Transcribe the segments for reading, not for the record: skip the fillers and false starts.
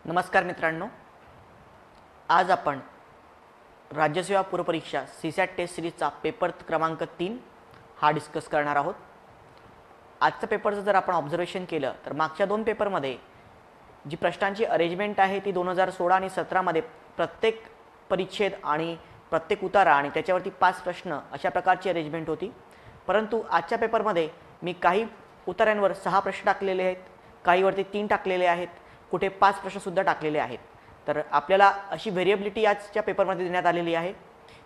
नमस्कार मित्रांनो, आज आपण राज्यसेवा पूर्व परीक्षा सीसॅट टेस्ट सिरीजचा पेपर क्रमांक 3 हा डिस्कस करणार आहोत। आजच्या पेपरचं जर आपण ऑब्झर्वेशन केलं तर मागच्या दोन पेपरमध्ये जी प्रश्नांची अरेंजमेंट आहे ती 2016 आणि 17 मध्ये प्रत्येक परिच्छेद आणि प्रत्येक उतारा आणि त्याच्यावरती 5 प्रश्न अशा प्रकारची अरेंजमेंट होती। परंतु आजच्या पेपरमध्ये मी काही उतार्यांवर 6 प्रश्न टाकलेले आहेत, काहीवरती 3 टाकलेले आहेत, कुठे 5 प्रश्न सुद्धा टाकलेले आहेत। तर आपल्याला अशी व्हेरिएबिलिटी आजच्या पेपरमध्ये देण्यात आलेली आहे।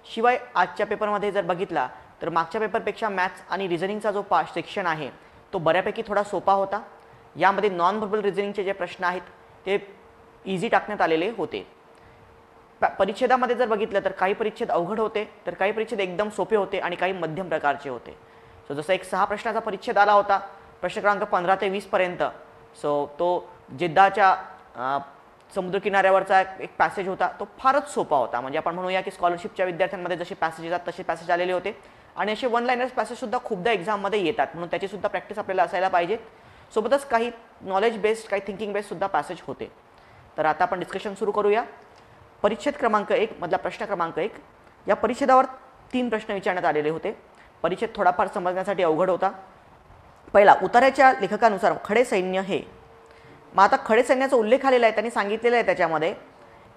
शिवाय आजच्या पेपरमध्ये जर बघितला तर मागच्या पेपरपेक्षा मॅथ्स आणि रिझनिंगचा जो सेक्शन आहे तो बऱ्यापैकी थोडा सोपा होता। यामध्ये नॉन व्हर्बल रिझनिंगचे जे प्रश्न आहेत ते इझी टाकण्यात आलेले होते। परिच्छेदामध्ये जर बघितलं तर काही परिच्छेद अवघड होते, तर काही परिच्छेद एकदम सोपे होते आणि काही मध्यम प्रकारचे होते। सो जसं एक 6 प्रश्नाचा परिच्छेद आला होता, प्रश्न क्रमांक 15 ते 20 पर्यंत। सो तो जिद्दाच्या समुद्रकिनाऱ्यावरचा एक पॅसेज होता, तो फारच सोपा होता। म्हणजे आपण म्हणूया की स्कॉलरशिपच्या विद्यार्थ्यांमध्ये जसे पॅसेज येतात तसे पॅसेज आलेले होते आणि असे वन लाइनर्स पॅसेज सुद्धा खूपदा एक्झाममध्ये येतात, म्हणून त्याची सुद्धा प्रॅक्टिस आपल्याला असायला पाहिजे। सोबतच काही नॉलेज बेस्ड, काही थिंकिंग बेस्ड सुद्धा पॅसेज होते। तर आता आपण डिस्कशन सुरू करूया। परिच्छेद क्रमांक 1 मधला प्रश्न क्रमांक 1, या परिच्छेदावर 3 प्रश्न विचारण्यात आलेले होते। परिच्छेद थोडाफार समजण्यासाठी अवघड होता। पहिला, उतार्याच्या लेखकानुसार खडे सैन्य हे, मग आता खडे सैन्याचा उल्लेख आलेला आहे, त्यांनी सांगितलेलं आहे त्याच्यामध्ये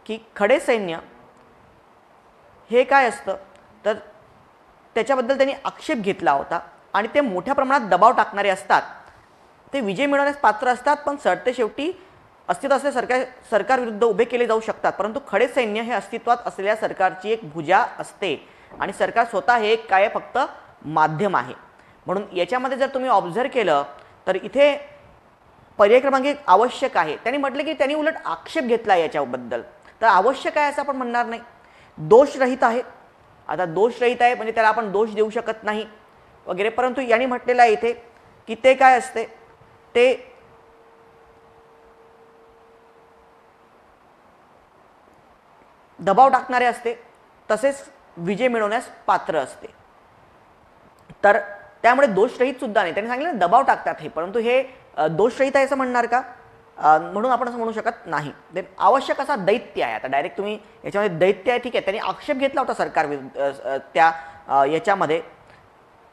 की खडे सैन्य हे काय असतं, तर त्याच्याबद्दल त्यांनी आक्षेप घेतला होता आणि ते मोठ्या प्रमाणात दबाव टाकणारे असतात, ते विजय मिळवण्यास पात्र असतात, पण सरते शेवटी अस्तित्वात असलेल्या सरकार विरुद्ध उभे केले जाऊ शकतात। परंतु खडे सैन्य हे अस्तित्वात असलेल्या सरकारची एक भुजा असते आणि सरकार स्वतः हे एक काय फक्त माध्यम आहे। म्हणून याच्यामध्ये जर तुम्ही ऑब्झर्व केलं तर इथे पर्याय क्रमांक 1 आवश्यक आहे। त्यांनी म्हटलं की त्यांनी उलट आक्षेप घेतला याच्याबद्दल, तर आवश्यक आहे असं आपण म्हणणार नाही। दोषरहित आहे, आता दोषरहित आहे म्हणजे त्याला आपण दोष देऊ शकत नाही वगैरे, परंतु यांनी म्हटलेलं आहे इथे की ते काय असते, ते दबाव टाकणारे असते, तसेच विजय मिळवण्यास पात्र असते। तर त्यामुळे दोषरहित सुद्धा नाही, त्यांनी सांगितलं दबाव टाकतात हे, परंतु हे दोषरहित आहे असं म्हणणार का, म्हणून आपण असं म्हणू शकत नाही। देन आवश्यक असा दैत्य आहे। आता डायरेक्ट तुम्ही याच्यामध्ये दैत्य आहे, ठीक आहे, त्यांनी आक्षेप घेतला होता सरकार विरुद्ध त्या याच्यामध्ये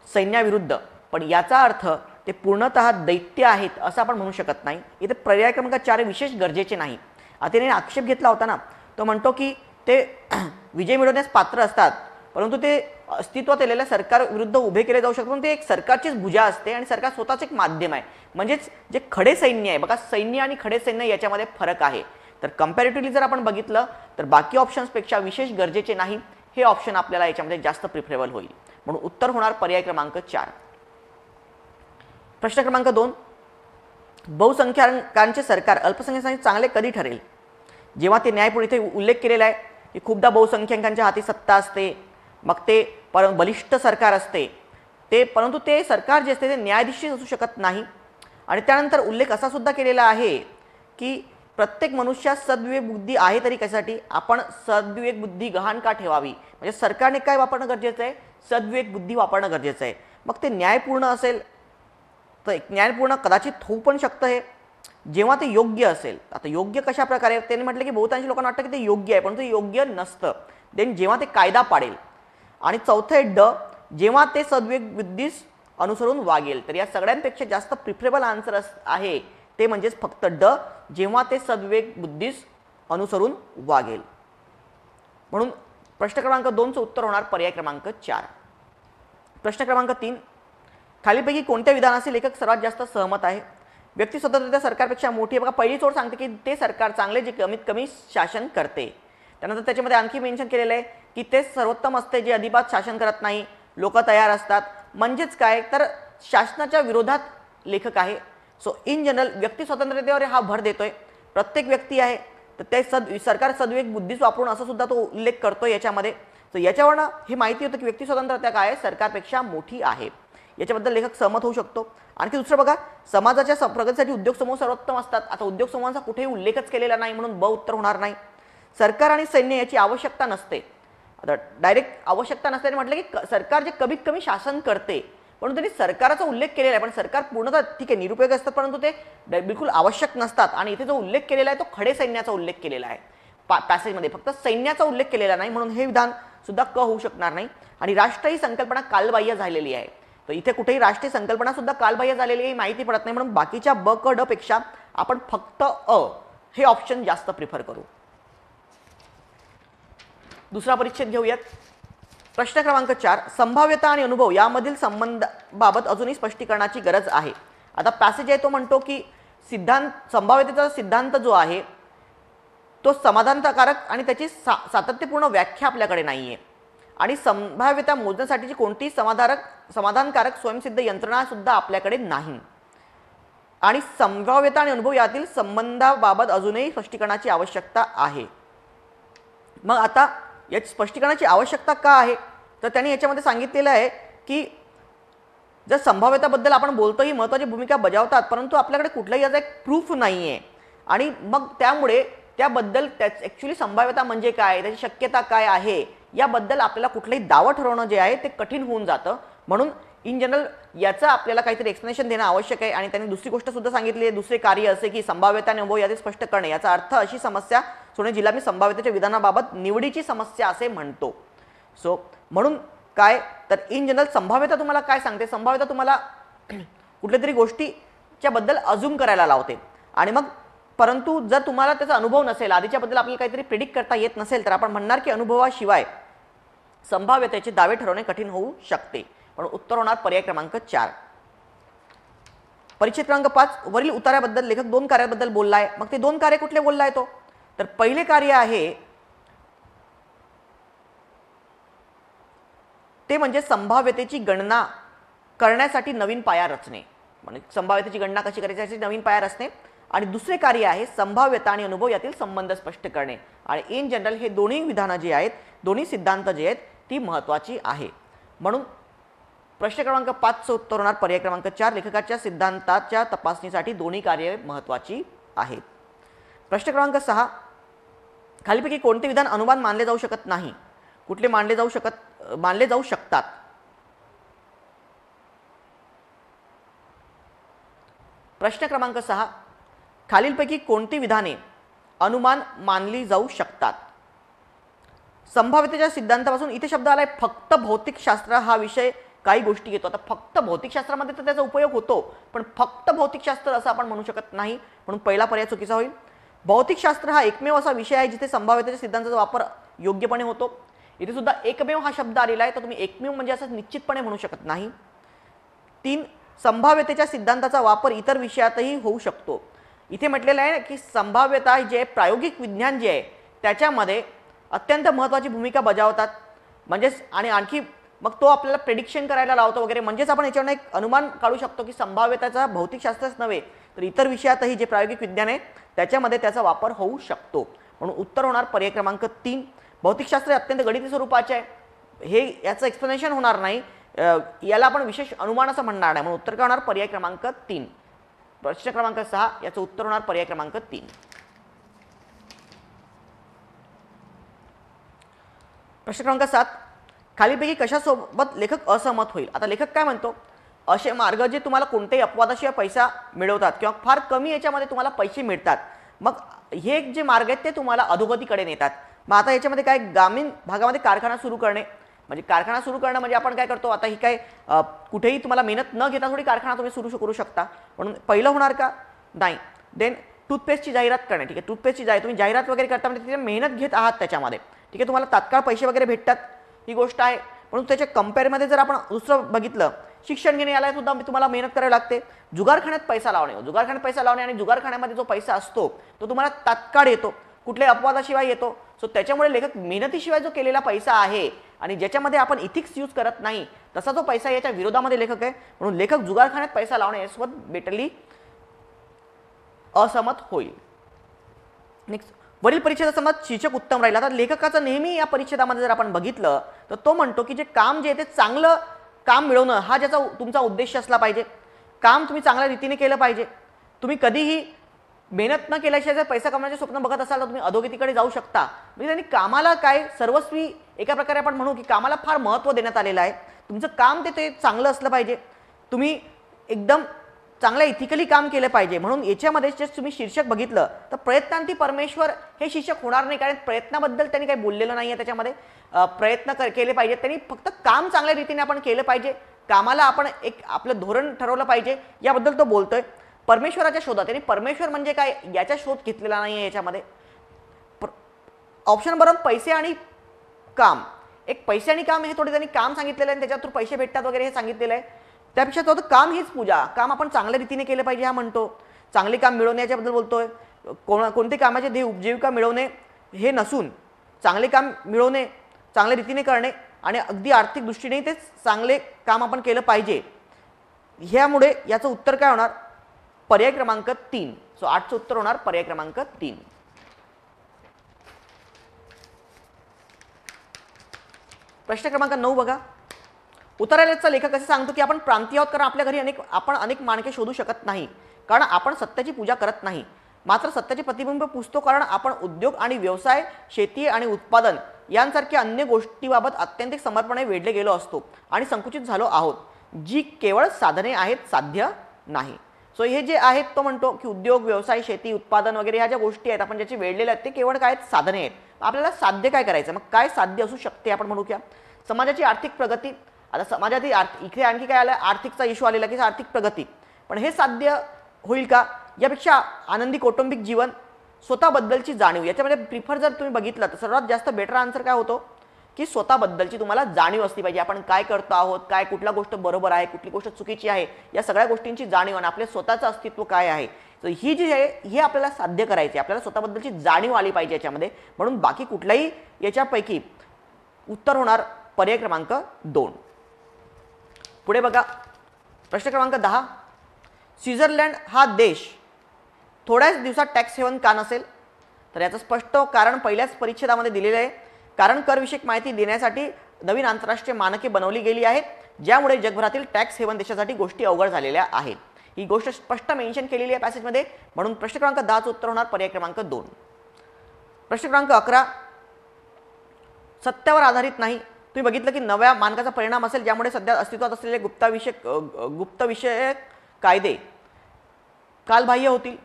सैन्याविरुद्ध, पण याचा अर्थ ते पूर्णतः दैत्य आहेत असं आपण म्हणू शकत नाही। इथे पर्याय क्रमांक 4 विशेष गरजेचे नाही। आता त्यांनी आक्षेप घेतला होता ना, तो म्हणतो की ते विजय मिळवण्यास पात्र असतात, परंतु ते अस्तित्वात आलेल्या सरकार विरुद्ध उभे केले जाऊ शकतात, पण ते एक सरकारचीच भुजा असते आणि सरकार स्वतःच एक माध्यम आहे। म्हणजेच जे खडे सैन्य आहे बघा, सैन्य आणि खडे सैन्य याच्यामध्ये फरक आहे। तर कंपॅरेटिव्हली जर आपण बघितलं तर बाकी ऑप्शन्सपेक्षा विशेष गरजेचे नाही हे ऑप्शन आपल्याला याच्यामध्ये जास्त प्रिफरेबल होईल, म्हणून उत्तर होणार पर्याय क्रमांक 4। प्रश्न क्रमांक 2, बहुसंख्याकांचे सरकार अल्पसंख्याकांचे चांगले कधी ठरेल, जेव्हा ते न्यायपूर्ण, इथे उल्लेख केलेला आहे की खूपदा बहुसंख्याकांच्या हाती सत्ता असते, मग ते बलिष्ठ सरकार असते ते, परंतु ते सरकार जे असते ते न्यायाधीश असू शकत नाही। आणि त्यानंतर उल्लेख असा सुद्धा केलेला आहे की प्रत्येक मनुष्यात सद्विवेक बुद्धी आहे, तरी कशासाठी आपण सद्विवेक बुद्धी गहाण का ठेवावी, म्हणजे सरकारने काय वापरणं गरजेचं आहे, सद्विवेक बुद्धी वापरणं गरजेचं आहे। मग ते न्यायपूर्ण असेल तर न्यायपूर्ण कदाचित होऊ पण शकतं हे, जेव्हा ते योग्य असेल। आता योग्य कशा प्रकारे, त्यांनी म्हटलं की बहुतांश लोकांना वाटतं की ते योग्य आहे, परंतु योग्य नसतं। देन जेव्हा ते कायदा पाडेल, आणि चौथं आहे ड, जेव्हा ते सद्विवेक बुद्धीस अनुसरून वागेल। तर या सगळ्यांपेक्षा जास्त प्रिफरेबल आन्सर आहे ते म्हणजेच फक्त ड, जेव्हा ते सद्विवेक बुद्धीस अनुसरून वागेल। म्हणून प्रश्न क्रमांक 2चं उत्तर होणार पर्याय क्रमांक 4। प्रश्न क्रमांक 3, खालीपैकी कोणत्या विधानाशी लेखक सर्वात जास्त सहमत आहे, व्यक्ती स्वतंत्रता सरकारपेक्षा मोठी आहे। बघा, पहिली ओळ सांगते की ते सरकार चांगले जे कमीत कमी शासन करते। त्यानंतर त्याच्यामध्ये आणखी मेन्शन केलेलं आहे की ते सर्वोत्तम असते जे अजिबात शासन करत नाही, लोक तयार असतात। म्हणजेच काय, तर शासनाच्या विरोधात लेखक आहे। सो इन जनरल व्यक्ती स्वतंत्रतेवर हा भर देतोय, प्रत्येक व्यक्ती आहे तर ते सरकार सद्विवेक बुद्धीच वापरून असं सुद्धा तो उल्लेख करतो याच्यामध्ये। तर याच्यावरनं हे माहिती होतं की व्यक्ती स्वतंत्रता काय आहे, सरकारपेक्षा मोठी आहे। याच्याबद्दल लेखक सहमत होऊ शकतो। आणखी दुसरं बघा, समाजाच्या प्रगतीसाठी उद्योग समूह सर्वोत्तम असतात। आता उद्योग समूहांचा कुठेही उल्लेखच केलेला नाही, म्हणून ब उत्तर होणार नाही। सरकार आणि सैन्य याची आवश्यकता नसते। आता डायरेक्ट आवश्यकता नसल्याने म्हटलं की सरकार जे कमीत कमी शासन करते, पण त्यांनी सरकारचा उल्लेख केलेला आहे, पण सरकार पूर्णतः ठीक आहे निरुपयोगी असतात परंतु ते बिलकुल आवश्यक नसतात. आणि इथे जो उल्लेख केलेला आहे तो खडे सैन्याचा उल्लेख केलेला आहे पॅसेजमध्ये, फक्त सैन्याचा उल्लेख केलेला नाही, म्हणून हे विधान सुद्धा क होऊ शकणार नाही. आणि राष्ट्र ही संकल्पना कालबाह्य झालेली आहे, तर इथे कुठेही राष्ट्रीय संकल्पना सुद्धा कालबाह्य झालेली आहे माहिती पडत नाही, म्हणून बाकीच्या ब क ड पेक्षा आपण फक्त अ हे ऑप्शन जास्त प्रिफर करू. दुसरा परिच्छेद घेऊयात. प्रश्न क्रमांक 4, संभाव्यता आणि अनुभव यामधील संबंधाबाबत अजूनही स्पष्टीकरणाची गरज आहे. आता पॅसेज आहे तो म्हणतो की संभाव्यतेचा सिद्धांत जो आहे तो समाधानकारक आणि त्याची सातत्यपूर्ण व्याख्या आपल्याकडे नाहीये, आणि संभाव्यता मोजण्यासाठीची कोणतीही समाधानकारक स्वयंसिद्ध यंत्रणा सुद्धा आपल्याकडे नाही, आणि संभाव्यता आणि अनुभव यातील संबंधाबाबत अजूनही स्पष्टीकरणाची आवश्यकता आहे. मग आता याची स्पष्टीकरणाची आवश्यकता का आहे, तर त्यांनी याच्यामध्ये सांगितलेलं आहे की जर संभाव्यताबद्दल आपण बोलतो ही महत्त्वाची भूमिका बजावतात, परंतु आपल्याकडे कुठलाही याचा एक प्रूफ नाही आहे, आणि मग त्यामुळे त्याबद्दल ॲक्च्युली संभाव्यता म्हणजे काय, त्याची शक्यता काय आहे याबद्दल आपल्याला कुठलंही दावा ठरवणं जे आहे ते कठीण होऊन जातं. म्हणून इन जनरल याचं आपल्याला काहीतरी एक्सप्लेनेशन देणं आवश्यक आहे. आणि त्यांनी दुसरी गोष्ट सुद्धा सांगितली आहे, दुसरे कार्य असे की संभाव्यता आणि अनुभव यातील स्पष्ट करणे, याचा अर्थ अशी समस्या सोडणे जिला मी संभाव्यतेच्या विधानाबाबत निवडीची समस्या असे म्हणतो. सो म्हणून काय तर इन जनरल संभाव्यता तुम्हाला काय सांगते, संभाव्यता तुम्हाला कुठल्या तरी गोष्टीच्या बद्दल अजूम करायला लावते, आणि मग परंतु जर तुम्हाला त्याचा अनुभव नसेल, आधीच्याबद्दल आपल्याला काहीतरी प्रिडिक्ट करता येत नसेल, तर आपण म्हणणार की अनुभवाशिवाय संभाव्यतेचे दावे ठरवणे कठीण होऊ शकते. पण उत्तर होणार पर्याय क्रमांक 4. परिच्छेद क्रमांक 5, वरील उतार्याबद्दल लेखक 2 कार्याबद्दल बोलला आहे. मग ते 2 कार्य कुठले बोलला आहे तो, तर पहिले कार्य आहे ते म्हणजे संभाव्यतेची गणना करण्यासाठी नवीन पाया रचणे, म्हणजे संभाव्यतेची गणना कशी करायची यासाठी नवीन पाया रचणे. आणि दुसरे कार्य आहे संभाव्यता आणि अनुभव यातील संबंध स्पष्ट करणे. आणि इन जनरल हे दोन्ही विधानं जे आहेत, दोन्ही सिद्धांत जे आहेत ती महत्त्वाची आहे. म्हणून प्रश्न क्रमांक 5 चं उत्तर होणार पर्याय क्रमांक 4. लेखकाच्या सिद्धांताच्या तपासणीसाठी दोन्ही कार्ये महत्त्वाची आहेत. प्रश्न क्रमांक 6, खालीपैकी कोणते विधान अनुमान मानले जाऊ शकत नाही, कुठले मानले जाऊ शकतात. प्रश्न क्रमांक 6, खालीलपैकी कोणती विधाने अनुमान मानली जाऊ शकतात. संभाव्यतेच्या सिद्धांतापासून इथे शब्द आलाय फक्त भौतिकशास्त्र हा विषय काही गोष्टी घेतो. आता फक्त भौतिकशास्त्रामध्ये तर त्याचा उपयोग होतो, पण फक्त भौतिकशास्त्र असं आपण म्हणू शकत नाही, म्हणून पहिला पर्याय चुकीचा होईल. भौतिकशास्त्र हा एकमेव असा विषय आहे जिथे संभाव्यतेच्या सिद्धांताचा वापर योग्यपणे होतो. इथे सुद्धा एकमेव हा शब्द आलेला आहे, तर तुम्ही एकमेव म्हणजे असं निश्चितपणे म्हणू शकत नाही. 3, संभाव्यतेच्या सिद्धांताचा वापर इतर विषयातही होऊ शकतो. इथे म्हटलेलं आहे की संभाव्यता जे प्रायोगिक विज्ञान जे आहे त्याच्यामध्ये अत्यंत महत्त्वाची भूमिका बजावतात, म्हणजेच आणि आणखी मग तो आपल्याला प्रेडिक्शन करायला लावतो वगैरे, म्हणजेच आपण याच्यावर एक अनुमान काढू शकतो की संभाव्यताचा भौतिकशास्त्रच नव्हे तर इतर विषयातही जे प्रायोगिक विज्ञान आहे त्याच्यामध्ये त्याचा वापर होऊ शकतो. म्हणून उत्तर होणार पर्याय क्रमांक 3. भौतिकशास्त्र अत्यंत गणिती स्वरूपाचे आहे, हे याचं एक्सप्लेनेशन होणार नाही, याला आपण विशेष अनुमान असं म्हणणार नाही, म्हणून उत्तर काय होणार पर्याय क्रमांक 3. प्रश्न क्रमांक 6 याचं उत्तर होणार पर्याय क्रमांक 3. प्रश्न क्रमांक 7, खालीपैकी कशासोबत लेखक असहमत होईल. आता लेखक काय म्हणतो, असे मार्ग जे तुम्हाला कोणत्याही अपवादाशिवाय पैसा मिळवतात किंवा फार कमी याच्यामध्ये तुम्हाला पैसे मिळतात, मग हे जे मार्ग आहेत ते तुम्हाला अधोगतीकडे नेतात. मग आता याच्यामध्ये काय, ग्रामीण भागामध्ये कारखाना सुरू करणे, म्हणजे कारखाना सुरू करणं म्हणजे आपण काय करतो, आता ही काय कुठेही तुम्हाला मेहनत न घेता थोडी कारखाना तुम्ही सुरू करू शकता, म्हणून पहिलं होणार का नाही. देन टूथपेस्टची जाहिरात करणे, ठीक आहे, टूथपेस्टची तुम्ही जाहिरात वगैरे करता म्हणजे तिथे मेहनत घेत आहात त्याच्यामध्ये, ठीक आहे, तुम्हाला तात्काळ पैसे वगैरे भेटतात ही गोष्ट आहे. म्हणून त्याच्या कंपेअरमध्ये जर आपण दुसरं बघितलं, शिक्षण घेणे याला सुद्धा तुम्हाला मेहनत करावी लागते. जुगारखान्यात पैसा लावणे आणि जुगारखान्यामध्ये जो पैसा असतो तो तुम्हाला तात्काळ येतो, कुठल्याही अपवादाशिवाय येतो. सो त्याच्यामुळे लेखक मेहनतीशिवाय जो केलेला पैसा आहे आणि ज्याच्यामध्ये आपण इथिक्स यूज करत नाही तसा जो पैसा याच्या विरोधामध्ये लेखक आहे, म्हणून लेखक जुगारखान्यात पैसा लावणे यासोबत बेटली असहमत होईल. नेक्स्ट, वरील परिच्छेदासंबंधात शीर्षक उत्तम राहील. आता लेखकाचं नेहमी या परिच्छेदामध्ये जर आपण बघितलं तर तो म्हणतो की जे काम जे आहे ते चांगलं काम मिळवणं हा ज्याचा तुमचा उद्देश असला पाहिजे. काम तुम्ही चांगल्या रीतीने केलं पाहिजे. तुम्ही कधीही मेहनत न केल्याशिवाय जर पैसा कमवण्याचे स्वप्न बघत असाल तर तुम्ही अधोगतीकडे जाऊ शकता. म्हणजे त्यांनी कामाला काय सर्वस्वी एका प्रकारे आपण म्हणू की कामाला फार महत्त्व देण्यात आलेलं आहे. तुमचं काम ते चांगलं असलं पाहिजे. तुम्ही एकदम चांगलं इथिकली काम केलं पाहिजे. म्हणून याच्यामध्ये जस्ट तुम्ही शीर्षक बघितलं तर प्रयत्नांती परमेश्वर हे शीर्षक होणार नाही, कारण प्रयत्नाबद्दल त्यांनी काही बोललेलं नाहीये त्याच्यामध्ये. प्रयत्न केले पाहिजे, त्यांनी फक्त काम चांगल्या रीतीने आपण केलं पाहिजे, कामाला आपण एक आपलं धोरण ठरवलं पाहिजे याबद्दल तो बोलतोय. परमेश्वराच्या शोधात, त्यांनी परमेश्वर म्हणजे काय याचा शोध घेतलेला नाहीये याच्यामध्ये. ऑप्शन बरोबर पैसे आणि काम, एक पैसे आणि काम हे थोडे त्यांनी काम सांगितलेलं आहे, त्याच्यातून पैसे भेटतात वगैरे हे सांगितलेलं आहे. त्यापेक्षा तो काम हीच पूजा, काम आपण चांगल्या रीतीने केलं पाहिजे हा म्हणतो. चांगले काम मिळवण्याच्याबद्दल बोलतोय. कोणते कामाचे ध्येय उपजीविका मिळवणे हे नसून चांगले काम मिळवणे, चांगल्या रीतीने करणे आणि अगदी आर्थिक दृष्टीने ते चांगले काम आपण केलं पाहिजे. ह्यामुळे याचं उत्तर काय होणार? पर्याय क्रमांक 3. सो 8चं उत्तर होणार पर्याय क्रमांक 3. प्रश्न क्रमांक 9 बघा. उत्तरालयाचा लेखक असे सांगतो की आपण प्रांतीय आहोत कारण आपल्या घरी आपण अनेक मानके शोधू शकत नाही, कारण आपण सत्याची पूजा करत नाही. मात्र सत्याचे प्रतिबिंब पुसतो कारण आपण उद्योग आणि व्यवसाय, शेती आणि उत्पादन यांसारख्या अन्य गोष्टीबाबत अत्यंतिक समर्पणे वेढले गेलो असतो आणि संकुचित झालो आहोत, जी केवळ साधने आहेत, साध्य नाही. सो हे जे आहेत तो म्हणतो की उद्योग, व्यवसाय, शेती, उत्पादन वगैरे ह्या ज्या गोष्टी आहेत आपण ज्याची वेढलेले आहेत ते केवळ काय आहेत? साधने आहेत. आपल्याला साध्य काय करायचं? मग काय साध्य असू शकते आपण म्हणू क्या? समाजाची आर्थिक प्रगती. आता समाजातील इथे आणखी काय आलं? आर्थिकचा इश्यू आलेला की आर्थिक प्रगती. पण हे साध्य होईल का? यापेक्षा आनंदी कौटुंबिक जीवन, स्वतःबद्दलची जाणीव. याच्यामध्ये प्रिफर जर तुम्ही बघितलं तर सर्वात जास्त बेटर आन्सर काय होतो की स्वतःबद्दलची तुम्हाला जाणीव असली पाहिजे. आपण काय करतो आहोत, काय कुठला गोष्ट बरोबर आहे, कुठली गोष्ट चुकीची आहे, या सगळ्या गोष्टींची जाणीव आणि आपले स्वतःचं अस्तित्व काय आहे. तर ही जी आहे ही आपल्याला साध्य करायची, आपल्याला स्वतःबद्दलची जाणीव आली पाहिजे याच्यामध्ये. म्हणून बाकी कुठल्याही याच्यापैकी उत्तर होणार पर्याय क्रमांक 2. पुढे बघा. प्रश्न क्रमांक 10. स्वित्झर्लंड हा देश थोड्याच दिवसात टॅक्स हेवन का नसेल? तर याचं स्पष्ट कारण पहिल्याच परिच्छेदामध्ये दिलेलं आहे. कारण करविषयक माहिती देण्यासाठी नवीन आंतरराष्ट्रीय मानके बनवली गेली आहेत, ज्यामुळे जगभरातील टॅक्स हेवन देशासाठी गोष्टी अवघड झालेल्या आहेत. ही गोष्ट स्पष्ट मेन्शन केलेली आहे पॅसेजमध्ये. म्हणून प्रश्न क्रमांक 10चं उत्तर होणार पर्याय क्रमांक 2. प्रश्न क्रमांक 11. सत्यावर आधारित नाही. तुम्ही बघितलं की नव्या मानकाचा परिणाम असेल ज्यामुळे सध्या अस्तित्वात असलेले गुप्तविषयक कायदे कालबाह्य होतील.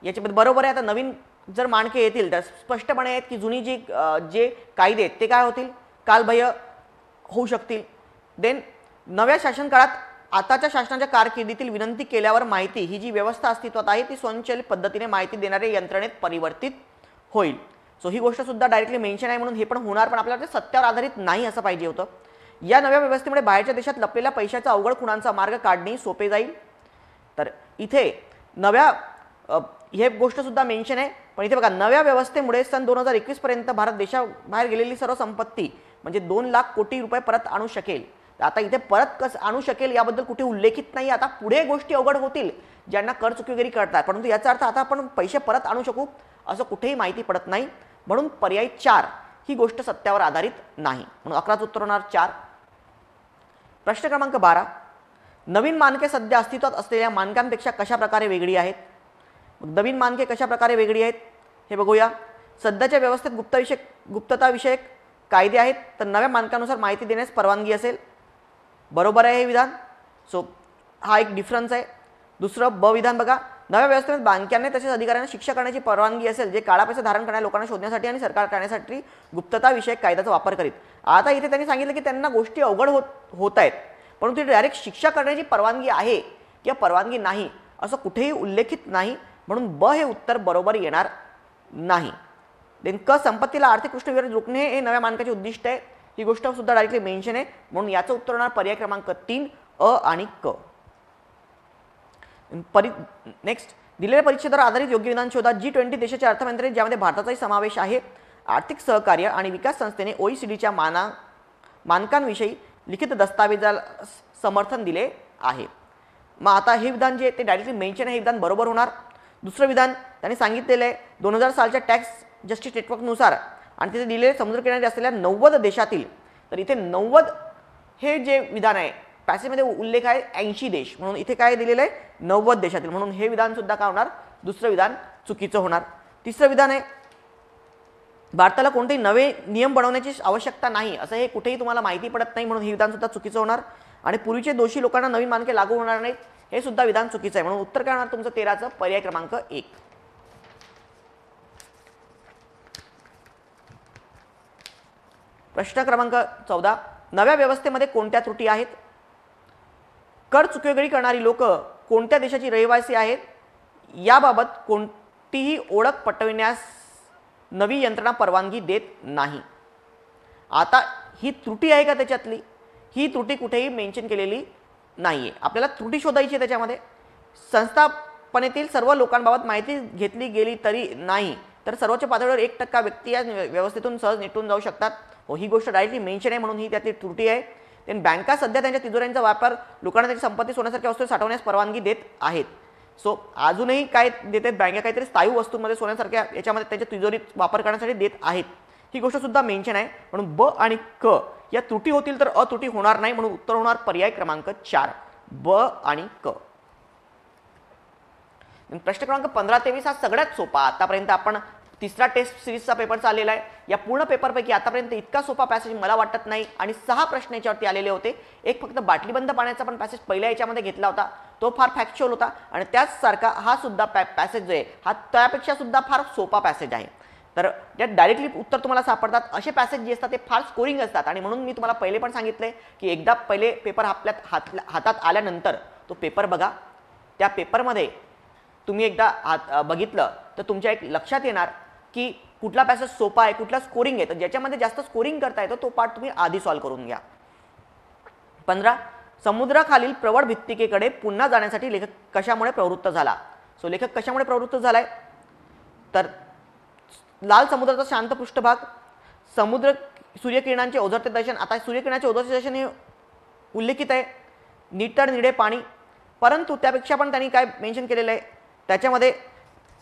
याच्यामध्ये बरोबर आहे. आता नवीन जर मानके येतील तर स्पष्टपणे आहेत की जुनी जे कायदे आहेत ते काय होतील? कालबाह्य होऊ शकतील. देन नव्या शासन काळात आताच्या शासनाच्या कारकिर्दीतील विनंती केल्यावर माहिती ही जी व्यवस्था अस्तित्वात आहे ती स्वयंचलित पद्धतीने माहिती देणाऱ्या यंत्रणेत परिवर्तित होईल. सो ही गोष्ट सुद्धा डायरेक्टली मेन्शन आहे म्हणून हे पण होणार, पण आपल्याला ते सत्यावर आधारित नाही असं पाहिजे होतं. या नव्या व्यवस्थेमुळे बाहेरच्या देशात लपलेल्या पैशाचा अवघड खुणांचा मार्ग काढणे सोपे जाईल. तर इथे नव्या हे गोष्ट सुद्धा मेन्शन आहे. पण इथे बघा, नव्या व्यवस्थेमुळे सन 2021 पर्यंत भारत देशाबाहेर गेलेली सर्व संपत्ती म्हणजे 2 लाख कोटी रुपये परत आणू शकेल. आता इथे परत कसं आणू शकेल याबद्दल कुठे उल्लेखित नाही. आता पुढे गोष्टी अवघड होतील ज्यांना कर चुकी वगैरे करतात, परंतु याचा अर्थ आता आपण पैसे परत आणू शकू असं कुठेही माहिती पडत नाही. म्हणून पर्याय 4 ही गोष्ट सत्यावर आधारित नाही. म्हणून 11चं उत्तर होणार 4. प्रश्न क्रमांक 12. नवीन मानके सध्या अस्तित्वात असलेल्या मानकांपेक्षा कशा प्रकारे वेगळी आहेत? नवीन मानके कशा प्रकारे वेगळी आहेत हे बघूया. सध्याच्या व्यवस्थेत गुप्तताविषयक कायदे आहेत, तर नव्या मानकानुसार माहिती देण्यास परवानगी असेल. बरोबर आहे हे विधान. सो हा एक डिफरन्स आहे. दुसरं ब विधान बघा. नव्या व्यवस्थेत बँकांना तसेच अधिकाऱ्यांना शिक्षा करण्याची परवानगी असेल जे काळा पैसा धारण करणाऱ्या लोकांना शोधण्यासाठी आणि सरकार करण्यासाठी गुप्तताविषयक कायद्याचा वापर करीत. आता इथे त्यांनी सांगितलं की त्यांना गोष्टी अवघड होत आहेत, परंतु डायरेक्ट शिक्षा करण्याची परवानगी आहे किंवा परवानगी नाही असं कुठेही उल्लेखित नाही. म्हणून ब हे उत्तर बरोबर येणार नाही. देन क. संपत्तीला आर्थिक कृष्णविरोध रोखणे हे नव्या मानकाचे उद्दिष्ट आहे. ही गोष्ट सुद्धा डायरेक्टली मेन्शन आहे. म्हणून याचं उत्तर होणार पर्याय क्रमांक 3 अ आणि क. नेक्स्ट. दिलेल्या परीक्षेवर आधारित योग्य विधान शोधा. G20 देशाचे अर्थमंत्री ज्यामध्ये भारताचाही समावेश आहे, आर्थिक सहकार्य आणि विकास संस्थेने OECDच्या मानकांविषयी लिखित दस्तावेजाला समर्थन दिले आहे. मग आता हे विधान जे ते डायरेक्टली मेन्शन आहे हे विधान बरोबर होणार. दुसरं विधान त्यांनी सांगितलेलं आहे 2000 सालच्या टॅक्स जस्टिस नेटवर्कनुसार आणि तिथे दिलेले समुद्रकिनारी असलेल्या 90 देशातील, तर इथे 90 हे जे विधान आहे पॅसेजमध्ये उल्लेख आहे 80 देश, म्हणून इथे काय दिलेलं आहे 90 देशातील. म्हणून हे विधान सुद्धा काय होणार? दुसरं विधान चुकीचं होणार. तिसरं विधान आहे भारताला कोणतेही नवे नियम बनवण्याची आवश्यकता नाही असं हे कुठेही तुम्हाला माहिती पडत नाही, म्हणून हे विधान सुद्धा चुकीचं होणार. आणि पूर्वीचे दोषी लोकांना नवीन मानके लागू होणार नाहीत हे सुद्धा विधान चुकीचं आहे. म्हणून उत्तर काय होणार तुमचं 13चं पर्याय क्रमांक 1. प्रश्न क्रमांक 14, नव्या व्यवस्थेमध्ये कोणत्या त्रुटी आहेत? कर चुकवेगिरी करणारी लोक कोणत्या देशाची रहिवासी आहेत याबाबत कोणतीही ओळख पटविण्यास नवी यंत्रणा परवानगी देत नाही. आता ही त्रुटी आहे का त्याच्यातली? ही त्रुटी कुठेही मेन्शन केलेली नाहीये. आपल्याला त्रुटी शोधायची आहे त्याच्यामध्ये. संस्थापनेतील सर्व लोकांबाबत माहिती घेतली गेली तरी नाही तर सर्वोच्च पातळीवर 1% व्यक्ती या व्यवस्थेतून सहज निटून जाऊ शकतात. ही गोष्ट डायरेक्टली मेन्शन आहे म्हणून ही त्यातली त्रुटी आहे. then बँका सध्या त्यांच्या तिजोऱ्यांचा वापर लोकांना त्यांची संपत्ती सोन्यासारख्या वस्तू साठवण्यास परवानगी देत आहेत. सो अजूनही काय देतात बँका? काहीतरी स्थायू वस्तूंमध्ये सोन्यासारख्या याच्यामध्ये त्यांच्या तिजोरीत वापर करण्यासाठी देत आहेत. ही गोष्ट सुद्धा मेन्शन आहे. म्हणून ब आणि क या त्रुटी होतील तर अत्रुटी होणार नाही. म्हणून उत्तर होणार पर्याय क्रमांक 4 ब आणि क. प्रश्न क्रमांक 15-23 हा सगळ्यात सोपा. आतापर्यंत आपण तिसरा टेस्ट सिरीजचा पेपर चाललेला आहे. या पूर्ण पेपरपैकी आतापर्यंत इतका सोपा पॅसेज मला वाटत नाही आणि 6 प्रश्न याच्यावरती आलेले होते. एक फक्त बाटलीबंद पाण्याचा पण पॅसेज पहिल्या याच्यामध्ये घेतला होता, तो फार फॅक्च्युअल होता आणि त्याच सारखा हा सुद्धा पॅसेज जो आहे हा त्यापेक्षा सुद्धा फार सोपा पॅसेज आहे. तर यात डायरेक्टली उत्तर तुम्हाला सापडतात असे पॅसेज जे असतात ते फार स्कोरिंग असतात आणि म्हणून मी तुम्हाला पहिले पण सांगितले की एकदा पहिले पेपर हातात आल्यानंतर तो पेपर बघा. त्या पेपरमध्ये तुम्ही एकदा बघितलं तर तुमच्या एक लक्षात येणार की कुठला पॅसेज सोपा आहे, कुठला स्कोरिंग आहे. तर ज्याच्यामध्ये जास्त स्कोरिंग करता येतो तो पार्ट तुम्ही आधी सॉल्व्ह करून घ्या. 15 समुद्राखालील प्रवळ भित्तिकेकडे पुन्हा जाण्यासाठी लेखक कशामुळे प्रवृत्त झाला? सो लेखक कशामुळे प्रवृत्त झालाय तर लाल समुद्राचा शांत पृष्ठभाग, समुद्र सूर्यकिरणांचे ओझरते दर्शन. आता सूर्यकिरणाचे ओझरते दर्शन हे उल्लेखित आहे. नितळ निळे पाणी, परंतु त्यापेक्षा पण त्यांनी काय मेन्शन केलेलं आहे त्याच्यामध्ये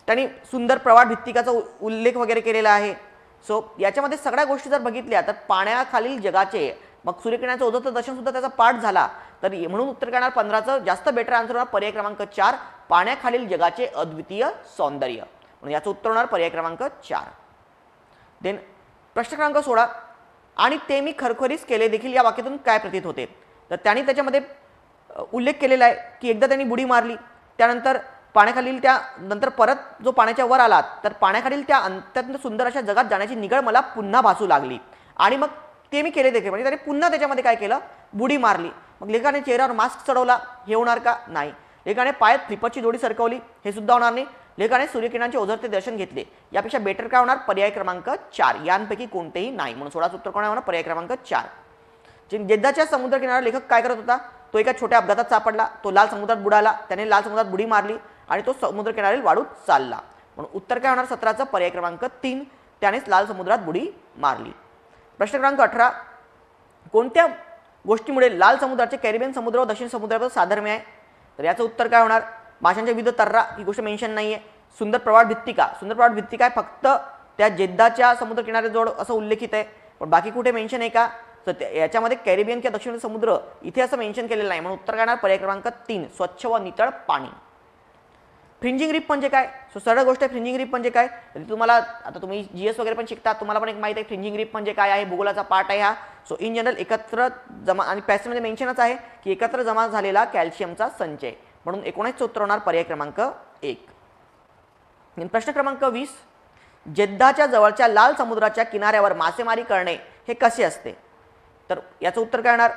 त्यांनी सुंदर प्रवाळ भित्तिकाचा उल्लेख वगैरे केलेला आहे. सो याच्यामध्ये सगळ्या गोष्टी जर बघितल्या तर पाण्याखालील जगाचे मग सूर्यकिरणाचं ओझरते दर्शन सुद्धा त्याचा पार्ट झाला. तर म्हणून उत्तर करणार 15चं जास्त बेटर आन्सर होणार पर्याय क्रमांक 4 पाण्याखालील जगाचे अद्वितीय सौंदर्य. म्हणून याचं उत्तर होणार पर्याय क्रमांक 4. देन प्रश्न क्रमांक 16 आणि ते मी खरखरीच केले देखील या वाक्यातून काय प्रतीत होते? तर त्यांनी त्याच्यामध्ये उल्लेख केलेला आहे की एकदा त्यांनी बुडी मारली, त्यानंतर पाण्याखालील त्या नंतर परत जो पाण्याच्या वर आला तर पाण्याखालील त्या अत्यंत सुंदर अशा जगात जाण्याची निगळ मला पुन्हा भासू लागली आणि मग ते मी केले देखील. म्हणजे त्याने पुन्हा त्याच्यामध्ये काय केलं? बुडी मारली. मग लेखकाने चेहऱ्यावर मास्क चढवला, हे होणार का? नाही. लेखकाने पायात फ्लिपरची जोडी सरकवली, हे सुद्धा होणार नाही. लेखकाने सूर्यकिरणांचे ओझरते दर्शन घेतले, यापेक्षा बेटर काय होणार? पर्याय क्रमांक 4 यांपैकी कोणतेही नाही. म्हणून 16चं उत्तर कोण होणार? पर्याय क्रमांक 4. जेद्दाच्या समुद्र किनाऱ्यावर लेखक काय करत होता? तो एका छोट्या अपघातात सापडला, तो लाल समुद्रात बुडाला, त्याने लाल समुद्रात बुडी मारली आणि तो समुद्र किनाऱ्यावर वाढून चालला. म्हणून उत्तर काय होणार? 17चं पर्याय क्रमांक 3 त्यानेच लाल समुद्रात बुडी मारली. प्रश्न क्रमांक 18 कोणत्या गोष्टीमुळे लाल समुद्राचे कॅरिबियन समुद्र व दक्षिण समुद्रावर साधर्म्य आहे? तर याचं उत्तर काय होणार? माशांच्या विविध तर्रा, ही गोष्ट मेन्शन नाहीये. सुंदर प्रवाळ भित्तिका, सुंदर प्रवाळ भित्तिका आहे फक्त त्या जेद्दाच्या समुद्र किनाऱ्याजवळ असं उल्लेखित आहे, पण बाकी कुठे मेन्शन आहे का? तर याच्यामध्ये कॅरिबियन किंवा दक्षिण समुद्र इथे असं मेन्शन केलेलं नाही. म्हणून उत्तर काय होणार? पर्याय क्रमांक 3 स्वच्छ व नितळ पाणी. फ्रिंजिंग रिप म्हणजे काय? सो सरळ गोष्ट आहे. फ्रिंजिंग रिप म्हणजे काय? तुम्हाला आता तुम्ही जीएस वगैरे पण शिकता, तुम्हाला पण एक माहिती आहे फ्रिंजिंग रिप म्हणजे काय आहे, भूगोलाचा पार्ट आहे हा. सो इन जनरल एकत्र जमा आणि पॅसेजमध्ये मेन्शनच आहे की एकत्र जमा झालेला कॅल्शियमचा संचय. म्हणून 19चं उत्तर होणार पर्याय क्रमांक 1. प्रश्न क्रमांक 20 जेद्दाच्या जवळच्या लाल समुद्राच्या किनाऱ्यावर मासेमारी करणे हे कसे असते? तर याचं उत्तर काय येणार?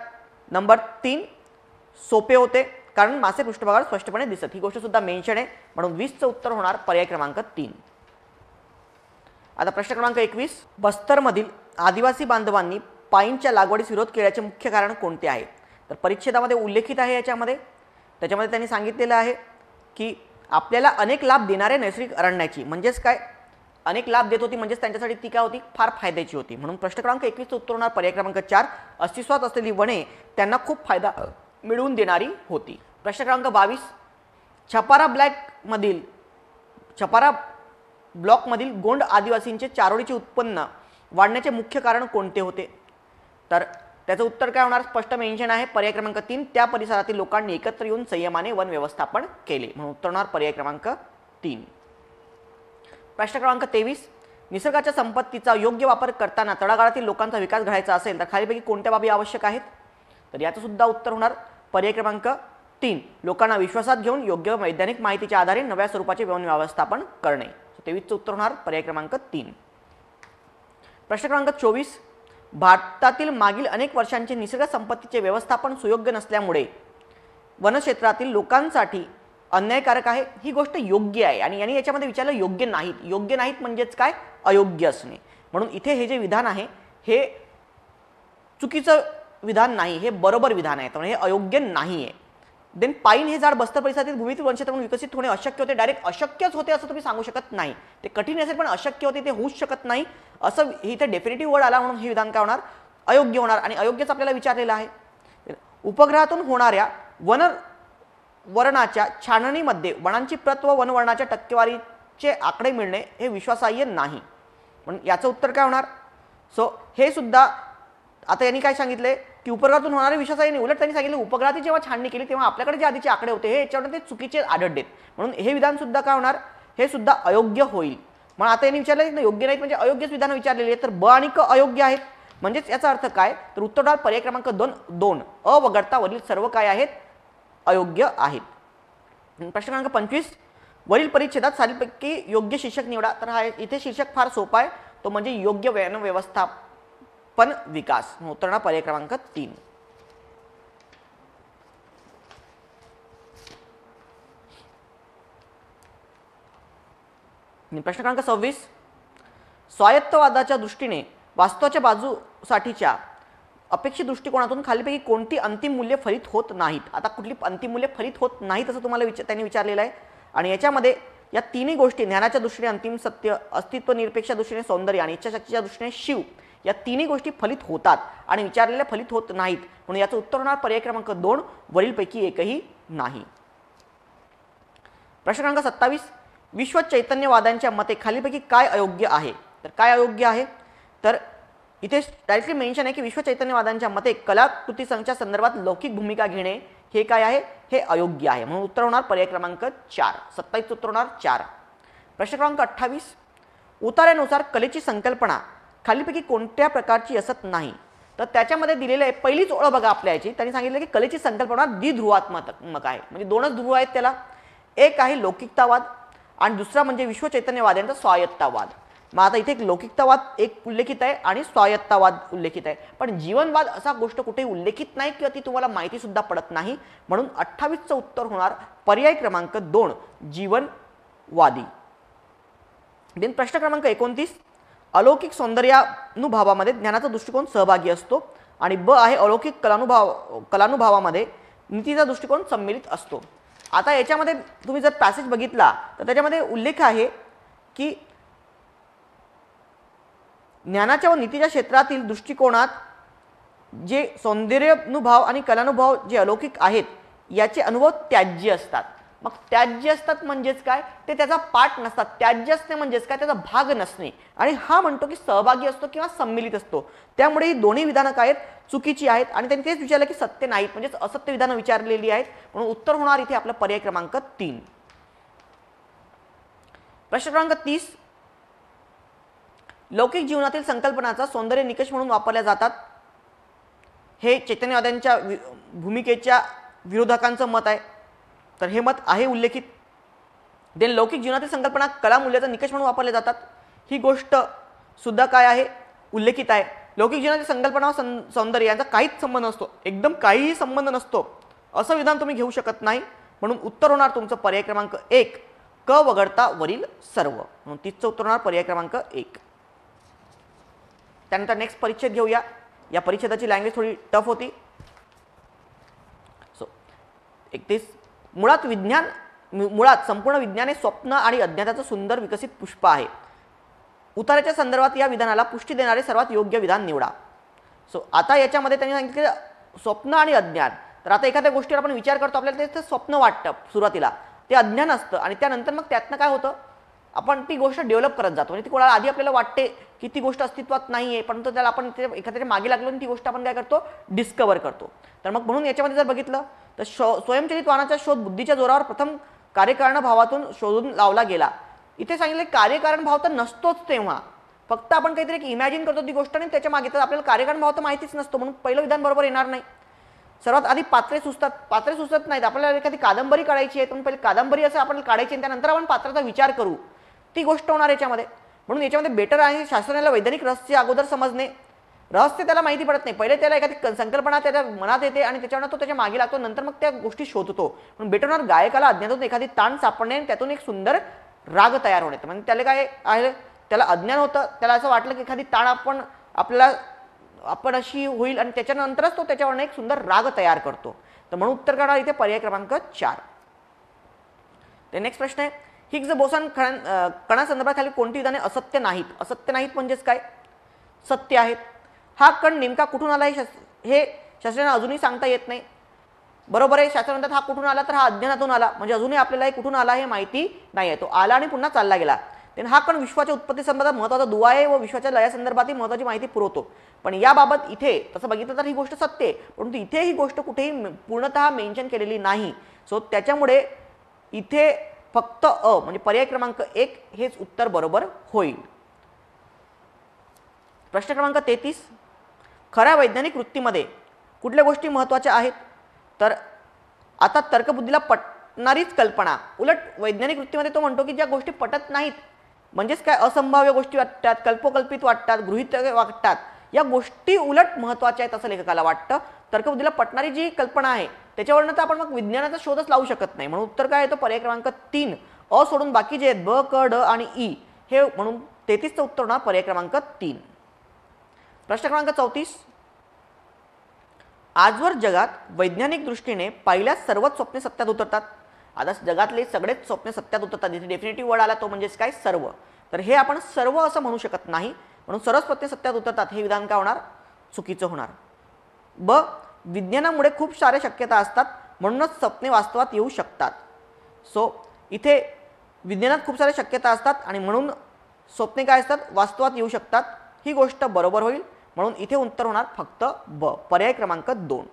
नंबर 3 सोपे होते कारण मासे पृष्ठभागावर स्पष्टपणे दिसत, ही गोष्ट सुद्धा मेन्शन आहे. म्हणून 20चं उत्तर होणार पर्याय क्रमांक 3. आता प्रश्न क्रमांक 21 बस्तरमधील आदिवासी बांधवांनी पाईनच्या लागवडीस विरोध केल्याचे मुख्य कारण कोणते आहे? तर परिच्छेदामध्ये उल्लेखित आहे. त्याच्यामध्ये त्यांनी सांगितलेलं आहे की आपल्याला अनेक लाभ देणाऱ्या नैसर्गिक अरण्याची, म्हणजेच काय अनेक लाभ देत होती म्हणजेच त्यांच्यासाठी ती काय होती? फार फायद्याची होती. म्हणून प्रश्न क्रमांक 21चं उत्तर होणार पर्याय क्रमांक 4 अस्तित्वात असलेली वने त्यांना खूप फायदा मिळवून देणारी होती. प्रश्न क्रमांक 22 छपारा ब्लॉकमधील गोंड आदिवासींचे चारोळीचे उत्पन्न वाढण्याचे मुख्य कारण कोणते होते? तर त्याचं उत्तर काय होणार? स्पष्ट मेन्शन आहे पर्याय क्रमांक 3 त्या परिसरातील लोकांनी एकत्र येऊन संयमाने वन व्यवस्थापन केले. म्हणून उत्तर होणार पर्याय क्रमांक 3. प्रश्न क्रमांक 23 निसर्गाच्या संपत्तीचा योग्य वापर करताना तळागाळातील लोकांचा विकास घडायचा असेल तर खालीलपैकी कोणत्या बाबी आवश्यक आहेत? तर याचं सुद्धा उत्तर होणार पर्याय क्रमांक 3, लोकांना विश्वासात घेऊन योग्य वैज्ञानिक माहितीच्या आधारे नव्या स्वरूपाचे वन व्यवस्थापन करणे. 23चं उत्तर होणार पर्याय क्रमांक 3. प्रश्न क्रमांक 24, भारतातील मागील अनेक वर्षांचे निसर्ग संपत्तीचे व्यवस्थापन सुयोग्य नसल्यामुळे वनक्षेत्रातील लोकांसाठी अन्यायकारक आहे. ही गोष्ट योग्य आहे आणि यांनी याच्यामध्ये विचारलं योग्य नाहीत. योग्य नाहीत म्हणजेच काय, अयोग्य असणे. म्हणून इथे हे जे विधान आहे हे चुकीचं विधान नाही, हे बरोबर विधान आहे, त्यामुळे हे अयोग्य नाही आहे. देन पाईन हे झाड बस्तर परिसरातील भूमीतील वनक्षेत्र म्हणून विकसित होणे अशक्य होते. डायरेक्ट अशक्यच होते असं तुम्ही सांगू शकत नाही. ते कठीण असेल पण अशक्य होते, ते होऊच शकत नाही असं इथे डेफिनेटिव्ह वर्ड आला म्हणून हे विधान काय होणार, अयोग्य होणार. आणि अयोग्यच आपल्याला विचारलेलं आहे. उपग्रहातून होणाऱ्या वनवर्णाच्या छाननीमध्ये वनांची प्रत व वनवर्णाच्या टक्केवारीचे आकडे मिळणे हे विश्वासार्ह नाही. म्हणून याचं उत्तर काय होणार. सो हे सुद्धा आता यांनी काय सांगितले की उपग्रहातून होणारे विश्वासार्ह नाही, उलट त्यांनी सांगितले उपग्रहाची जेव्हा छाननी केली तेव्हा आपल्याकडे जे आधीचे आकडे होते हे याच्यावर ते चुकीचे आढळलेत. म्हणून हे विधान सुद्धा काय होणार, हे सुद्धा अयोग्य होईल. मग आता यांनी विचारलं की योग्य नाहीत म्हणजे अयोग्यच विधान विचारलेली आहे. तर ब आणि क अयोग्य आहेत. म्हणजेच याचा अर्थ काय, तर उत्तर होणार पर्याय क्रमांक 2 अ वगळता वरील सर्व काय आहेत, अयोग्य आहेत. प्रश्न क्रमांक 25, वरील परिच्छेदात खालीलपैकी योग्य शीर्षक निवडा. तर हा इथे शीर्षक फार सोपा आहे, तो म्हणजे योग्य वन व्यवस्थापन विकास. उत्तर होणार पर्याय क्रमांक 3. प्रश्न क्रमांक 26, स्वायत्तवादाच्या दृष्टीने वास्तवाच्या बाजूसाठीच्या अपेक्षित दृष्टिकोनातून खालीपैकी कोणती अंतिम मूल्य फलित होत नाहीत. आता कुठली अंतिम मूल्य फलित होत नाहीत असं तुम्हाला त्यांनी विचारलेलं आहे. आणि याच्यामध्ये या तिन्ही गोष्टी, ज्ञानाच्या दृष्टीने अंतिम सत्य, अस्तित्व निरपेक्षा दृष्टीने सौंदर्य आणि इच्छाशक्तीच्या दृष्टीने शिव, या तिन्ही गोष्टी फलित होतात आणि विचारलेल्या फलित होत नाहीत. म्हणून याचं उत्तर होणार पर्याय क्रमांक 2 वरीलपैकी एकही नाही. प्रश्न क्रमांक 27, विश्व चैतन्यवाद्यांच्या मते खालीपैकी काय अयोग्य आहे. तर काय अयोग्य आहे, तर इथे डायरेक्टली मेन्शन आहे की विश्व चैतन्यवाद्यांच्या मते कलाकृती संघाच्या संदर्भात लौकिक भूमिका घेणे हे काय आहे, हे अयोग्य आहे. म्हणून उत्तर होणार पर्याय क्रमांक 4. 27 उत्तर होणार 4. प्रश्न क्रमांक 28, उतार्यानुसार कलेची संकल्पना खालीपैकी कोणत्या प्रकारची असत नाही. तर त्याच्यामध्ये दिलेलं आहे पहिलीच ओळ बघा आपल्या याची, त्यांनी सांगितलं की कलेची संकल्पना द्विध्रुवात्मक आहे. म्हणजे दोनच ध्रुव आहेत त्याला, एक आहे लौकिकतावाद आणि दुसरा म्हणजे विश्व चैतन्यवाद्यांचा स्वायत्तवाद. मग आता इथे एक लौकिकतावाद एक उल्लेखित आहे आणि स्वायत्तवाद उल्लेखित आहे, पण जीवनवाद असा गोष्ट कुठेही उल्लेखित नाही किंवा ती तुम्हाला माहिती सुद्धा पडत नाही. म्हणून 28चं उत्तर होणार पर्याय क्रमांक 2 जीवनवादी. देन प्रश्न क्रमांक 29, अलौकिक सौंदर्यानुभवामध्ये ज्ञानाचा दृष्टिकोन सहभागी असतो आणि ब आहे अलौकिक कलानुभवामध्ये नीतीचा दृष्टिकोन सम्मिलित असतो. आता याच्यामध्ये तुम्ही जर पॅसेज बघितला तर त्याच्यामध्ये उल्लेख आहे की ज्ञानाच्या व नीतीच्या क्षेत्रातील दृष्टिकोनात जे सौंदर्यानुभव आणि कलानुभव जे अलौकिक आहेत याचे अनुभव त्याज्य असतात. मग त्याज्य असतात म्हणजेच काय, ते त्याचा पाठ नसतात. त्याज्य असणे म्हणजेच काय, त्याचा भाग नसणे. आणि हा म्हणतो की सहभागी असतो किंवा सम्मिलित असतो. त्यामुळे ही दोन्ही विधानं काय आहेत, चुकीची आहेत. आणि त्यांनी तेच विचारलं की सत्य नाहीत म्हणजेच असत्य विधानं विचारलेली आहेत. म्हणून उत्तर होणार इथे आपला पर्याय क्रमांक 3. प्रश्न क्रमांक 30, लौकिक जीवनातील संकल्पनाचा सौंदर्य निकष म्हणून वापरल्या जातात. हे चैतन्यवाद्यांच्या भूमिकेच्या विरोधकांचं मत आहे. तर हे मत आहे उल्लेखित. देन लौकिक जीवनातील संकल्पना कला मूल्याचा निकष म्हणून वापरल्या जातात. ही गोष्ट सुद्धा काय आहे, उल्लेखित आहे. लौकिक जीवनातील संकल्पना सौंदर्य यांचा काहीच संबंध नसतो, एकदम काहीही संबंध नसतो असं विधान तुम्ही घेऊ शकत नाही. म्हणून उत्तर होणार तुमचं पर्याय क्रमांक 1 क वगळता वरील सर्व. म्हणून 30चं उत्तर होणार पर्याय क्रमांक 1. त्यानंतर नेक्स्ट परिच्छेद घेऊया. या परिच्छेदाची लँग्वेज थोडी टफ होती. सो 31, मुळात संपूर्ण विज्ञान हे स्वप्न आणि अज्ञाताचं सुंदर विकसित पुष्प आहे. उतार्याच्या संदर्भात या विधानाला पुष्टी देणारे सर्वात योग्य विधान निवडा. सो आता याच्यामध्ये त्यांनी सांगितलं स्वप्न आणि अज्ञान. तर आता एखाद्या गोष्टीवर आपण विचार करतो, आपल्याला ते स्वप्न वाटतं सुरुवातीला, ते अज्ञान असतं आणि त्यानंतर मग त्यातनं काय होतं, आपण ती गोष्ट डेव्हलप करत जातो. म्हणजे ती कोणाला आधी आपल्याला वाटते की ती गोष्ट अस्तित्वात नाही आहे, परंतु त्याला आपण एखाद्या मागे लागलो आणि ती गोष्ट आपण काय करतो, डिस्कवर करतो. तर मग म्हणून याच्यामध्ये जर बघितलं तर स्वयंचलित वाहनाचा शोध बुद्धीच्या जोरावर प्रथम कार्यकारण भावातून शोधून लावला गेला. इथे सांगितले कार्यकारण भाव तर नसतोच तेव्हा, फक्त आपण काहीतरी एक इमॅजिन करतो ती गोष्ट आणि त्याच्या मागे, तर आपल्याला कार्यकारण भाव तर माहितीच नसतो. म्हणून पहिलं विधान बरोबर येणार नाही. सर्वात आधी पात्रे सुचत नाहीत. आपल्याला एखादी कादंबरी काढायची आहे, तर पहिले कादंबरी असं आपण काढायची आणि त्यानंतर आपण पात्राचा विचार करू, ती गोष्ट होणार याच्यामध्ये. म्हणून याच्यामध्ये बेटर आहे शास्त्रज्ञाला वैज्ञानिक रहस्य अगोदर समजणे. रहस्य त्याला माहिती पडत नाही, पहिले त्याला एखादी संकल्पना त्याच्या मनात येते आणि त्याच्यावर तो त्याच्या मागे लागतो, नंतर मग त्या गोष्टी शोधतो. म्हणून बेटर होणार गायकाला अज्ञानातून एखादी ताण सापडणे आणि त्यातून एक सुंदर राग तयार होणे. म्हणजे त्याला काय आहे, त्याला अज्ञान होतं, त्याला असं वाटलं की एखादी ताण आपण अशी होईल आणि त्याच्यानंतरच तो त्याच्यावर एक सुंदर राग तयार करतो. तर म्हणून उत्तर करणार इथे पर्याय क्रमांक 4. ते नेक्स्ट प्रश्न आहे, हिग्स बोसॉन कणासंदर्भात कोणती विधाने असत्य नाहीत? असत्य नाहीत म्हणजेच काय? सत्य आहेत. हा कण नेमका कुठून आला हे शास्त्रज्ञांना अजूनही सांगता येत नाही. बरोबर आहे, शास्त्र म्हणतात हा कुठून आला, तर हा अज्ञानातून आला. म्हणजे अजूनही आपल्याला हे कुठून आला हे माहिती नाही आहे. तो आला आणि पुन्हा चालला गेला. हा कण विश्वाच्या उत्पत्ती संदर्भात महत्त्वाचा दुवा आहे व विश्वाच्या लयासंदर्भातही महत्त्वाची माहिती पुरवतो. पण याबाबत इथे तसं बघितलं तर ही गोष्ट सत्य आहे, परंतु इथे ही गोष्ट कुठेही पूर्णतः मेन्शन केलेली नाही. सो त्याच्यामुळे इथे फक्त म्हणजे पर्याय क्रमांक 1 हेच उत्तर बरोबर होईल. प्रश्न क्रमांक 33, खऱ्या वैज्ञानिक वृत्तीमध्ये कुठल्या गोष्टी महत्त्वाच्या आहेत? तर आता तर्कबुद्धीला पटणारीच कल्पना. उलट वैज्ञानिक वृत्तीमध्ये तो म्हणतो की ज्या गोष्टी पटत नाहीत, म्हणजेच काय असंभाव्य गोष्टी वाटतात, कल्पोकल्पित वाटतात, गृहीत वाटतात, या गोष्टी उलट महत्त्वाच्या आहेत असं लेखकाला वाटतं. तर्कबुद्धीला पटणारी जी कल्पना आहे त्याच्यावरनं तर आपण मग विज्ञानाचा शोधच लावू शकत नाही. म्हणून उत्तर काय येतो पर्याय क्रमांक 3. अ सोडून बाकी जे आहेत ब, क, ड आणि ई हे, म्हणून 33चं उत्तर होणार पर्याय क्रमांक 3. प्रश्न क्रमांक 34, आजवर जगात वैज्ञानिक दृष्टीने पाहिल्यास सर्वच स्वप्ने सत्यात उतरतात. आता जगातले सगळेच स्वप्ने सत्यात उतरतात, इथे डेफिनेटिव्ह वर्ड आला तो म्हणजेच काय? सर्व. तर हे आपण सर्व असं म्हणू शकत नाही, म्हणून सर्वच स्वप्ने सत्यात उतरतात हे विधान काय होणार? चुकीचं होणार. ब, विज्ञानामुळे खूप साऱ्या शक्यता असतात म्हणूनच स्वप्ने वास्तवात येऊ शकतात. सो इथे विज्ञानात खूप साऱ्या शक्यता असतात आणि म्हणून स्वप्ने काय असतात? वास्तवात येऊ शकतात. ही गोष्ट बरोबर होईल, म्हणून इथे उत्तर होणार फक्त ब, पर्याय क्रमांक 2.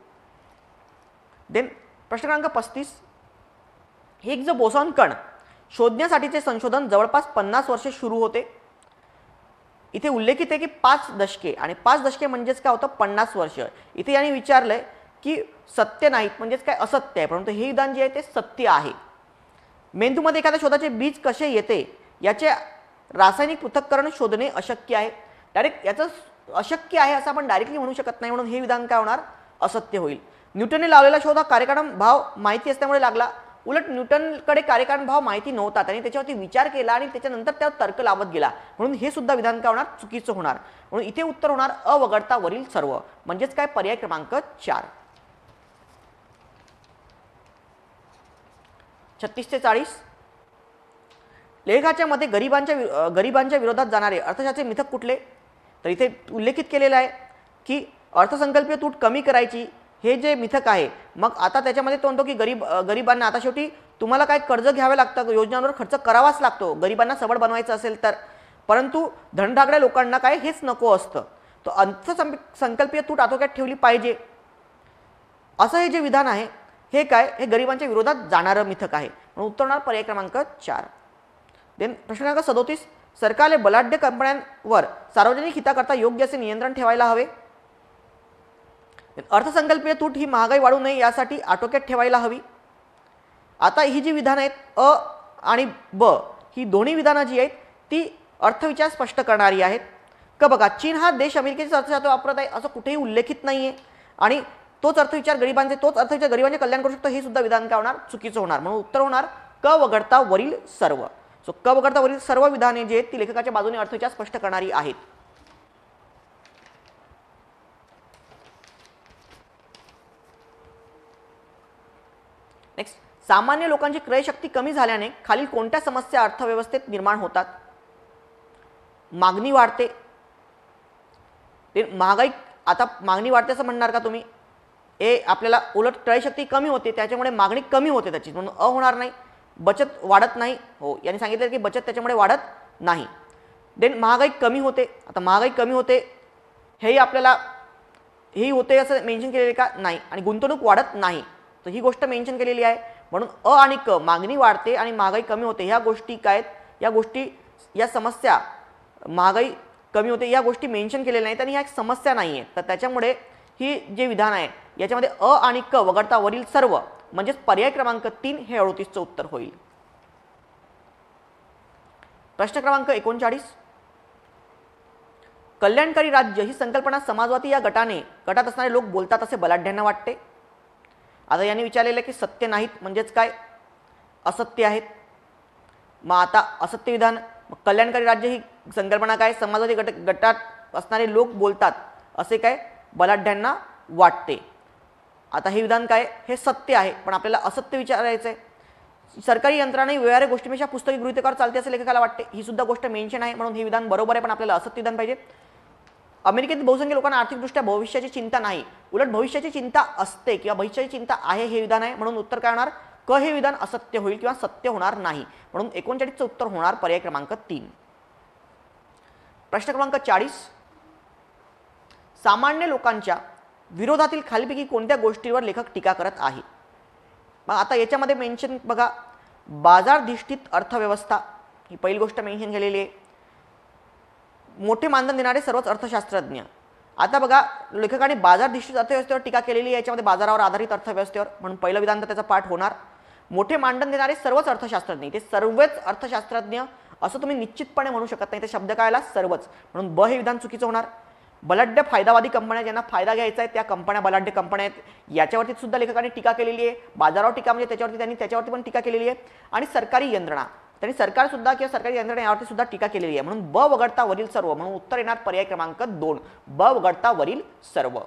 देन प्रश्न क्रमांक 35, हिग्स बोसॉन कण शोधण्यासाठीचे संशोधन जवळपास 50 वर्षे सुरू होते. इथे उल्लेखित आहे की 5 दशके, आणि 5 दशके म्हणजेच काय होतं? 50 वर्ष. इथे यांनी विचारलंय की सत्य नाहीत म्हणजेच काय? असत्य आहे, परंतु हे विधान जे आहे ते सत्य आहे. मेंदूमध्ये एखाद्या शोधाचे बीज कसे येते याचे रासायनिक पृथक्करण शोधणे अशक्य आहे. डायरेक्ट याचं अशक्य आहे असं आपण डायरेक्टली म्हणू शकत नाही, म्हणून हे विधान काय होणार? असत्य होईल. न्यूटनने लावलेला शोध हा कार्यकारण भाव माहिती असल्यामुळे लागला. उलट न्यूटनकडे कार्यकारण भाव माहिती नव्हता, त्यांनी त्याच्यावरती विचार केला आणि त्याच्यानंतर त्यावर तर्क लावत गेला, म्हणून हे सुद्धा विधान काय होणार? चुकीचं होणार. म्हणून इथे उत्तर होणार अ वगळता वरील सर्व, म्हणजेच काय? पर्याय क्रमांक 4. 36 ते 40, लेखकाच्या मते गरिबांच्या विरोधात जाणारे अर्थशास्त्री मिथक कुठले? तर इथे उल्लेखित केलेलं आहे की अर्थसंकल्पीय तूट कमी करायची हे जे मिथक आहे. मग आता त्याच्यामध्ये तो म्हणतो की गरिबांना आता शेवटी तुम्हाला काय कर्ज घ्यावे लागतं, योजनांवर खर्च करावाच लागतो गरिबांना सबळ बनवायचं असेल तर, परंतु धनधाकड्या लोकांना काय हेच नको असतं. तो अर्थसंकल्पीय तूट आटोक्यात ठेवली पाहिजे असं हे जे विधान आहे हे काय? हे गरिबांच्या विरोधात जाणारं मिथक आहे, म्हणून उत्तर होणार पर्याय क्रमांक 4. देन प्रश्न क्रमांक 37, सरकारने बलाढ्य कंपन्यांवर सार्वजनिक हिताकरता योग्य असे नियंत्रण ठेवायला हवे. अर्थसंकल्पीय तूट ही महागाई वाढू नये यासाठी आटोक्यात ठेवायला हवी. आता ही जी विधानं आहेत अ आणि ब, ही दोन्ही विधानं जी आहेत ती अर्थविचार स्पष्ट करणारी आहेत. बघा, चीन हा देश अमेरिकेचा अर्थशास्त्र वापरत आहे असं कुठेही उल्लेखित नाहीये, आणि तोच अर्थविचार गरिबांचे कल्याण करू शकतो हे सुद्धा विधान काय होणार? चुकीचं होणार. म्हणून उत्तर होणार क वगळता वरील सर्व. सो क वगळता वरील सर्व विधाने जी आहेत ती लेखकाच्या बाजूने अर्थविचार स्पष्ट करणारी आहेत. नेक्स्ट, सामान्य लोकांची क्रयशक्ती कमी झाल्याने खालील कोणत्या समस्या अर्थव्यवस्थेत निर्माण होतात? मागणी वाढते. महागाई, आता मागणी वाढते असं म्हणणार का तुम्ही? आपल्याला उलट क्रयशक्ती कमी होते त्याच्यामुळे मागणी कमी होते त्याची, म्हणून अ होणार नाही. बचत वाढत नाही, हो यांनी सांगितलं की बचत त्याच्यामुळे वाढत नाही. देन महागाई कमी होते. आता महागाई कमी होते हेही आपल्याला हेही होते असं मेन्शन केलेले का? नाही. आणि गुंतवणूक वाढत नाही, तर ही गोष्ट मेन्शन केलेली आहे. म्हणून अ आणि क, मागणी वाढते आणि महागाई कमी होते, ह्या गोष्टी काय आहेत? या गोष्टी, या समस्या, महागाई कमी होते या गोष्टी मेन्शन केलेल्या नाहीत आणि ह्या एक समस्या नाही आहे, तर त्याच्यामुळे ही जे विधान आहे याच्यामध्ये अ आणि क वगळता वरील सर्व म्हणजेच पर्याय क्रमांक 3 हे 38चं उत्तर होईल. प्रश्न क्रमांक 39, कल्याणकारी राज्य ही संकल्पना समाजवादी या गटात असणारे लोक बोलतात असे बलाढ्यांना वाटते. आता यांनी विचारलेलं की सत्य नाहीत म्हणजेच काय, असत्य आहेत. मग आता असत्य विधान, कल्याणकारी राज्य ही संकल्पना काय, समाजवादी गटात असणारे लोक बोलतात असे काय बलाढ्यांना वाटते. आता हे विधान काय, हे सत्य आहे, पण आपल्याला असत्य विचारायचं आहे. सरकारी यंत्रणा व्यवहार्य गोष्टीपेक्षा पुस्तकी गृहीतकार चालते असे लेखकाला वाटते. ही सुद्धा गोष्ट मेन्शन आहे, म्हणून हे विधान बरोबर आहे, पण आपल्याला असत्य विधान पाहिजे. अमेरिकेतील बहुसंख्य लोकांना आर्थिकदृष्ट्या भविष्याची चिंता नाही, उलट भविष्याची चिंता असते किंवा भविष्याची चिंता आहे हे विधान आहे, म्हणून उत्तर काय होणार, क हे विधान असत्य होईल किंवा सत्य होणार नाही, म्हणून 39चं उत्तर होणार पर्याय क्रमांक 3. प्रश्न क्रमांक 40, सामान्य लोकांच्या विरोधातील खालीलपैकी कोणत्या गोष्टीवर लेखक टीका करत आहे. मग आता याच्यामध्ये मेन्शन बघा, बाजारधिष्ठित अर्थव्यवस्था ही पहिली गोष्ट मेन्शन केलेली आहे. मोठे मानधन देणारे सर्वच अर्थशास्त्रज्ञ. आता बघा, लेखकाने बाजारधिष्ठित अर्थव्यवस्थेवर टीका केलेली आहे, याच्यामध्ये बाजारावर आधारित अर्थव्यवस्थेवर, म्हणून पहिलं विधान तर त्याचा पाठ होणार. मोठे मानधन देणारे सर्वच अर्थशास्त्रज्ञ, ते सर्वच अर्थशास्त्रज्ञ असं तुम्ही निश्चितपणे म्हणू शकत नाही, ते शब्द काय आला, सर्वच, म्हणून ब हे विधान चुकीचं होणार. बलाढ्य फायदावादी कंपन्या, ज्यांना फायदा घ्यायचा आहे त्या कंपन्या बलाढ्य कंपन्या आहेत, याच्यावरती सुद्धा लेखकाने टीका केलेली आहे. बाजारावर टीका म्हणजे त्याच्यावरती पण टीका केलेली आहे. आणि सरकारी यंत्रणा, त्यांनी सरकार सुद्धा किंवा सरकारी यंत्रणा यावरती सुद्धा टीका केलेली आहे, म्हणून ब वगळता वरील सर्व, म्हणून उत्तर येणार पर्याय क्रमांक 2, ब वगळता वरील सर्व.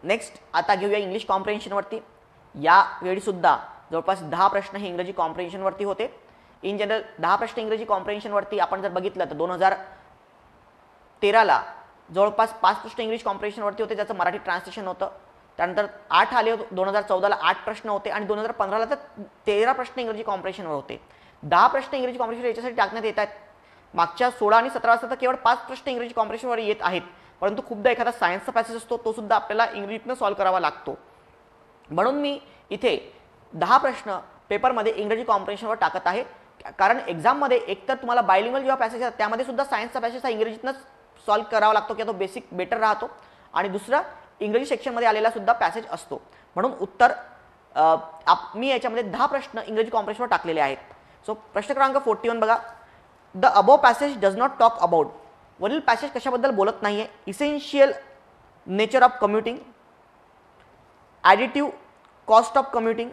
नेक्स्ट आता घेऊया इंग्लिश कॉम्प्रिहेन्शनवरती. यावेळी सुद्धा जवळपास 10 प्रश्न हे इंग्रजी कॉम्प्रिहेन्शनवरती होते. इन जनरल 10 प्रश्न इंग्रजी कॉम्प्रिहेन्शनवरती आपण जर बघितलं तर 2013ला जवळपास 5 प्रश्न इंग्लिश कॉम्प्रिहेन्शनवरती होते, ज्याचं मराठी ट्रान्सलेशन होतं. त्यानंतर 8 आले, 2014ला 8 प्रश्न होते आणि 2015ला तर 13 प्रश्न इंग्रजी कॉम्प्रिहेन्शनवर होते. 10 प्रश्न इंग्रजी कॉम्प्रिहेन्शन याच्यासाठी टाकण्यात येत आहेत. मागच्या 16 आणि 17 वाजता तर केवळ 5 प्रश्न इंग्रजी कॉम्प्रिहेन्शनवर येत आहेत, परंतु खूपदा एखादा सायन्सचा पॅसेज असतो तो सुद्धा आपल्याला इंग्रजीतनं सॉल्व्ह करावा लागतो, म्हणून मी इथे 10 प्रश्न पेपरमध्ये इंग्रजी कॉम्प्रिहेन्शनवर टाकत आहे. कारण एक्झाममध्ये एकतर तुम्हाला बायलिंग्वल जेव्हा पॅसेज असतात त्यामध्ये सुद्धा सायन्सचा पॅसेज हा इंग्रजीतनंच सॉल्व्ह करावा लागतो किंवा तो बेसिक बेटर राहतो, आणि दुसरा इंग्रजी सेक्शनमध्ये आलेला सुद्धा पॅसेज असतो, म्हणून उत्तर मी याच्यामध्ये 10 प्रश्न इंग्रजी कॉम्प्रिहेन्शनवर टाकलेले आहेत. सो प्रश्न क्रमांक 41 बघा, the above passage does not talk about, वरील पॅसेज कशाबद्दल बोलत नाही आहे. Essential nature of commuting, additive cost of commuting,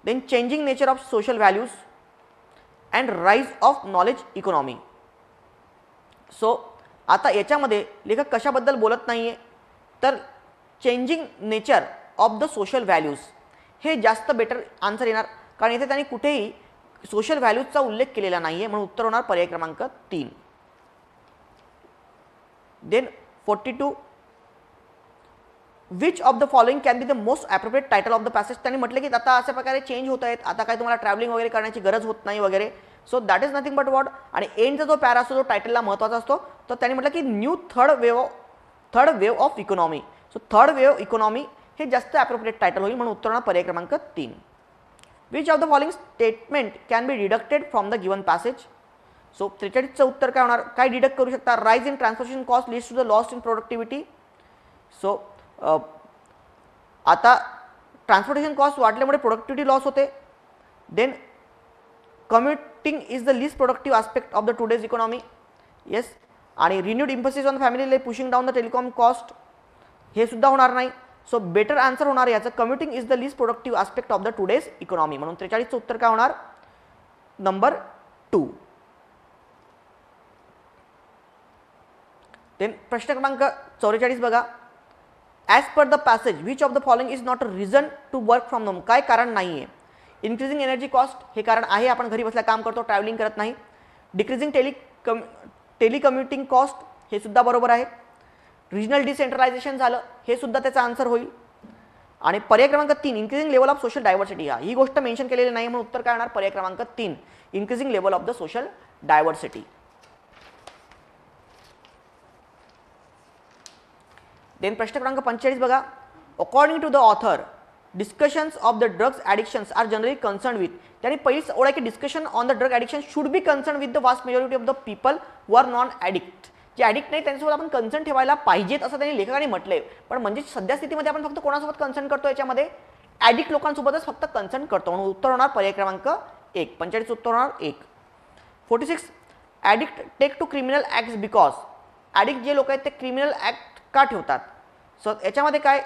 then changing nature of social values and rise of knowledge economy. So आता याच्यामध्ये लेखक कशाबद्दल बोलत नाही आहे, तर changing nature of the social values हे जास्त बेटर आन्सर येणार, कारण इथे त्यांनी कुठेही सोशल व्हॅल्यूजचा उल्लेख केलेला नाही आहे, म्हणून उत्तर होणार पर्याय क्रमांक 3. Then 42, which of the following can be the most appropriate title of the passage. त्यांनी म्हटलं की आता अशा प्रकारे चेंज होत आहेत, आता काय तुम्हाला ट्रॅव्हलिंग वगैरे करण्याची गरज होत नाही वगैरे. So that is nothing but what, आणि एंडचा जो पॅरा असतो जो टायटलला महत्त्वाचा असतो, तर त्यांनी म्हटलं की new third wave of economy. So third wave economy हे जास्त ॲप्रोप्रिएट टायटल होईल, म्हणून उत्तर होणार पर्याय क्रमांक 3. Which of the following statement can be deducted from the given passage. So 43चं उत्तर काय होणार, काय डिडक्ट करू शकता, rise in transportation cost leads to the loss in productivity. So आता ट्रान्सपोर्टेशन कॉस्ट वाढल्यामुळे प्रोडक्टिव्हिटी लॉस होते. Then commuting is the least productive aspect of the today's economy. Yes, आणि renewed emphasis on the family pushing down the telecom cost, हे सुद्धा होणार नाही. So better answer होणार याचं, commuting is the least productive aspect of the today's economy, म्हणून 43चं उत्तर काय होणार, नंबर 2. देन प्रश्न क्रमांक 44 बघा, as per the passage which of the following is not a reason to work from home. काय कारण नाही आहे, इन्क्रीजिंग एनर्जी कॉस्ट हे कारण आहे, आपण घरी बसल्या काम करतो, ट्रॅव्हलिंग करत नाही. डिक्रीजिंग टेलिकम्युटिंग कॉस्ट हे सुद्धा बरोबर आहे. रिजनल डिसेंट्रलायझेशन झालं हे सुद्धा त्याचा आन्सर होईल. आणि पर्याय क्रमांक 3, increasing level of social diversity, ही गोष्ट मेन्शन केलेली नाही, म्हणून उत्तर काय होणार पर्याय क्रमांक 3, increasing level of the social diversity. Then प्रश्न क्रमांक 45 बघा, according to the author discussions of the drugs addictions are generally concern with. त्यांनी पहिलीच ओळख की discussion on the drug addiction should be concern with the vast majority of the people who are non addict. जे addict नाही त्यांच्यासोबत आपण concern ठेवायला पाहिजेत असं त्यांनी लेखकाने म्हटलंय. पण म्हणजे सध्या स्थितीमध्ये आपण फक्त कोणासोबत कन्सर्न करतो, याच्यामध्ये ॲडिक्ट लोकांसोबतच फक्त कन्सर्न करतो. म्हणून उत्तर होणार पर्याय क्रमांक 1. 45 उत्तर होणार 1. 46 addict take to criminal acts because. Addict जे लोक आहेत ते क्रिमिनल ॲक्ट का ठेवतात. सो याच्यामध्ये काय,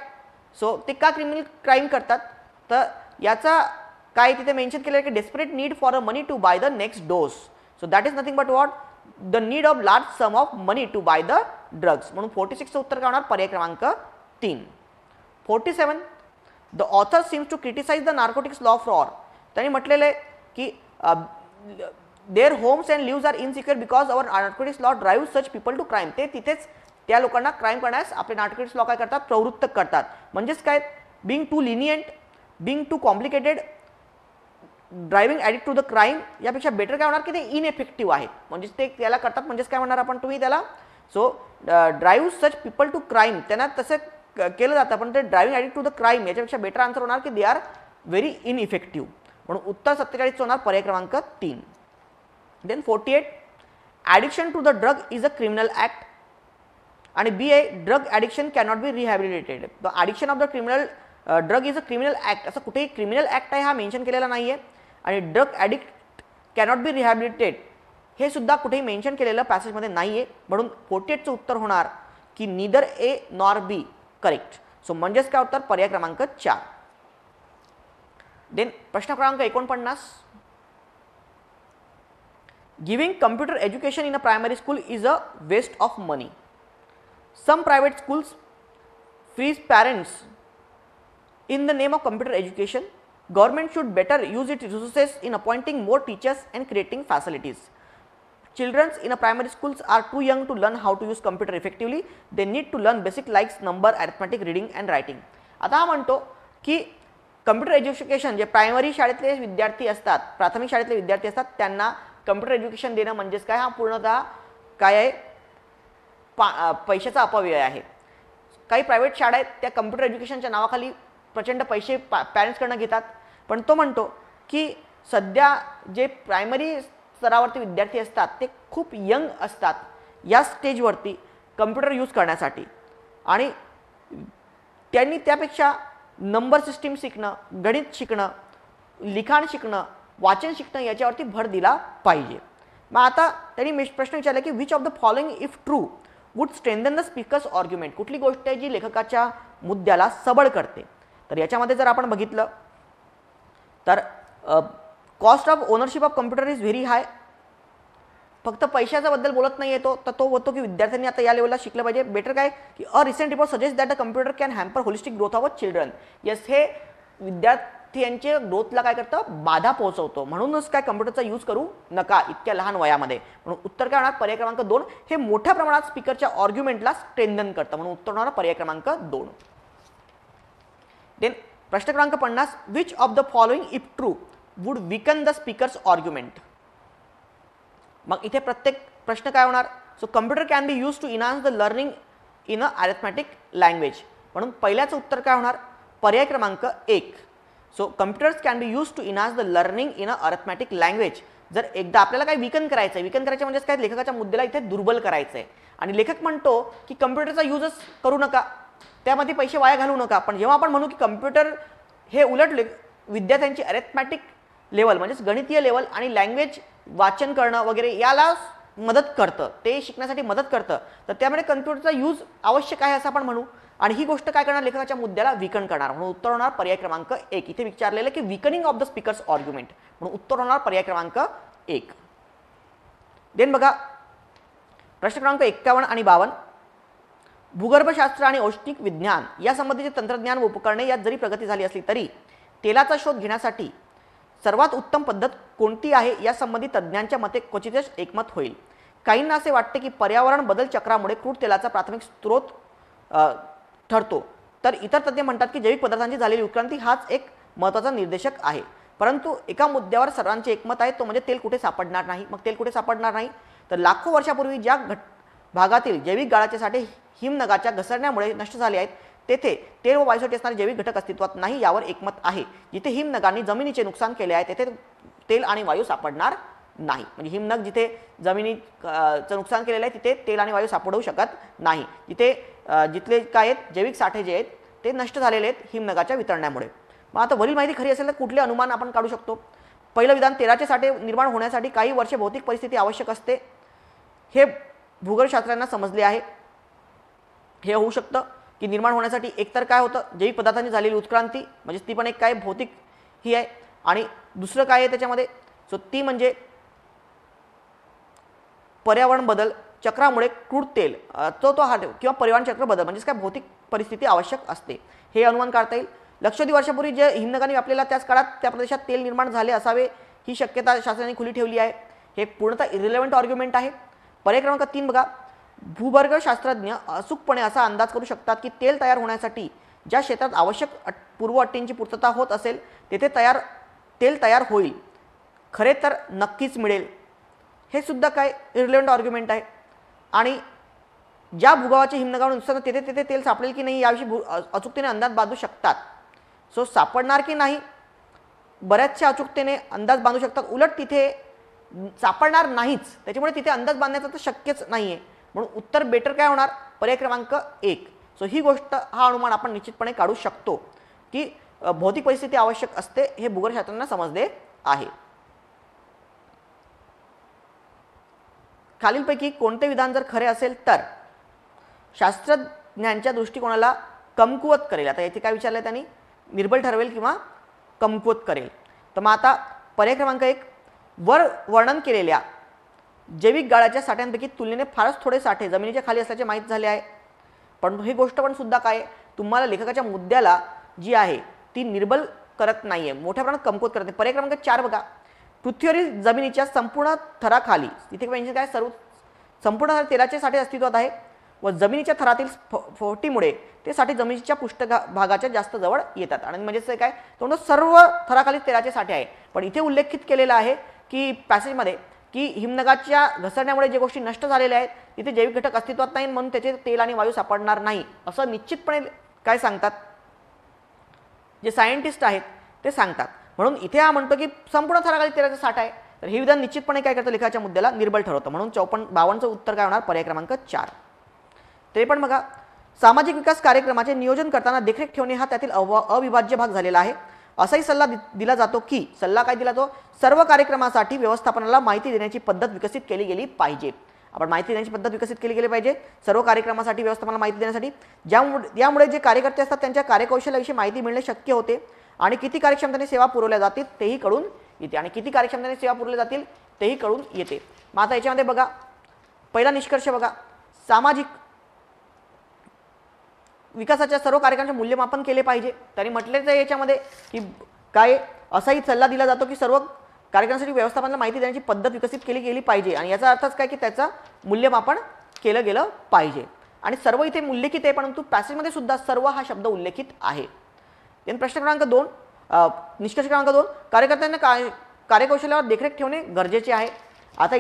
सो ते का क्रिमिनल क्राईम करतात, तर याचा काय तिथे मेन्शन केलं आहे की desperate need for a money to buy the next dose. So that is nothing but what, the need of large sum of money to buy the drugs. म्हणून 46चं उत्तर काय होणार पर्याय क्रमांक 3. 47 the author seems to criticise the narcotics law for. त्यांनी म्हटलेलं आहे की their homes and lives are insecure because our narcotics law drive such people to crime. ते तिथेच त्या लोकांना क्राईम करण्यास आपले नार्कोटिक्स लॉ काय करतात, प्रवृत्त करतात. म्हणजेच काय, being too lenient, being too complicated, driving addict to the crime. यापेक्षा बेटर काय होणार की ते इनइफेक्टिव्ह आहेत. म्हणजेच ते त्याला करतात, म्हणजेच काय म्हणणार आपण तुम्ही त्याला, so drive such people to crime, त्यांना तसं केलं जातं. पण ते driving addict to the crime याच्यापेक्षा बेटर आन्सर होणार की दे आर व्हेरी इनइफेक्टिव्ह. म्हणून उत्तर 47 होणार पर्याय क्रमांक 3. Then 48 addiction to the drug is a criminal act. आणि बी आहे drug addiction cannot be rehabilitated. The addiction of the criminal drug is a criminal act. असं कुठेही क्रिमिनल ॲक्ट आहे हा मेन्शन केलेला नाही आहे. आणि ड्रग ॲडिक्ट कॅनॉट बी रिहॅबिलिटेड हे सुद्धा कुठेही मेन्शन केलेलं पॅसेजमध्ये नाही आहे. म्हणून 48चं उत्तर होणार की neither A nor B correct. So म्हणजेच काय उत्तर पर्याय क्रमांक 4. देन प्रश्न क्रमांक 49 giving computer education in a primary school is a waste of money. Some private schools freeze parents in the name of computer education. Government should better use its resources in appointing more teachers and creating facilities. Children in a primary schools are too young to learn how to use computer effectively. They need to learn basic likes, number, arithmetic, reading and writing. आता हा म्हणतो की computer education जे primary शाळेतले विद्यार्थी असतात, प्राथमिक शाळेतले विद्यार्थी असतात, त्यांना कम्प्युटर एज्युकेशन देणं म्हणजेच काय, हा पूर्णतः काय आहे, पैशाचा अपव्यय आहे. काही प्रायव्हेट शाळा आहेत त्या कम्प्युटर एज्युकेशनच्या नावाखाली प्रचंड पैसे पॅरेंट्सकडनं घेतात. पण तो म्हणतो की सध्या जे प्रायमरी स्तरावरती विद्यार्थी असतात ते खूप यंग असतात या स्टेजवरती कम्प्युटर यूज करण्यासाठी. आणि त्यांनी त्यापेक्षा नंबर सिस्टीम शिकणं, गणित शिकणं, लिखाण शिकणं, वाचन शिकणं याच्यावरती भर दिला पाहिजे. मग आता त्यांनी प्रश्न विचारला की which of the following if true would strengthen the speaker's argument. कुठली गोष्ट आहे जी लेखकाच्या मुद्द्याला सबळ करते. तर याच्यामध्ये जर आपण बघितलं तर cost of ownership of computer is very high. फक्त पैशाच्याबद्दल बोलत नाही येतो, तर तो होतो की विद्यार्थ्यांनी आता या लेवलला शिकलं पाहिजे. बेटर काय की a recent report suggest that a computer can hamper holistic growth of children. Yes, हे विद्यार्थ्यांच्या ग्रोथला काय करतं, बाधा पोहोचवतो. म्हणूनच काय कम्प्युटरचा यूज करू नका इतक्या लहान वयामध्ये. म्हणून उत्तर काय होणार पर्याय क्रमांक 2. हे मोठ्या प्रमाणात स्पीकरच्या आर्ग्युमेंटला स्ट्रेंथन करतं. म्हणून उत्तर होणार पर्याय क्रमांक 2. देन प्रश्न क्रमांक 50 which of the following if true would weaken the speaker's argument. मग इथे प्रत्येक प्रश्न काय होणार, so computer can be use to enhance the learning in a arithmetic language. म्हणून पहिल्याचं उत्तर काय होणार पर्याय क्रमांक 1. So computers can be use to enhance the learning in a arithmetic language. जर एकदा आपल्याला काय विकन करायचं आहे, विकन करायचं म्हणजे काय, लेखकाच्या मुद्द्याला इथे दुर्बल करायचं आहे. आणि लेखक म्हणतो की कम्प्युटरचा यूजच करू नका, त्यामध्ये पैसे वाया घालू नका. पण जेव्हा आपण म्हणू की कम्प्युटर हे उलट विद्यार्थ्यांची अरिथमॅटिक लेवल म्हणजेच गणितीय लेवल आणि लँग्वेज वाचन करणं वगैरे याला मदत करतं, ते शिकण्यासाठी मदत करतं, तर त्यामुळे कम्प्युटरचा यूज आवश्यक आहे असं आपण म्हणू. आणि ही गोष्ट काय करणार, लेखकाच्या मुद्द्याला विकन करणार. म्हणून उत्तर होणार पर्याय क्रमांक 1. इथे विचारलेलं की weakening of the speaker's argument. म्हणून उत्तर होणार पर्याय क्रमांक 1. देन बघा प्रश्न क्रमांक 51 आणि 52 भूगर्भशास्त्र आणि औष्णिक विज्ञान यासंबंधीचे तंत्रज्ञान व उपकरणे यात जरी प्रगती झाली असली तरी तेलाचा शोध घेण्यासाठी सर्वात उत्तम पद्धत कोणती आहे यासंबंधी तज्ज्ञांच्या मते क्वचितच एकमत होईल. काहींना असे वाटते की पर्यावरण बदल चक्रामुळे क्रूड तेलाचा प्राथमिक स्रोत ठरतो, तर इतर तज्ज्ञ म्हणतात की जैविक पदार्थांची झालेली उत्क्रांती हाच एक महत्त्वाचा निर्देशक आहे. परंतु एका मुद्द्यावर सर्वांचे एकमत आहे, तो म्हणजे तेल कुठे सापडणार नाही. मग तेल कुठे सापडणार नाही, तर लाखो वर्षापूर्वी ज्या भागातील जैविक गाळाचे साठे हिमनगाच्या घसरण्यामुळे नष्ट झाले आहेत तेथे तेल व वायूसाठी असणारे जैविक घटक अस्तित्वात नाही यावर एकमत आहे. जिथे हिमनगांनी जमिनीचे नुकसान केले आहे तेथे तेल आणि वायू सापडणार नाही. म्हणजे हिमनग जिथे जमिनीचं नुकसान केलेलं आहे तिथे तेल आणि वायू सापडू शकत नाही. जिथे जिथले काय आहेत जैविक साठे जे आहेत ते नष्ट झालेले आहेत हिमनगाच्या वितरणामुळे. मग आता वरील माहिती खरी असेल तर कुठले अनुमान आपण काढू शकतो? पहिलं विधान, तेलाचे साठे निर्माण होण्यासाठी काही वर्षे भौतिक परिस्थिती आवश्यक असते. हे भूगोलशास्त्रांना समजले आहे. हे होऊ शकतं की निर्माण होण्यासाठी एकतर काय होतं, जैविक पदार्थांची झालेली उत्क्रांती, म्हणजे ती पण एक काय भौतिक ही आहे. आणि दुसरं काय आहे त्याच्यामध्ये, सो ती म्हणजे पर्यावरण बदल चक्रामुळे क्रूड तेल तो हा किंवा परिवहन चक्र बदल म्हणजेच काय भौतिक परिस्थिती आवश्यक असते, हे अनुमान काढता येईल. लक्षावधी वर्षापूर्वी जे हिमनगांनी व्यापलेला त्याच काळात त्या प्रदेशात तेल निर्माण झाले असावे ही शक्यता शास्त्रज्ञांनी खुली ठेवली आहे. हे पूर्णतः इरिलेव्हंट आर्ग्युमेंट आहे. पर्याय क्रमांक 3 बघा, भूगर्भशास्त्रज्ञ अचूकपणे असा अंदाज करू शकतात की तेल तयार होण्यासाठी ज्या क्षेत्रात आवश्यक पूर्व अटींची पूर्तता होत असेल तेथे तेल तयार होईल. खरे तर नक्कीच मिळेल. हे सुद्धा काय इरिलेव्हंट आर्ग्युमेंट आहे. आणि ज्या भूभागाचे हिमनगावर नुकसान तेथे तेल सापडेल की नाही याविषयी अचूकतेने अंदाज बांधू शकतात. सो सापडणार की नाही बऱ्याचशा अचूकतेने अंदाज बांधू शकतात. उलट तिथे सापडणार नाहीच, त्याच्यामुळे तिथे अंदाज बांधण्याचं तर शक्यच नाही आहे. म्हणून उत्तर बेटर काय होणार, पर्याय क्रमांक 1. सो ही गोष्ट हा अनुमान आपण निश्चितपणे काढू शकतो की भौतिक परिस्थिती आवश्यक असते, हे भूगोलशास्त्रांना समजले आहे. खालीलपैकी कोणते विधान जर खरे असेल तर शास्त्रज्ञांच्या दृष्टिकोनाला कमकुवत करेल. आता येथे काय विचारलं त्यांनी, निर्बल ठरवेल किंवा कमकुवत करेल. तर मग आता पर्याय क्रमांक 1, वर वर्णन केलेल्या जैविक गाळाच्या साठ्यांपैकी तुलनेने फारच थोडे साठे जमिनीच्या खाली असल्याचे माहीत झाले आहे. पण ही गोष्ट पण सुद्धा काय तुम्हाला लेखकाच्या मुद्द्याला जी आहे ती निर्बल करत नाहीये, मोठ्या प्रमाणात कमकुवत करत नाही. पर्याय क्रमांक 4 बघा, पृथ्वीवरील जमिनीच्या संपूर्ण थराखाली इथे म्हणजे काय संपूर्ण तेलाचे साठे अस्तित्वात आहे व जमिनीच्या थरातील फुटीमुळे ते साठे जमिनीच्या पृष्ठभागाच्या जास्त जवळ येतात. आणि म्हणजे काय तो सर्व थराखाली तेलाचे साठे आहे. पण इथे उल्लेखित केलेला आहे की पॅसेजमध्ये की हिमनगाच्या घसरण्यामुळे जे गोष्टी नष्ट झालेल्या आहेत तिथे जैविक घटक अस्तित्वात नाही, म्हणून त्याचे तेल आणि वायू सापडणार नाही असं निश्चितपणे काय सांगतात जे सायंटिस्ट आहेत ते सांगतात. म्हणून इथे हा म्हणतो की संपूर्ण थराखाली तेलाचा साठा आहे. तर हे विधान निश्चितपणे काय करतं, लेखाच्या मुद्द्याला निर्बल ठरवतं. म्हणून 52चं उत्तर काय होणार, पर्याय क्रमांक 4. 53 बघा, सामाजिक विकास कार्यक्रमाचे नियोजन करताना देखरेख ठेवणे हा त्यातील अविभाज्य भाग झालेला आहे. असाही सल्ला दिला जातो की सल्ला काय दिला जातो, सर्व कार्यक्रमासाठी व्यवस्थापनाला माहिती देण्याची पद्धत विकसित केली गेली पाहिजे. आपण माहिती देण्याची पद्धत विकसित केली गेली पाहिजे सर्व कार्यक्रमासाठी व्यवस्थापनाला माहिती देण्यासाठी. यामुळे जे कार्यकर्ते असतात त्यांच्या कार्यकौशल्याविषयी माहिती मिळणे शक्य होते आणि किती कार्यक्षमतेने सेवा पुरवल्या जातील तेही कळून येते. आणि किती कार्यक्षमतेने सेवा पुरवल्या जातील तेही कळून येते. मग आता याच्यामध्ये बघा पहिला निष्कर्ष बघा, सामाजिक विकासाच्या सर्व कार्यक्रमांचे मूल्यमापन केले पाहिजे. त्यांनी म्हटलेच आहे याच्यामध्ये की काय असाही सल्ला दिला जातो की सर्व कार्यक्रमासाठी व्यवस्थापनाला माहिती देण्याची पद्धत विकसित केली गेली पाहिजे. आणि याचा अर्थच काय की त्याचं मूल्यमापन केलं गेलं पाहिजे. आणि सर्व इथे उल्लेखित आहे, परंतु पॅसेजमध्ये सुद्धा सर्व हा शब्द उल्लेखित आहे. प्रश्न क्रमांक 2, निष्कर्ष क्रमांक 2, कार्यकर्त्यांना कार्यकौशल्यावर देखरेख ठेवणे गरजेचे आहे. आता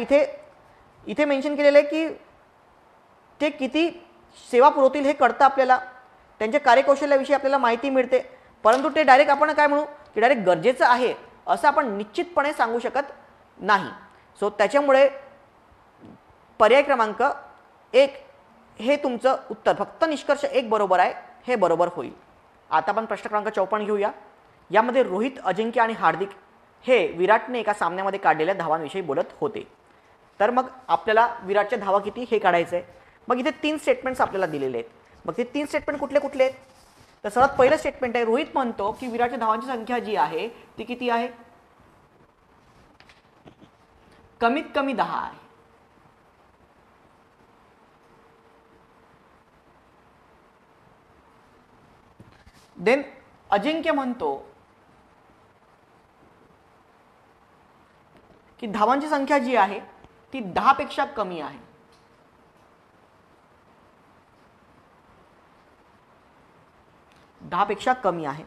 इथे मेन्शन केलेलं आहे की ते किती सेवा पुरवतील हे कळतं आपल्याला, त्यांच्या कार्यकौशल्याविषयी आपल्याला माहिती मिळते, परंतु ते डायरेक्ट आपण काय म्हणू की डायरेक्ट गरजेचं आहे असं आपण निश्चितपणे सांगू शकत नाही. सो त्याच्यामुळे पर्याय क्रमांक 1 हे तुमचं उत्तर, फक्त निष्कर्ष 1 बरोबर आहे, हे बरोबर होईल. आता आपण प्रश्न क्रमांक 54 घेऊया. यामध्ये रोहित, अजिंक्य आणि हार्दिक हे विराटने एका सामन्यामध्ये काढलेल्या धावांविषयी बोलत होते. तर मग आपल्याला विराटच्या धावा किती हे काढायचं आहे. मग इथे 3 स्टेटमेंट्स आपल्याला दिलेले आहेत. मग ते 3 स्टेटमेंट कुठले कुठले आहेत, तर सर्वात पहिलं स्टेटमेंट आहे, रोहित म्हणतो की विराटच्या धावांची संख्या जी आहे ती किती आहे, कमीत कमी 10 आहे. देन अजिंक्य म्हणतो की धावांची संख्या जी आहे ती 10 पेक्षा कमी आहे. पेक्षा कमी आहे.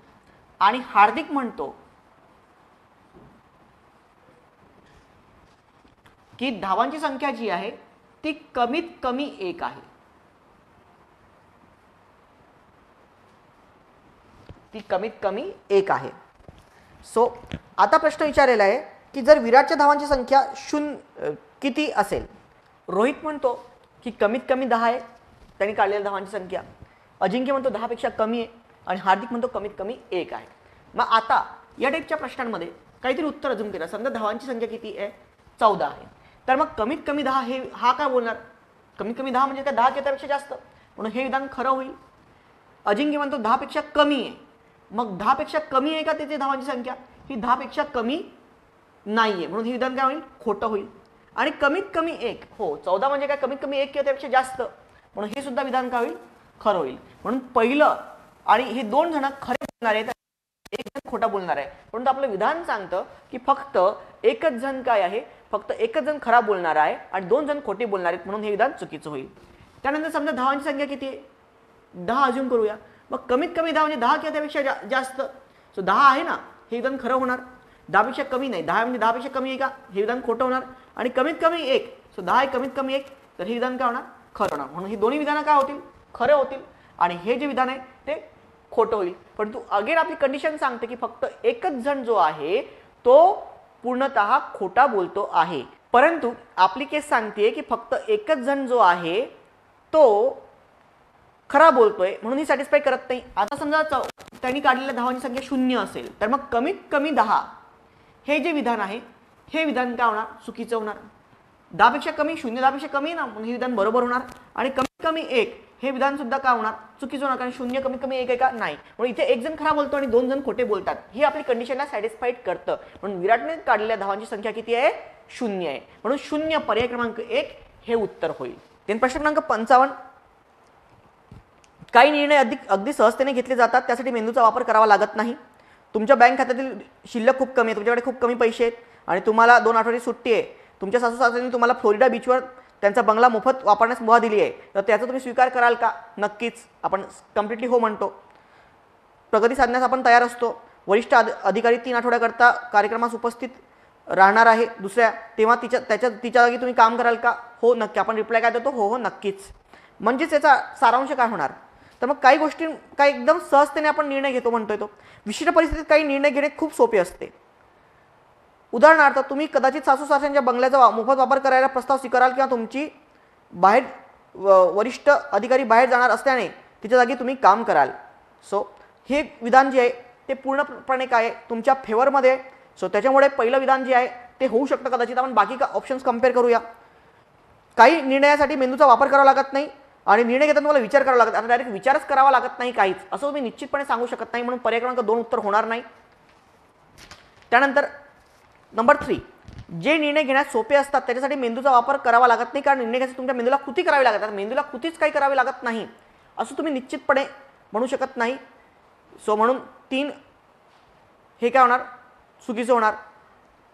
आणि हार्दिक म्हणतो की धावांची संख्या जी आहे ती कमीत कमी 1 आहे. ती कमीत कमी 1 आहे. सो आता प्रश्न विचारलेला आहे की जर विराटच्या धावांची संख्या किती असेल. रोहित म्हणतो की कमीत कमी 10 आहे त्यांनी काढलेल्या धावांची संख्या. अजिंक्य म्हणतो 10 पेक्षा कमी आहे आणि हार्दिक म्हणतो कमीत कमी 1 आहे. मग आता या टाईपच्या प्रश्नांमध्ये काहीतरी उत्तर अजून केलं. समजा धावांची संख्या किती आहे 14 आहे, तर मग कमीत कमी 10 हे हा काय बोलणार. कमीत कमी 10 म्हणजे काय 10 किंवा त्यापेक्षा जास्त, म्हणून हे विधान खरं होईल. अजिंक्य म्हणतो 10 पेक्षा कमी आहे, मग 10 पेक्षा कमी आहे का त्याची धावांची संख्या, ही 10 पेक्षा कमी नाही आहे, म्हणून हे विधान काय होईल खोटं होईल. आणि कमीत कमी 1 हो 14 म्हणजे काय कमीत कमी 1 किंवा त्यापेक्षा जास्त, म्हणून हे सुद्धा विधान काय होईल खरं होईल. म्हणून पहिलं आणि हे 2 जण खरे बोलणार आहेत, एक जण खोटा बोलणार आहे. परंतु आपलं विधान सांगतं की फक्त एकच जण काय आहे, फक्त एकच जण खरा बोलणार आहे आणि 2 जण खोटे बोलणार आहेत, म्हणून हे विधान चुकीचं होईल. त्यानंतर समजा धावांची संख्या किती आहे 10 अजून करूया. मग कमीत कमी 10 म्हणजे 10 किंवा त्यापेक्षा जास्त. सो 10 आहे ना, हे विधान खरं होणार. 10 पेक्षा कमी नाही, 10 म्हणजे 10 पेक्षा कमी आहे का, हे विधान खोटं होणार. आणि कमीत कमी 1, सो 10 आहे कमीत कमी 1, तर हे विधान काय होणार खरं होणार. म्हणून ही दोन्ही विधानं काय होतील खरे होतील आणि हे जे विधान आहे ते खोटं होईल. परंतु अगेन आपली कंडिशन सांगते की फक्त एकच जण जो आहे तो पूर्णतः खोटा बोलतो आहे. परंतु आपली केस सांगते की फक्त एकच जण जो आहे तो खरा बोलतोय, म्हणून ही सॅटिस्फाय करत नाही. आता समजा त्यांनी काढलेल्या धावांची संख्या 0 असेल, तर मग कमीत कमी 10 हे जे विधान आहे हे विधान काय होणार चुकीचं होणार. 10 पेक्षा कमी 0 10 पेक्षा कमी ना, म्हणून हे विधान बरोबर होणार. आणि कमीत कमी 1 हे विधान सुद्धा काय होणार चुकीचं होणार, कारण 0 कमीत कमी 1 आहे का नाही. म्हणून इथे एक जण खरा बोलतो आणि 2 जण खोटे बोलतात, ही आपली कंडिशनला सॅटिस्फाईड करतं. म्हणून विराटने काढलेल्या धावांची संख्या किती आहे 0 आहे, म्हणून 0 पर्याय क्रमांक 1 हे उत्तर होईल. प्रश्न क्रमांक 55. काही निर्णय अगदी सहजतेने घेतले जातात, त्यासाठी मेंदूचा वापर करावा लागत नाही. तुमच्या बँक खात्यातील शिल्लक खूप कमी आहे, तुमच्याकडे खूप कमी पैसे आहेत आणि तुम्हाला 2 आठवड्याची सुट्टी आहे. तुमच्या सासू सासऱ्यांनी तुम्हाला फ्लोरिडा बीचवर त्यांचा बंगला मोफत वापरण्यास मुभा दिली आहे, तर त्याचा तुम्ही स्वीकार कराल का. नक्कीच आपण कम्प्लिटली हो म्हणतो. प्रगती साधण्यास आपण तयार असतो. वरिष्ठ अधिकारी 3 आठवड्याकरता कार्यक्रमास उपस्थित राहणार आहे दुसऱ्या, तेव्हा तिच्या जागी तुम्ही काम कराल का. हो नक्की. आपण रिप्लाय काय देतो हो हो नक्कीच. म्हणजेच याचा सारांश काय होणार, तर मग काही गोष्टी काय एकदम सहजतेने आपण निर्णय घेतो म्हणतोय तो. विशिष्ट परिस्थितीत काही निर्णय घेणे खूप सोपे असते. उदाहरणार्थ तुम्ही कदाचित सासू सासऱ्यांच्या बंगल्याचा मोफत वापर करायला प्रस्ताव स्वीकाराल किंवा तुमची बाहेर वरिष्ठ अधिकारी बाहेर जाणार असल्याने तिच्या जागी तुम्ही काम कराल. सो हे विधान जे आहे ते पूर्णपणे काय आहे तुमच्या फेवरमध्ये. सो त्याच्यामुळे पहिलं विधान जे आहे ते होऊ शकतं कदाचित. आपण बाकी का ऑप्शन्स कम्पेअर करूया. काही निर्णयासाठी मेंदूचा वापर करावा लागत नाही आणि निर्णय घेताना तुम्हाला विचार करावा लागत. आता डायरेक्ट विचारच करावा लागत नाही काहीच, असं तुम्ही निश्चितपणे सांगू शकत नाही, म्हणून पर्याय क्रमांक 2 उत्तर होणार नाही. त्यानंतर नंबर 3, जे निर्णय घेण्यास सोपे असतात त्याच्यासाठी मेंदूचा वापर करावा लागत नाही, कारण निर्णय घेण्यासाठी तुमच्या मेंदूला कृती करावी लागतात. मेंदूला कृतीच काही करावी लागत नाही असं तुम्ही निश्चितपणे म्हणू शकत नाही. सो म्हणून 3 हे काय होणार चुकीचं होणार.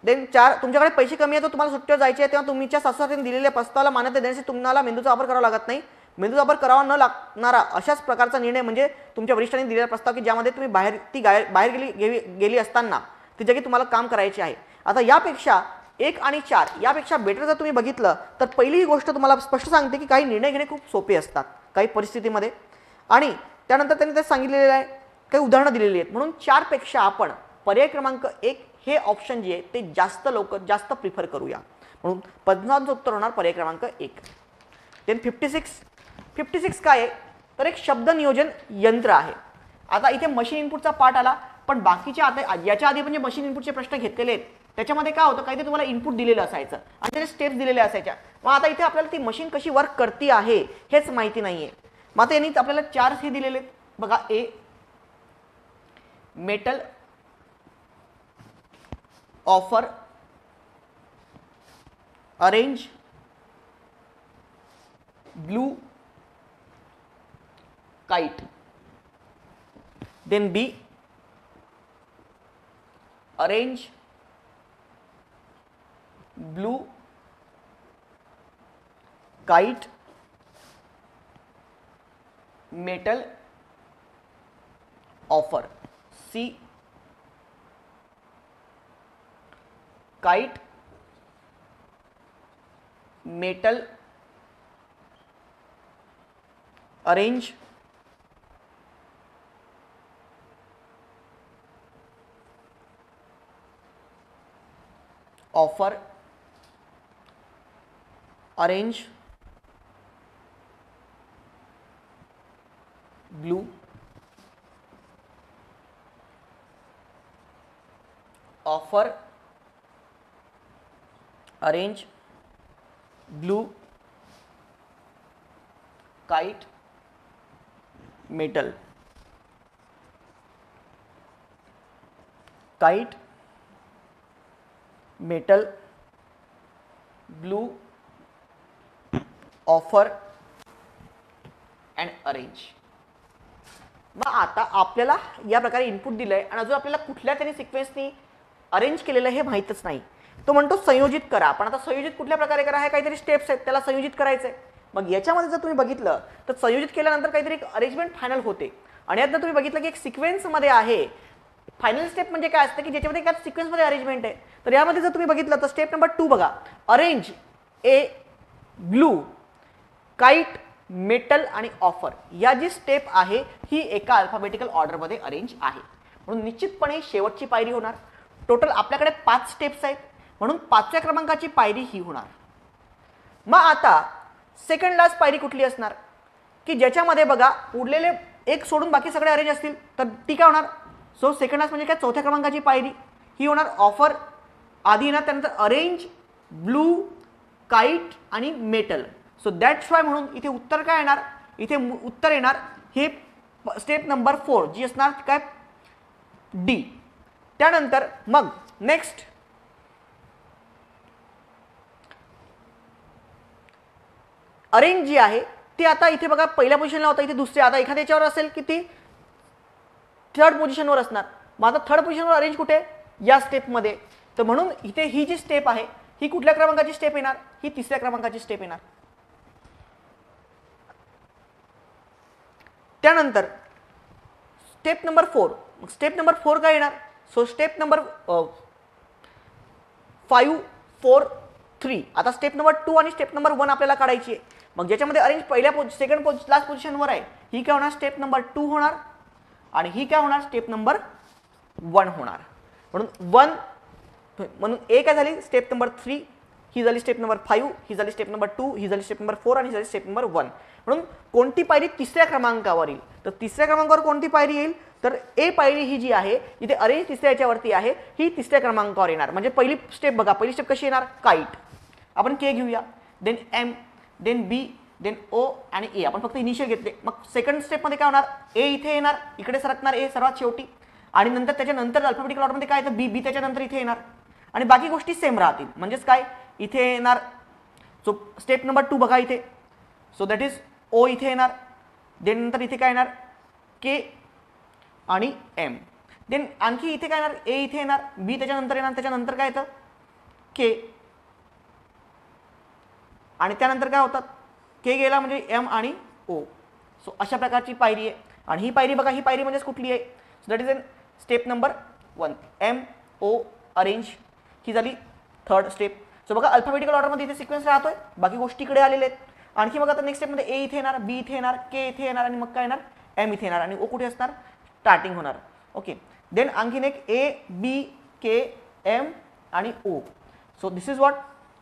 देन 4, तुमच्याकडे पैसे कमी आहे तर तुम्हाला सुट्टीवर जायचे आहे, तेव्हा तुमच्या सासूसासऱ्यांनी दिलेल्या प्रस्तावाला मान्यता देण्यासाठी तुम्हाला मेंदूचा वापर करावा लागत नाही. मेंदूचा वापर करावा न लागणारा अशाच प्रकारचा निर्णय म्हणजे तुमच्या वरिष्ठांनी दिलेला प्रस्ताव की ज्यामध्ये तुम्ही बाहेर गेली असताना ती जागी तुम्हाला काम करायचे आहे. आता यापेक्षा 1 आणि 4 यापेक्षा बेटर जर तुम्ही बघितलं तर पहिली ही गोष्ट तुम्हाला स्पष्ट सांगते की काही निर्णय घेणे खूप सोपे असतात काही परिस्थितीमध्ये. आणि त्यानंतर त्यांनी ते सांगितलेलं आहे, काही उदाहरणं दिलेली आहेत. म्हणून 4 पेक्षा आपण पर्याय क्रमांक 1 हे ऑप्शन जे आहे ते जास्त लोक जास्त प्रिफर करूया. म्हणून 50 उत्तर होणार पर्याय क्रमांक 1. देन 56 काय आहे तर एक शब्द नियोजन यंत्र आहे. आता इथे मशीन इनपुटचा पार्ट आला, पण बाकीच्या आता याच्या आधी म्हणजे मशीन इनपुटचे प्रश्न घेतलेले आहेत त्याच्यामध्ये काय होतं, काही ते तुम्हाला इनपुट दिलेलं असायचं आणि त्याचे स्टेप्स दिलेल्या असायच्या. मग आता इथे आपल्याला ती मशीन कशी वर्क करते आहे हेच माहिती नाहीये. मग आता यांनी आपल्याला 4 हे दिलेले आहेत बघा. A metal offer orange blue kite. Then B orange blue kite metal offer. C kite metal orange offer, orange, blue, offer, orange, blue, kite, metal, kite, metal, blue, offer and orange. मग आता आपल्याला या प्रकारे input दिलंय आणि अजून आपल्याला कुठल्या तरी सिक्वेन्सनी अरेंज केलेलं हे माहीतच नाही. तो म्हणतो संयोजित करा. पण आता संयोजित कुठल्या प्रकारे करा, हे काहीतरी स्टेप्स आहेत, त्याला संयोजित करायचंय. मग याच्यामध्ये जर तुम्ही बघितलं तर संयोजित केल्यानंतर काहीतरी एक अरेंजमेंट फायनल होते. आणि यात तुम्ही बघितलं की एक सिक्वेन्समध्ये आहे. फायनल स्टेप म्हणजे काय असतं की ज्याच्यामध्ये काय सिक्वेन्समध्ये अरेंजमेंट आहे. तर यामध्ये जर तुम्ही बघितलं तर स्टेप नंबर 2 बघा, अरेंज ए ब्लू, काइट, मेटल आणि ऑफर. या जी स्टेप आहे ही एका अल्फाबेटिकल ऑर्डरमध्ये अरेंज आहे. म्हणून निश्चितपणे शेवटची पायरी होणार. टोटल आपल्याकडे 5 स्टेप्स आहेत, म्हणून 5व्या क्रमांकाची पायरी ही होणार. मग आता सेकंड लास्ट पायरी कुठली असणार की ज्याच्यामध्ये बघा उरलेले एक सोडून बाकी सगळे अरेंज असतील, तर ती काय होणार. सो सेकंड लास्ट म्हणजे काय, 4थ्या क्रमांकाची पायरी ही होणार. ऑफर आधी येणार, त्यानंतर अरेंज, ब्लू, काइट आणि मेटल. सो दॅट्स वाय म्हणून इथे उत्तर काय येणार, इथे उत्तर येणार हे स्टेप नंबर 4 जी असणार काय, डी. त्यानंतर मग नेक्स्ट अरेंज जी आहे ती आता इथे बघा पहिल्या पोझिशनला होता, इथे दुसऱ्या, आता एखाद्या याच्यावर असेल की ती थर्ड पोझिशनवर असणार. मग आता थर्ड पोझिशनवर अरेंज कुठे, या स्टेपमध्ये. तर म्हणून इथे ही जी स्टेप आहे ही कुठल्या क्रमांकाची स्टेप येणार, ही 3ऱ्या क्रमांकाची स्टेप येणार. त्यानंतर स्टेप नंबर 4, स्टेप नंबर 4 काय येणार. So step number 5, 4, 3. आता स्टेप नंबर 2 आणि स्टेप नंबर 1 आपल्याला काढायची आहे. मग ज्याच्यामध्ये अरेंज पहिल्या सेकंड लास्ट पोझिशनवर आहे, ही काय होणार, स्टेप नंबर 2 होणार. आणि ही काय होणार, स्टेप नंबर 1 होणार. म्हणून ए काय झाली, स्टेप नंबर 3, ही झाली स्टेप नंबर 5, ही झाली स्टेप नंबर 2, ही झाली स्टेप नंबर 4 आणि ही झाली स्टेप नंबर 1. म्हणून कोणती पायरी 3ऱ्या क्रमांकावर येईल, तर 3ऱ्या क्रमांकावर कोणती पायरी येईल, तर ए पायरी ही जी आहे इथे अरेंज 3ऱ्या याच्यावरती आहे, ही 3ऱ्या क्रमांकावर येणार. म्हणजे पहिली स्टेप बघा, पहिली स्टेप कशी येणार, काइट. आपण के घेऊया, देन एम, देन बी, देन ओ आणि ए. आपण फक्त इनिशियल घेतले. मग सेकंड स्टेपमध्ये काय होणार, ए इथे येणार, इकडे सरकणार ए सर्वात शेवटी. आणि नंतर त्याच्यानंतर अल्फाबेटिकल ऑर्डरमध्ये काय येतं, बी, बी त्याच्यानंतर इथे येणार. आणि बाकी गोष्टी सेम राहतील. म्हणजेच काय, इथे येणार. सो स्टेप नंबर 2 बघा इथे. सो दॅट इज ओ इथे येणार. देन नंतर इथे काय येणार, के आणि एम. देन आणखी इथे काय येणार, ए इथे येणार, बी त्याच्यानंतर येणार, त्याच्यानंतर काय येतं, के. आणि त्यानंतर काय होतात, के गेला म्हणजे एम आणि ओ. सो अशा प्रकारची पायरी आहे. आणि ही पायरी बघा, ही पायरी म्हणजेच कुठली आहे, so that is in step number 1, M O arrange. ही झाली थर्ड स्टेप. सो बघा अल्फाबेटिकल ऑर्डरमध्ये इथे सिक्वेन्स राहतोय, बाकी गोष्टी इकडे आलेले आहेत. आणखी बघा आता नेक्स्ट स्टेपमध्ये ए इथे येणार, बी इथे येणार, के इथे येणार आणि मग काय येणार, एम इथे येणार आणि ओ कुठे असणार, स्टार्टिंग होणार. ओके. देन आणखीन एक ए बी के एम आणि ओ. सो दिस इज वॉट,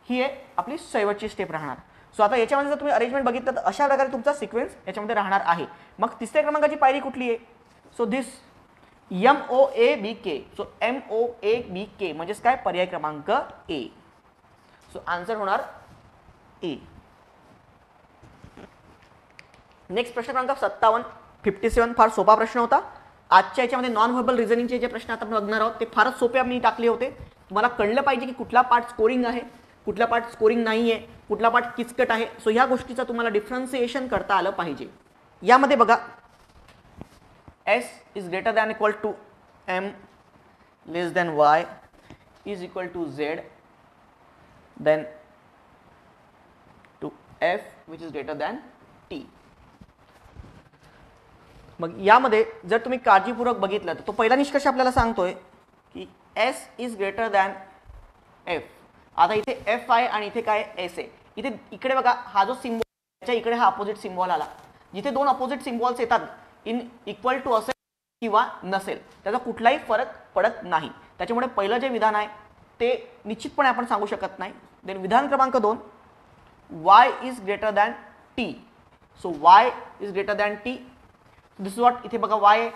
ही आहे आपली शेवटची स्टेप राहणार. सो आता याच्यामध्ये जर तुम्ही अरेंजमेंट बघितलं तर अशा प्रकारे तुमचा सिक्वेन्स याच्यामध्ये राहणार आहे. मग 3ऱ्या क्रमांकाची पायरी कुठली आहे, so this M O A B K. So M O A B K म्हणजेच काय, पर्याय क्रमांक ए. सो आन्सर होणार ए. नेक्स्ट प्रश्न क्रमांक 57, 57 फार सोपा प्रश्न होता. आजच्या याच्यामध्ये नॉन व्हर्बल रिझनिंगचे जे प्रश्न आता आपण बघणार आहोत ते फारच सोपे मी टाकले होते. तुम्हाला कळलं पाहिजे की कुठला पार्ट स्कोरिंग आहे, कुठला पार्ट स्कोरिंग नाही आहे, कुठला पार्ट किचकट आहे. सो ह्या गोष्टीचं तुम्हाला डिफरन्सिएशन करता आलं पाहिजे. यामध्ये बघा, S is greater than equal to M less than Y is equal to Z then to F which is greater than T. मग यामध्ये जर तुम्ही काळजीपूर्वक बघितलं तर तो पहिला निष्कर्ष आपल्याला सांगतोय की S is greater than F. आता इथे एफ आहे आणि इथे काय एस आहे. इथे इकडे बघा हा जो सिम्बॉल त्याच्या इकडे हा अपोजिट सिम्बॉल आला. जिथे दोन अपोजिट सिम्बॉल्स येतात इन इक्वल टू असेल किंवा नसेल त्याचा कुठलाही फरक पडत नाही. त्याच्यामुळे पहिलं जे विधान आहे ते निश्चितपणे आपण सांगू शकत नाही. देन विधान क्रमांक 2, y is greater than T. So y is greater than T. This is what. इथे बघा y आहे,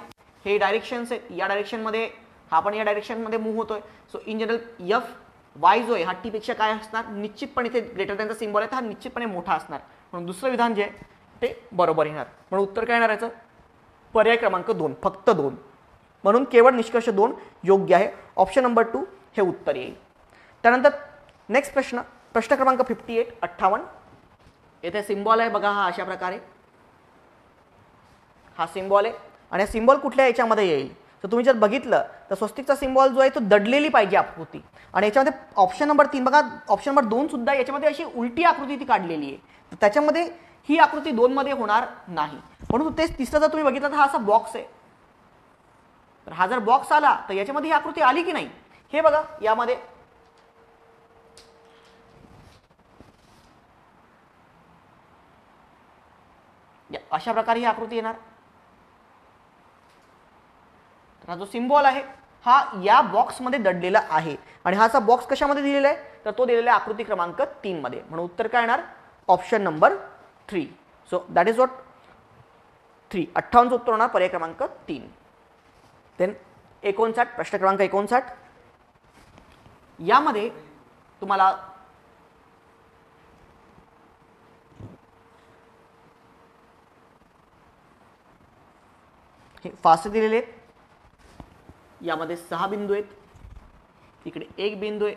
हे डायरेक्शन्स आहेत, या डायरेक्शनमध्ये हा पण या डायरेक्शनमध्ये मूव्ह होतोय. So in general F Y जो आहे हा टी पेक्षा काय असणार, निश्चितपणे इथे ग्रेटर दॅनचा सिम्बॉल आहे तर हा निश्चितपणे मोठा असणार. म्हणून दुसरं विधान जे आहे ते बरोबर येणार. म्हणून उत्तर काय येणार याचं, पर्याय क्रमांक 2, फक्त 2. म्हणून केवळ निष्कर्ष 2 योग्य आहे. ऑप्शन नंबर 2 हे उत्तर येईल. त्यानंतर नेक्स्ट प्रश्न, प्रश्न क्रमांक 58. येथे सिम्बॉल आहे बघा, हा अशा प्रकारे हा सिम्बॉल आहे आणि हा सिम्बॉल कुठल्या याच्यामध्ये येईल. तर तुम्ही जर बघितलं तर स्वस्तिकचा सिम्बॉल जो आहे तो दडलेली पाहिजे आकृती. आणि याच्यामध्ये ऑप्शन नंबर 3 बघा, ऑप्शन नंबर 2 सुद्धा याच्यामध्ये अशी उलटी आकृती ती काढलेली आहे. तर त्याच्यामध्ये ही आकृती 2 मध्ये होणार नाही. म्हणून तेच तिसरं जर तुम्ही बघितलं तर हा असा बॉक्स आहे. तर हा जर बॉक्स आला तर याच्यामध्ये ही आकृती आली की नाही हे बघा, यामध्ये अशा प्रकारे ही आकृती येणार. तर हा जो सिम्बॉल आहे हा या बॉक्समध्ये दडलेला आहे. आणि हा असा बॉक्स कशामध्ये दिलेला आहे, तर तो दिलेला आहे आकृती क्रमांक 3 मध्ये. म्हणून उत्तर काय येणार, option number 3. So that is what 3. 58 उत्तर होणार पर्याय क्रमांक 3. देन 59, प्रश्न क्रमांक 59. यामध्ये तुम्हाला हे फासे दिलेले आहेत. यामध्ये 6 बिंदू आहेत, इकडे 1 बिंदू आहे,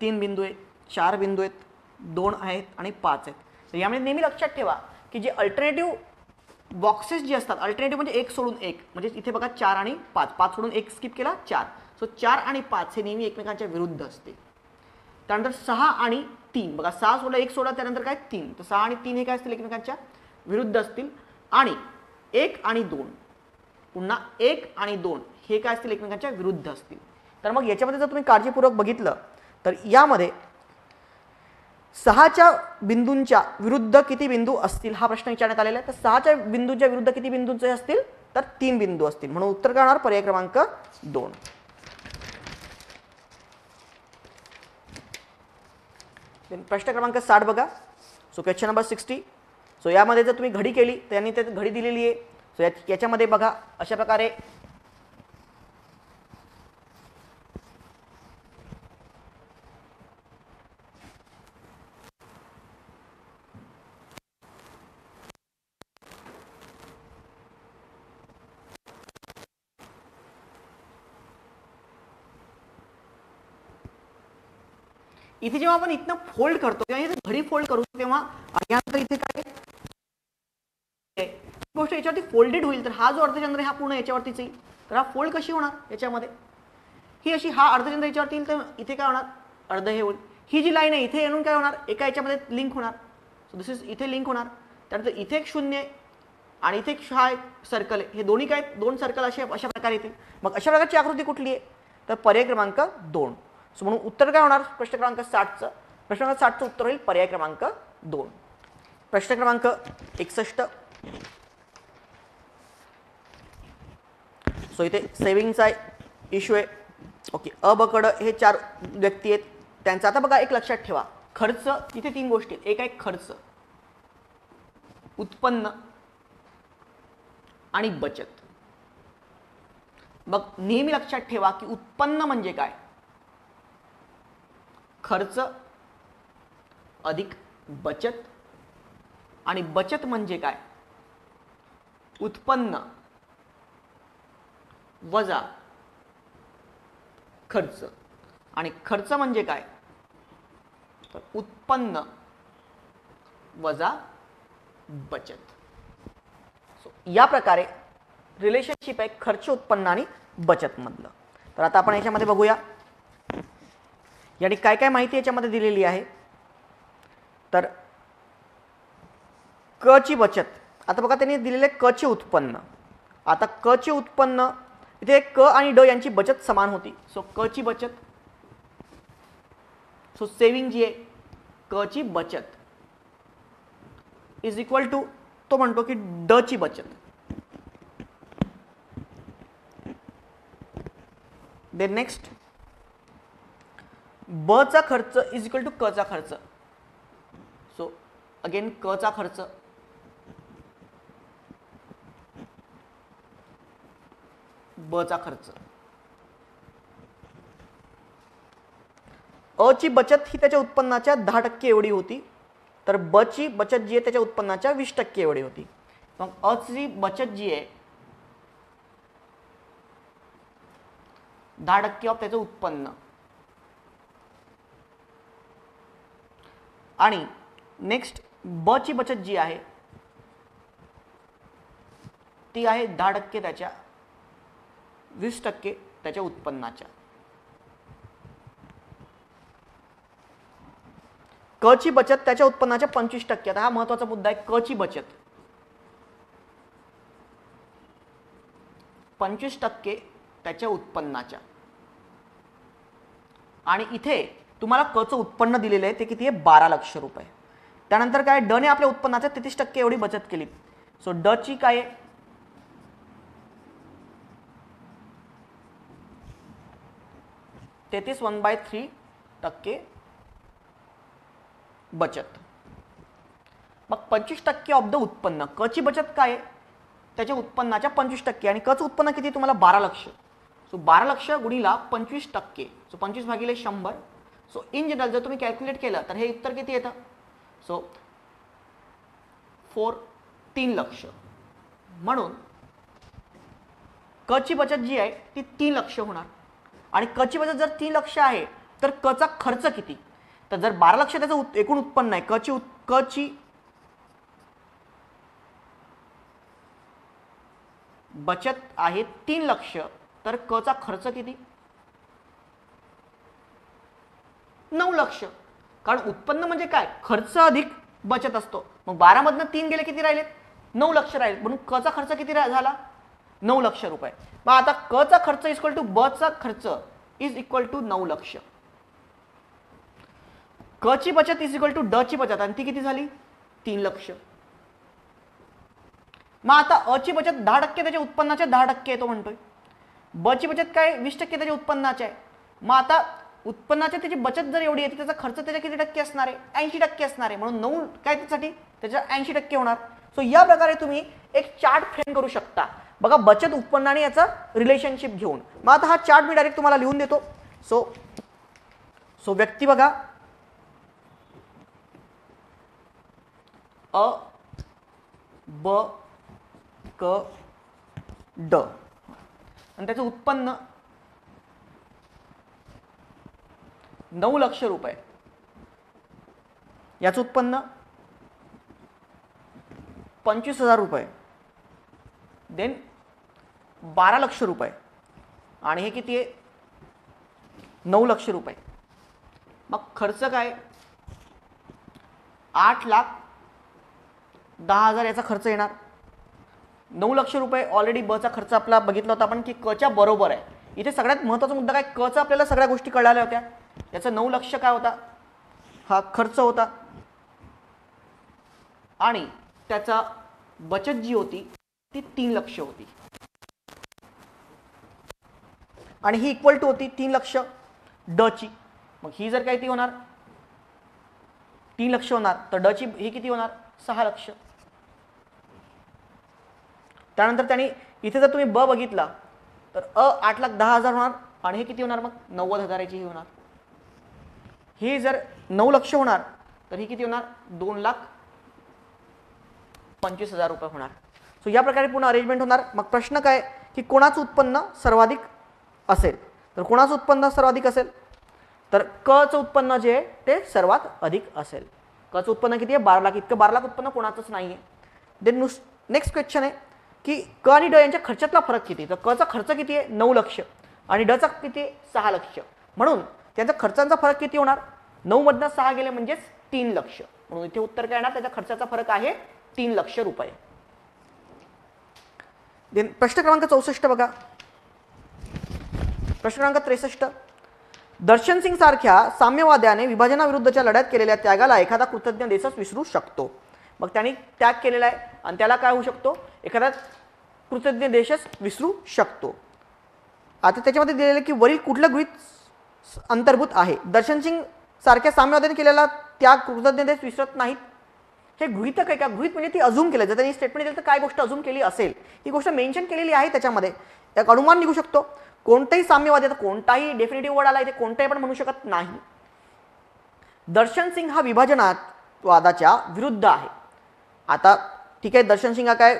3 बिंदू आहे, 4 बिंदू आहेत, 2 आहेत आणि 5 आहेत. तर यामध्ये नेहमी लक्षात ठेवा की जे अल्टरनेटिव्ह बॉक्सेस जे असतात, अल्टरनेटिव्ह म्हणजे 1 सोडून 1, म्हणजे इथे बघा 4 आणि 5, 5 सोडून 1 स्किप केला 4. सो 4 आणि 5 हे नेहमी एकमेकांच्या विरुद्ध असते. त्यानंतर 6 आणि 3 बघा, 6 सोडा 1 सोडा त्यानंतर काय 3. तर 6 आणि 3 हे काय असतील, एकमेकांच्या विरुद्ध असतील. आणि 1 आणि 2 पुन्हा 1 आणि 2 हे काय असतील, एकमेकांच्या विरुद्ध असतील. तर मग याच्यामध्ये जर तुम्ही काळजीपूर्वक बघितलं तर यामध्ये 6च्या बिंदूंच्या विरुद्ध किती बिंदू असतील हा प्रश्न विचारण्यात आलेला आहे. तर 6च्या बिंदूंच्या विरुद्ध किती बिंदूंचे असतील, तर 3 बिंदू असतील. म्हणून उत्तर काय होणार, पर्याय क्रमांक 2. प्रश्न क्रमांक 60 बघा. So question number 60. सो यामध्ये जर तुम्ही घडी केली तर यांनी ते घडी दिलेली आहे. सो याच्यामध्ये बघा अशा प्रकारे इथे जेव्हा आपण इथनं फोल्ड करतो तेव्हा इथे घडी फोल्ड करू तेव्हा यानंतर इथे काय गोष्ट याच्यावरती फोल्डेड होईल. तर हा जो अर्धचंद्र आहे हा पूर्ण याच्यावरतीच येईल. तर हा फोल्ड कशी होणार याच्यामध्ये, ही अशी हा अर्धचंद्र याच्यावरती येईल तर इथे काय होणार, अर्ध हे होईल. ही जी लाईन आहे इथे येऊन काय होणार, एका याच्यामध्ये लिंक होणार. सो दिस इज इथे लिंक होणार. त्यानंतर इथे एक 0 आहे आणि इथे एक हा एक सर्कल आहे. हे दोन्ही काय 2 सर्कल अशा प्रकारे येतील. मग अशा प्रकारची आकृती कुठली आहे, तर पर्याय क्रमांक 2. सो म्हणून उत्तर काय होणार, प्रश्न क्रमांक 60चं प्रश्न क्रमांक 60चं उत्तर होईल पर्याय क्रमांक 2. प्रश्न क्रमांक 61. सो इथे सेव्हिंगचा इश्यू आहे. ओके, अ ब क ड हे 4 व्यक्ती आहेत त्यांचा. आता बघा एक लक्षात ठेवा, खर्च इथे 3 गोष्टी आहेत. एक आहे खर्च, उत्पन्न आणि बचत. मग नेहमी लक्षात ठेवा की उत्पन्न म्हणजे काय, खर्च अधिक बचत, आणि बचत म्हणजे काय, उत्पन्न वजा खर्च. आणि खर्च म्हणजे काय, तर उत्पन्न वजा बचत. सो या प्रकारे रिलेशनशिप आहे खर्च, उत्पन्न आणि बचत मधलं. तर आता आपण याच्यामध्ये बघूया याने काय काय माहिती याच्यामध्ये दिलेली आहे. तर क ची बचत, आता बघा त्यांनी दिलेले क चे उत्पन्न. आता क चे उत्पन्न इथे क आणि ड यांची बचत समान होती. सो क ची बचत, सो सेविंग जी आहे क ची बचत इज इक्वल टू, तो म्हणतो की ड ची बचत. देन नेक्स्ट ब चा खर्च इज इक्वल टू क चा खर्च. सो अगेन क चा खर्च ब चा खर्च. अ ची बचत ही त्याच्या उत्पन्नाच्या 10% एवढी होती, तर ब ची बचत जी आहे त्याच्या उत्पन्नाच्या 20% एवढी होती. मग अ ची बचत जी आहे 10% ऑफ त्याचं उत्पन्न आणि नेक्स्ट ब ची बचत जी आहे ती आहे 10% त्याच्या 20% त्याच्या उत्पन्नाच्या. क ची बचत त्याच्या उत्पन्नाच्या 25%. आता हा महत्वाचा मुद्दा आहे. क ची बचत 25% त्याच्या उत्पन्नाच्या आणि इथे तुम्हाला क चं उत्पन्न दिलेलं आहे ते किती आहे 12 लक्ष रुपये. त्यानंतर काय ड ने आपल्या उत्पन्नाच्या 33% एवढी बचत केली. सो ड ची काय 1/3% बचत. मग 25% ऑफ द उत्पन्न. क ची बचत काय त्याच्या उत्पन्नाच्या 25% आणि क चं उत्पन्न किती तुम्हाला 12 लक्ष. सो 12 लक्ष गुणिला 25%. सो 25 भागिले 100. सो इन जनरल जर तुम्ही कॅल्क्युलेट केलं तर हे उत्तर किती येतं. सो 3 लक्ष. म्हणून क ची बचत जी आहे ती 3 लक्ष होणार आणि क ची बचत जर 3 लक्ष आहे तर क चा खर्च किती. तर जर 12 लक्ष त्याचं एकूण उत्पन्न आहे, क ची बचत आहे 3 लक्ष, तर क चा खर्च किती 9 लक्ष. कारण उत्पन्न म्हणजे काय खर्च अधिक बचत असतो. मग 12 मधनं 3 गेले किती राहिलेत 9 लक्ष राहिलेत. म्हणून क चा खर्च किती झाला 9 लक्ष रुपये. मग आता क चा खर्च इज इक्वल टू ब चा खर्च इज इक्वल टू 9 लक्ष. क ची बचत इज इक्वल टू ड ची बचत आणि ती किती झाली 3 लक्ष. मग आता अ ची बचत 10% त्याच्या उत्पन्नाच्या 10% येतो म्हणतोय. ब ची बचत काय 20% त्याच्या उत्पन्नाच्या आहे. मग आता उत्पन्नाच्या त्याची बचत जर एवढी आहे त्याचा खर्च त्याच्या किती टक्के असणार आहे 80% असणार आहे. म्हणून 9 काय त्यासाठी त्याच्या 80% होणार. सो या प्रकारे तुम्ही एक चार्ट फ्रेम करू शकता बघा बचत उत्पन्न आणि याचा रिलेशनशिप घेऊन. मग आता हा चार्ट मी डायरेक्ट तुम्हाला लिहून देतो. सो व्यक्ती बघा अ ब क ड आणि त्याचं उत्पन्न 9 लक्ष रुपये. याचं उत्पन्न 25,000 रुपये. देन 12 लक्ष रुपये आणि हे किती आहे 9 लक्ष रुपये. मग खर्च काय 8,10,000 याचा खर्च येणार. 9 लक्ष रुपये ऑलरेडी ब चा खर्च आपला बघितला होता आपण की क च्या बरोबर आहे. इथे सगळ्यात महत्त्वाचा मुद्दा काय क चा आपल्याला सगळ्या गोष्टी कळाल्या होत्या. याचा 9 लक्ष काय होता हा खर्च होता आणि त्याचा बचत जी होती ती 3 लक्ष होती आणि ही इक्वल टू होती 3 लक्ष ड ची. मग ही जर काय ती होणार 3 लक्ष होणार तर ड ची ही किती होणार 6 लक्ष. त्यानंतर त्यांनी इथे जर तुम्ही ब बघितला तर 8,10,000 होणार आणि हे किती होणार मग 90,000 ही होणार. हे जर 9 लक्ष होणार तर ही किती होणार 2,25,000 रुपये होणार. सो या प्रकारे पूर्ण अरेंजमेंट होणार. मग प्रश्न काय की कोणाचं उत्पन्न सर्वाधिक असेल. तर कोणाचं उत्पन्न सर्वाधिक असेल तर क चं उत्पन्न जे आहे ते सर्वात अधिक असेल. क चं उत्पन्न किती आहे 12 लाख. इतकं 12 लाख उत्पन्न कोणाचंच नाही आहे. देन नेक्स्ट क्वेश्चन आहे की क आणि ड यांच्या खर्चातला फरक किती. तर क चा खर्च किती आहे 9 लक्ष आणि ड चा किती आहे 6 लक्ष. म्हणून त्यांचा खर्चांचा फरक किती होणार 9 मधनं 6 गेले म्हणजेच 3 लक्ष. म्हणून इथे उत्तर काय येणार त्याच्या खर्चाचा फरक आहे 3 लक्ष रुपये. देन प्रश्न क्रमांक 64 बघा. प्रश्न क्रमांक 63 दर्शन सिंग सारख्या साम्यवाद्याने विभाजनाविरुद्धच्या लढ्यात केलेल्या त्यागाला एखादा कृतज्ञ देशच विसरू शकतो. मग त्यांनी त्याग केलेला आहे आणि त्याला काय होऊ शकतो एखादा कृतज्ञ देशच विसरू शकतो. आता त्याच्यामध्ये दिलेलं की वरील कुठलं गृहीत अंतर्भूत आहे. दर्शन सिंग सारख्या साम्यवाद्यांनी केलेला त्या कृतज्ञतेस विसरत नाहीत. हे गृहीतक आहे का? गृहीत म्हणजे ती अजूम केलं. जर त्यांनी स्टेटमेंट दिलं तर काय गोष्ट अजूम केली असेल ही गोष्ट मेन्शन केलेली आहे त्याच्यामध्ये. एक अनुमान निघू शकतो. कोणताही साम्यवादी, आता कोणताही डेफिनेटिव्ह वर्ड आला इथे, कोणताही पण म्हणू शकत नाही. दर्शन सिंग हा विभाजनवादाच्या विरुद्ध आहे. आता ठीक आहे, दर्शन सिंग हा काय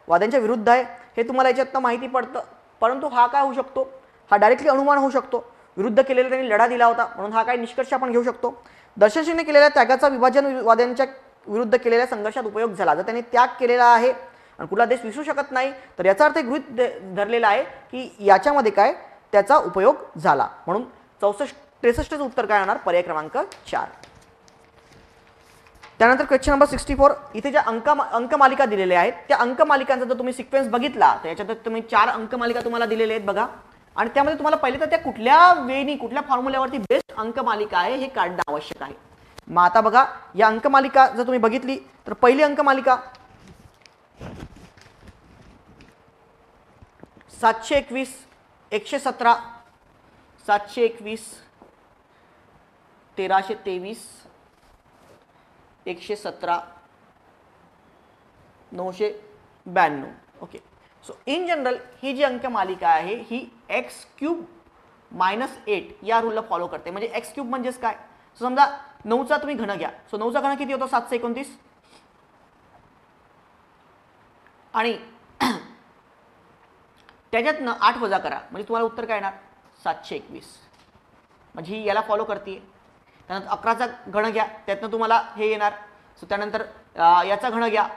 वाद्यांच्या विरुद्ध आहे हे तुम्हाला याच्यातनं माहिती पडतं. परंतु हा काय होऊ शकतो? हा डायरेक्टली अनुमान होऊ शकतो. विरुद्ध केलेला त्यांनी लढा दिला होता म्हणून हा काय निष्कर्ष आपण घेऊ शकतो. दर्शन सिंगने केलेल्या त्यागाचा विभाजनवाद्यांच्या विरुद्ध केलेल्या संघर्षात उपयोग झाला. जर त्यांनी त्याग केलेला आहे आणि कुठला देश विसरू शकत नाही तर याचा अर्थ गृहीत धरलेला आहे की याच्यामध्ये काय त्याचा उपयोग झाला. म्हणून 63चं उत्तर काय होणार? पर्याय क्रमांक 4. त्यानंतर क्वेश्चन नंबर 64. इथे ज्या अंकमालिका दिलेल्या आहेत त्या अंकमालिकांचा जर तुम्ही सिक्वेन्स बघितला तर याच्यात तुम्ही 4 अंकमालिका तुम्हाला दिलेल्या आहेत बघा. आणि त्यामध्ये तुम्हाला पहिले तर त्या कुठल्या वेनी कुठल्या फॉर्म्युल्यावरती बेस्ट अंकमालिका आहे हे काढणं आवश्यक आहे. मग आता बघा या अंकमालिका जर तुम्ही बघितली तर पहिली अंकमालिका 721, 117, 721, 1323, 117, 992. ओके. सो इन जनरल ही जी अंकमालिका आहे ही x³ - 8 या रूलला फॉलो करते. म्हणजे x³ म्हणजेच काय? सो समजा 9चा तुम्ही घन घ्या. सो 9चा घन किती होतो? 729. आणि त्याच्यातनं 8 वजा करा म्हणजे तुम्हाला उत्तर काय येणार? 721. म्हणजे ही याला फॉलो करते. त्यानंतर 11चा घन घ्या, त्यातनं तुम्हाला हे येणार. सो त्यानंतर याचा घन घ्या,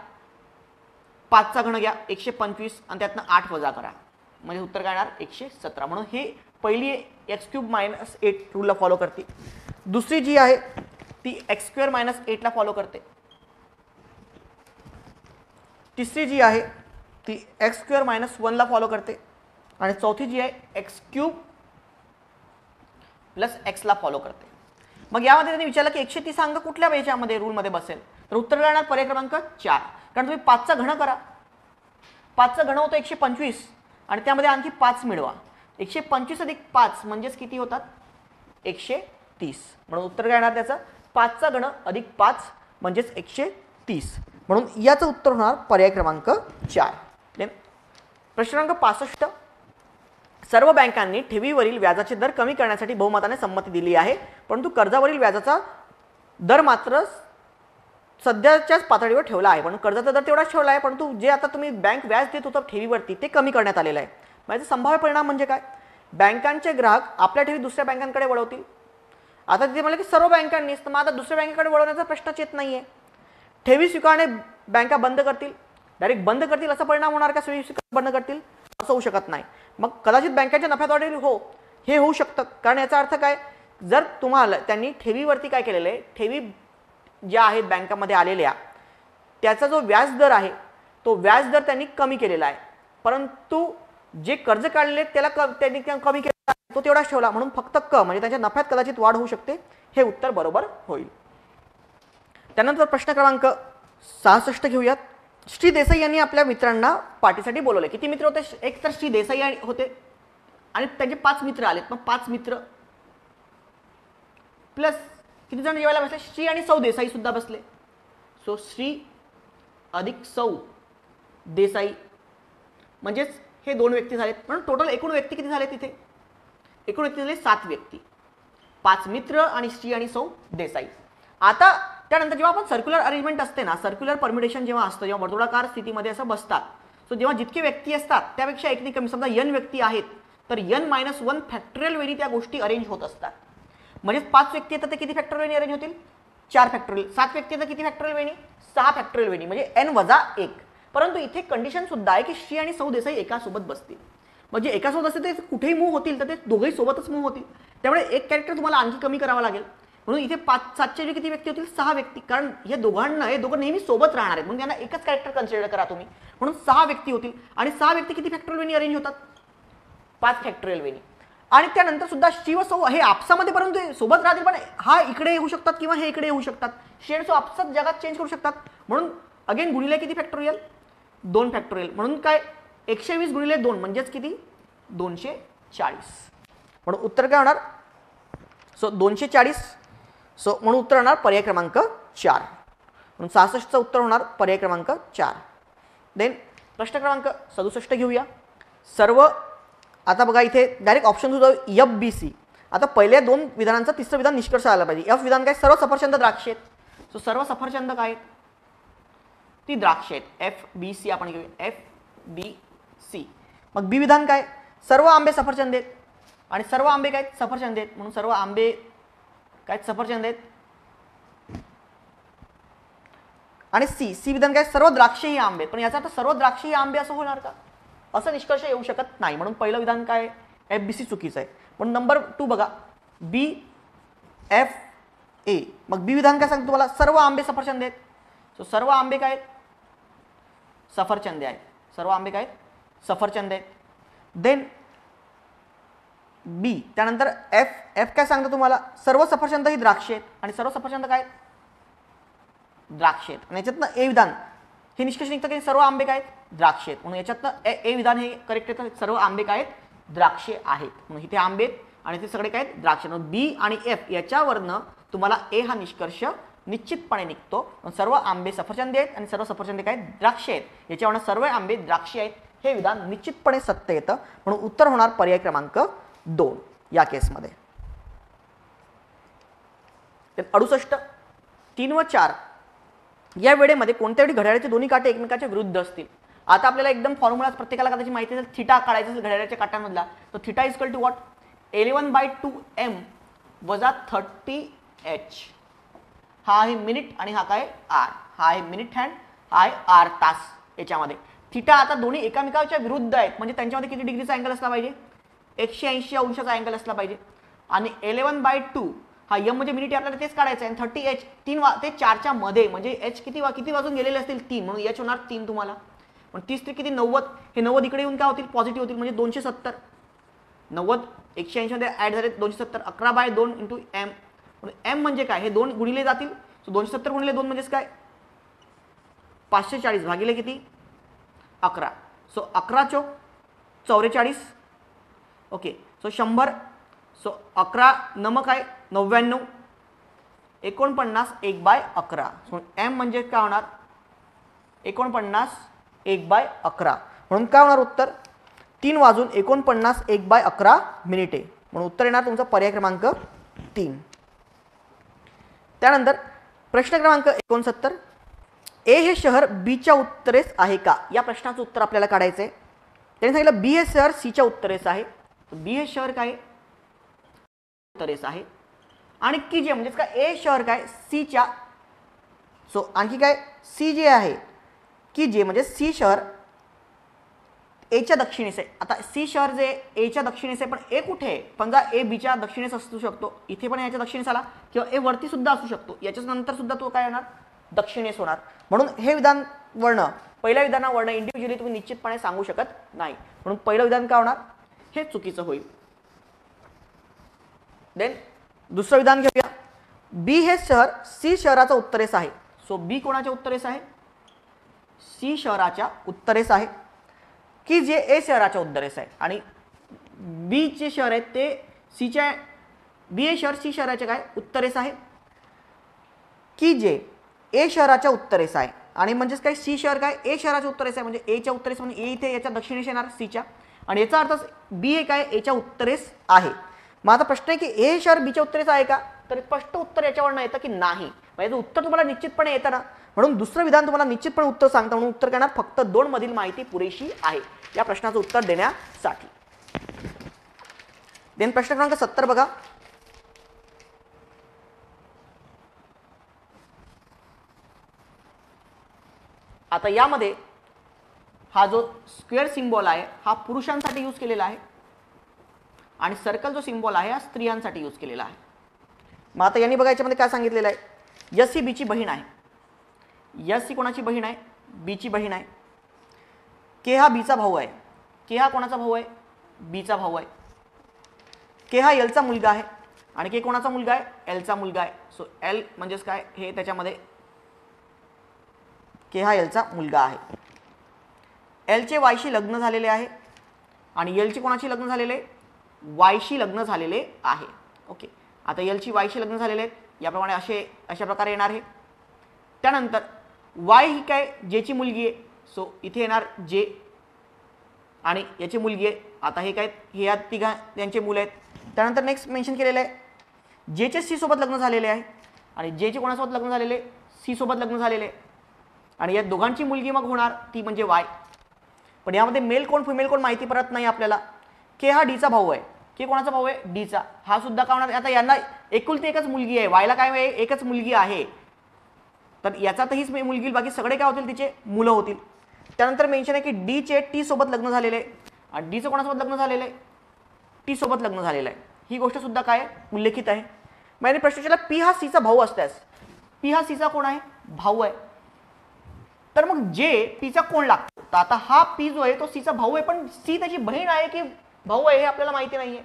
5चा घन घ्या 125 आणि त्यातनं 8 वजा करा म्हणजे उत्तर काय येणार? 117. म्हणून हे पहिली x³ - 8 रूलला फॉलो करते. दुसरी जी आहे ती x² - 8 ला फॉलो करते. तिसरी जी आहे ती x² - 1 ला फॉलो करते. आणि चौथी जी आहे x³ + x ला फॉलो करते. मग यामध्ये त्यांनी विचारलं की 130 अंक कुठल्या याच्यामध्ये रूलमध्ये बसेल? तर उत्तर काय येणार? पर्याय क्रमांक 4. कारण तुम्ही 5चा घन करा. 5चा घन होतो 125 आणि त्यामध्ये आणखी 5 मिळवा. 125 + 5 म्हणजेच किती होतात? 130. म्हणून उत्तर काय येणार त्याचं? 5चा घन + 5 म्हणजेच 130. म्हणून याचं उत्तर होणार पर्याय क्रमांक 4. प्रश्न क्रमांक 65. सर्व बँकांनी ठेवीवरील व्याजाचे दर कमी करण्यासाठी बहुमताने संमती दिली आहे, परंतु कर्जावरील व्याजाचा दर मात्र सध्याच्याच पातळीवर ठेवला आहे. पण कर्जाचा दर तेवढाच ठेवला आहे, परंतु जे आता तुम्ही बँक व्याज देत होता ठेवीवरती ते कमी करण्यात आलेलं आहे. याचा संभाव्य परिणाम म्हणजे काय? बँकांचे ग्राहक आपल्या ठेवी दुसऱ्या बँकांकडे वळवतील. आता तिथे म्हणलं की सर्व बँकांनीच, तर मग आता दुसऱ्या बँकेकडे वळवण्याचा प्रश्नच येत नाहीये. ठेवी स्वीकारणे बँका बंद करतील, डायरेक्ट बंद करतील असा परिणाम होणार का? ठेवी स्वीकार बंद करतील असं होऊ शकत नाही. मग कदाचित बँकेच्या नफ्यात वाढ हो, हे होऊ शकतं. कारण याचा अर्थ काय? जर तुम्हाला त्यांनी ठेवीवरती काय केलेलं आहे, ठेवी ज्या आहेत बँकामध्ये आलेल्या त्याचा जो व्याजदर आहे तो व्याजदर त्यांनी कमी केलेला आहे, परंतु जे कर्ज काढलेले त्याला त्यांनी कमी केला तो तेवढाच ठेवला. म्हणून फक्त म्हणजे त्यांच्या नफ्यात कदाचित वाढ होऊ शकते. हे उत्तर बरोबर होईल. त्यानंतर प्रश्न क्रमांक 66 घेऊयात. श्री देसाई यांनी आपल्या मित्रांना पार्टीसाठी बोलवले. किती मित्र होते? एक तर श्री देसाई होते आणि त्यांचे 5 मित्र आलेत. मग 5 मित्र प्लस किती जण जेवायला बसले? श्री आणि सौ देसाई सुद्धा बसले. सो श्री अधिक सौ देसाई म्हणजेच हे 2 व्यक्ती झालेत. म्हणून टोटल एकूण व्यक्ती किती झाले? तिथे एकूण व्यक्ती झाले 7 व्यक्ती. 5 मित्र आणि श्री आणि सौ देसाई. आता त्यानंतर जेव्हा आपण सर्क्युलर अरेंजमेंट असते ना, सर्क्युलर परम्युटेशन जेव्हा असतं, जेव्हा वर्तुळाकार स्थितीमध्ये असं बसतात, सो जेव्हा जितके व्यक्ती असतात त्यापेक्षा एकने कमी, समजा n व्यक्ती आहेत तर n - 1 फॅक्टोरियल वेळी त्या गोष्टी अरेंज होत असतात. म्हणजे 5 व्यक्ती येतात ते किती फॅक्टोरियल वेळी अरेंज होतील? 4 फॅक्टोरियल. 7 व्यक्ती येतात किती फॅक्टोरियल वेळी? 6 फॅक्टोरियल वेळी म्हणजे n - 1. परंतु इथे कंडिशन सुद्धा आहे की श्री आणि सौ देसाई एकासोबत बसतील. म्हणजे एकासोबत असते ते कुठेही मूव्ह होतील तर ते दोघेही सोबतच मूव्ह होतील. त्यामुळे एक कॅरेक्टर तुम्हाला आणखी कमी करावा लागेल. म्हणून इथे 7च्या किती व्यक्ती होतील? 6 व्यक्ती. कारण हे दोघं नेहमी सोबत राहणार आहेत म्हणून त्यांना एकच कॅरेक्टर कन्सिडर करा तुम्ही. म्हणून 6 व्यक्ती होतील आणि 6 व्यक्ती किती फॅक्टोरियल वेळी अरेंज होतात? 5 फॅक्टोरियल वेळी. आणि त्यानंतर सुद्धा श्री व सौ हे आपसामध्ये परंतु सोबत राहतील, पण हा इकडे येऊ शकतात किंवा हे इकडे येऊ शकतात. श्री आणि सौ आपसात जगात चेंज करू शकतात. म्हणून अगेन गुणिले किती फॅक्टोरियल? 2 फॅक्टोरियल. म्हणून काय 120 गुणिले 2 म्हणजेच किती? 240. म्हणून उत्तर काय होणार? सो 240. सो म्हणून उत्तर होणार पर्याय क्रमांक 4. म्हणून 66चं उत्तर होणार पर्याय क्रमांक 4. देन प्रश्न क्रमांक 67 घेऊया. सर्व आता बघा इथे डायरेक्ट ऑप्शन होतं FBC. आता पहिल्या 2 विधानांचं तिसरं विधान निष्कर्ष आला पाहिजे. F विधान काय? सर्व सफरचंद द्राक्ष आहेत. सो सर्व सफरचंद काय आहेत? ती द्राक्ष आहेत. FBC आपण घेऊया, FBC. मग बी विधान काय? सर्व आंबे सफरचंद आहेत आणि सर्व आंबे काय? सफरचंद आहेत. म्हणून सर्व आंबे काय? सफरचंद आहेत. आणि सी विधान काय? सर्व द्राक्ष ही आंबे. पण याचा अर्थ सर्व द्राक्ष ही आंबे असं होणार का? असं निष्कर्ष येऊ शकत नाही. म्हणून पहिलं विधान काय? FBC चुकीचं आहे. पण नंबर 2 बघा, BFA. मग बी विधान काय सांगतो तुम्हाला? सर्व आंबे सफरचंद आहेत. सो सर्व आंबे काय आहेत? सफरचंद आहेत. सर्व आंबे काय आहेत? सफरचंद आहेत. देन बी, त्यानंतर एफ काय सांगतो तुम्हाला? सर्व सफरचंद ही द्राक्ष आहेत आणि सर्व सफरचंद काय आहेत? द्राक्ष आहेत. आणि याच्यातनं ए विधान हे निष्कर्ष निघतं की सर्व आंबे काय आहेत? द्राक्ष आहेत. म्हणून याच्यातनं ए विधान हे करेक्ट येतं, सर्व आंबे काय आहेत? द्राक्षे आहेत. म्हणून इथे आंबे आणि ते सगळे काय आहेत? द्राक्ष. बी आणि एफ याच्यावरनं तुम्हाला ए हा निष्कर्ष निश्चितपणे निघतो. सर्व आंबे सफरचंदी आहेत आणि सर्व सफरचंदे काय? द्राक्षे आहेत. याच्यावरनं सर्व आंबे द्राक्षे आहेत हे विधान निश्चितपणे सत्य येतं. म्हणून उत्तर होणार पर्याय क्रमांक 2 या केसमध्ये. 68 3 व 4 या वेळेमध्ये कोणत्या वेळी घड्याळाचे दोन्ही काटे एकमेकांच्या विरुद्ध असतील? आता आपल्याला एकदम फॉर्म्युला प्रत्येकाला कदाचित माहिती असेल. थिटा काढायचा असेल घड्याळाच्या काट्यांमधला, तर theta equal to what? 11/2m वजा 30h. हा आहे मिनिट आणि हा काय? आर. हा आहे मिनिट हँड, हा आहे आर तास. याच्यामध्ये थिटा आता दोन्ही एकामेकांच्या विरुद्ध आहेत. म्हणजे त्यांच्यामध्ये किती डिग्रीचा अँगल असला पाहिजे? 180 अंशाचा अँगल असला पाहिजे. आणि 11/2 हा m म्हणजे मिनिट आपल्याला तेच काढायचं आहे. 30h 3 ते 4च्या मध्ये म्हणजे h किती वाजून गेलेले असतील? 3. म्हणून h होणार 3 तुम्हाला. पण 30 ते किती? 90. हे 90 इकडे येऊन काय होतील? पॉझिटिव्ह होतील. म्हणजे 270. 90 180 मध्ये ऍड झाले 270. 11/2 इंटू m. m म्हणजे काय? हे 2 गुणिले जातील. सो 270 गुणिले 2 म्हणजेच काय? 540 भागिले किती? 11. सो 11 चोक 44. ओके. सो 100. सो 11 नम काय? 99. 49 1/11. सो m म्हणजे काय होणार? 49 1/11. म्हणून काय होणार उत्तर? 3 वाजून 49 1/11 मिनिटे. म्हणून उत्तर येणार तुमचा पर्याय क्रमांक 3. त्यानंतर प्रश्न क्रमांक 69. ए हे शहर बीच्या उत्तरेस आहे का? या प्रश्नाचं उत्तर आपल्याला काढायचं आहे. त्यांनी सांगितलं बी हे शहर सीच्या उत्तरेस आहे. बी हे शहर काय? उत्तरेस आहे. आणि की जे म्हणजे काय? ए शहर काय? सीच्या. सो आणखी काय? सी जे आहे की जे म्हणजे सी शहर एच्या दक्षिणेस आहे. आता सी शहर जे एच्या दक्षिणेस आहे, पण ए कुठे आहे? समजा ए बीच्या दक्षिणेस असू शकतो. इथे पण याच्या दक्षिणेस आला किंवा ए वरती सुद्धा असू शकतो. याच्याच नंतर सुद्धा तो काय होणार? दक्षिणेस होणार. म्हणून हे विधान वर्ण पहिल्या विधानावर्ण इंडिव्हिज्युअली तुम्ही निश्चितपणे सांगू शकत नाही. म्हणून पहिलं विधान काय होणार? हे चुकीचं होईल. देन दुसरं विधान घेऊया. बी हे शहर सी शहराच्या उत्तरेस आहे. सो बी कोणाच्या उत्तरेस आहे? सी शहराच्या उत्तरेस आहे. की जे ए शहराच्या उत्तरेस आहे. आणि बी जे शहर आहे ते सीच्या, बी हे शहर सी शहराच्या काय? उत्तरेस आहे. की जे ए शहराच्या उत्तरेस आहे. आणि म्हणजेच काय? सी शहर काय? ए शहराच्या उत्तरेस आहे. म्हणजे एच्या उत्तरेस म्हणजे ए इथे याच्या दक्षिणेस येणार सीच्या. आणि याचा अर्थ बी हे काय? एच्या उत्तरेस आहे. मग आता प्रश्न आहे की ए शहर बीच्या उत्तरेस आहे का? तर स्पष्ट उत्तर याच्यावरनं येतं की नाही. याचं उत्तर तुम्हाला निश्चितपणे येतं ना. म्हणून दुसरं विधान तुम्हाला निश्चितपणे उत्तर सांगतं. म्हणून उत्तर करणार फक्त 2 मधील माहिती पुरेशी आहे या प्रश्नाचं उत्तर देण्यासाठी. देन प्रश्न क्रमांक 70 बघा. आता यामध्ये हा जो स्क्वेअर सिम्बॉल आहे हा पुरुषांसाठी यूज केलेला आहे आणि सर्कल जो सिम्बॉल आहे हा स्त्रियांसाठी यूज केलेला आहे. मग आता यांनी बघा याच्यामध्ये काय सांगितलेलं आहे? यस ही बीची बहीण आहे. यस ही कोणाची बहीण आहे? बीची बहीण आहे. के हा बीचा भाऊ आहे. के हा कोणाचा भाऊ आहे? बीचा भाऊ आहे. के हा एलचा मुलगा आहे आणि के कोणाचा मुलगा आहे? एलचा मुलगा आहे. सो एल म्हणजेच काय? हे त्याच्यामध्ये के हा एलचा मुलगा आहे. एलचे वायशी लग्न झालेले आहे आणि एलचे कोणाशी लग्न झालेले? वायशी लग्न झालेले आहे. ओके, आता एलची वायशी लग्न झालेले आहेत, याप्रमाणे अशा प्रकारे येणार आहे. त्यानंतर वाय ही काय जेची मुलगी आहे, सो इथे येणार जे आणि याची मुलगी आहे. आता हे काय, हे या यांचे मुलं आहेत. त्यानंतर नेक्स्ट मेन्शन केलेलं आहे जेचे सी सोबत लग्न झालेले आहे आणि जेचे कोणासोबत लग्न झालेले, सी सोबत लग्न झालेले आणि या दोघांची मुलगी मग होणार ती म्हणजे वाय. पण यामध्ये मेल कोण फिमेल कोण माहिती पडत नाही आपल्याला. के हा डीचा भाऊ आहे. के कोणाचा भाऊ आहे, डीचा. हा सुद्धा का होणार, आता यांना एकुलती एकच मुलगी आहे, वायला काय आहे एकच मुलगी आहे, तर याचा तर हीच मुलगी, बाकी सगळे काय होतील तिचे मुलं होतील. त्यानंतर मेन्शन आहे की डीचे टी सोबत लग्न झालेले आणि डीचं कोणासोबत लग्न झालेलं आहे, टी सोबत लग्न झालेलं आहे. ही गोष्ट सुद्धा काय उल्लेखित आहे. मग प्रश्न विचारला पी हा सीचा भाऊ असल्यास, पी हा सीचा कोण आहे, भाऊ आहे, तर मग जे पीचा कोण लागतो. तर आता हा पी जो आहे तो सीचा भाऊ आहे, पण सी त्याची बहीण आहे की भाऊ आहे हे आपल्याला माहिती नाहीये.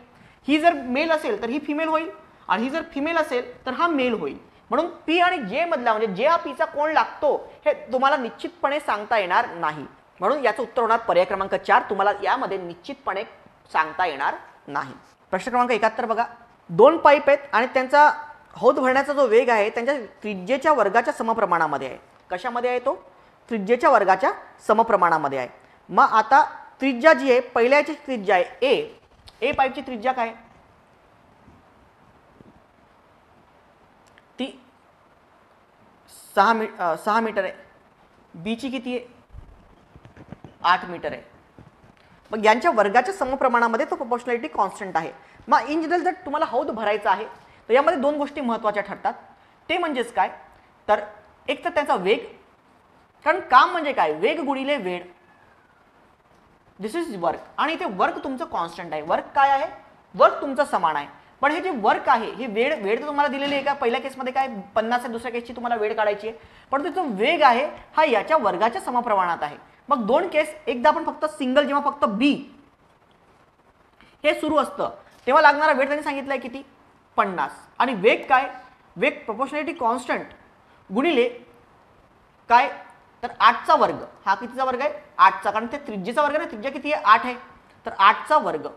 ही जर मेल असेल तर ही फिमेल होईल आणि ही जर फिमेल असेल तर हा मेल होईल. म्हणून पी आणि जे मधला म्हणजे जे हा पीचा कोण लागतो हे तुम्हाला निश्चितपणे सांगता येणार नाही. म्हणून याचं उत्तर होणार पर्याय क्रमांक 4. तुम्हाला यामध्ये निश्चितपणे सांगता येणार नाही. प्रश्न क्रमांक 71 बघा. 2 पाईप आहेत आणि त्यांचा हौद भरण्याचा जो वेग आहे त्यांच्या त्रिज्येच्या वर्गाच्या समप्रमाणामध्ये आहे. कशामध्ये आहे तो, त्रिज्येच्या वर्गाच्या समप्रमाणामध्ये आहे. मग आता त्रिज्या जी आहे, पहिल्याची त्रिज्या आहे ए पाईपची त्रिज्या काय, ती 6 मीटर आहे. बीची किती आहे, 8 मीटर आहे. मग यांच्या वर्गाच्या समप्रमाणामध्ये तो प्रोपोर्शनॅलिटी कॉन्स्टंट आहे. मग इन जनरल जर तुम्हाला हौद भरायचा आहे तर यामध्ये 2 गोष्टी महत्त्वाच्या ठरतात. ते म्हणजेच काय, तर एक तर त्याचा वेग, कारण काम म्हणजे काय, वेग गुणिले वेळ, दिस इज वर्क. आणि इथे वर्क तुमचं कॉन्स्टंट आहे. वर्क काय आहे, वर्क तुमचं समान आहे. पण हे जे वर्क आहे हे वेळ तर तुम्हाला दिलेली आहे का, पहिल्या केसमध्ये काय 50 आहे, दुसऱ्या केसची तुम्हाला वेळ काढायची आहे, पण जो वेग आहे हा याच्या वर्गाच्या समप्रमाणात आहे. मग 2 केस, एकदा आपण फक्त सिंगल जेव्हा फक्त बी हे सुरू असतं तेव्हा लागणारा वेळ त्यांनी सांगितलाय किती, 50. आणि वेग काय, वेग प्रोपोर्शनॅलिटी कॉन्स्टंट गुणिले काय, तर 8चा वर्ग. हा कितीचा वर्ग आहे, 8चा, कारण ते त्रिज्येचा वर्ग ना, त्रिज्या किती आहे, 8 आहे, तर 8चा वर्ग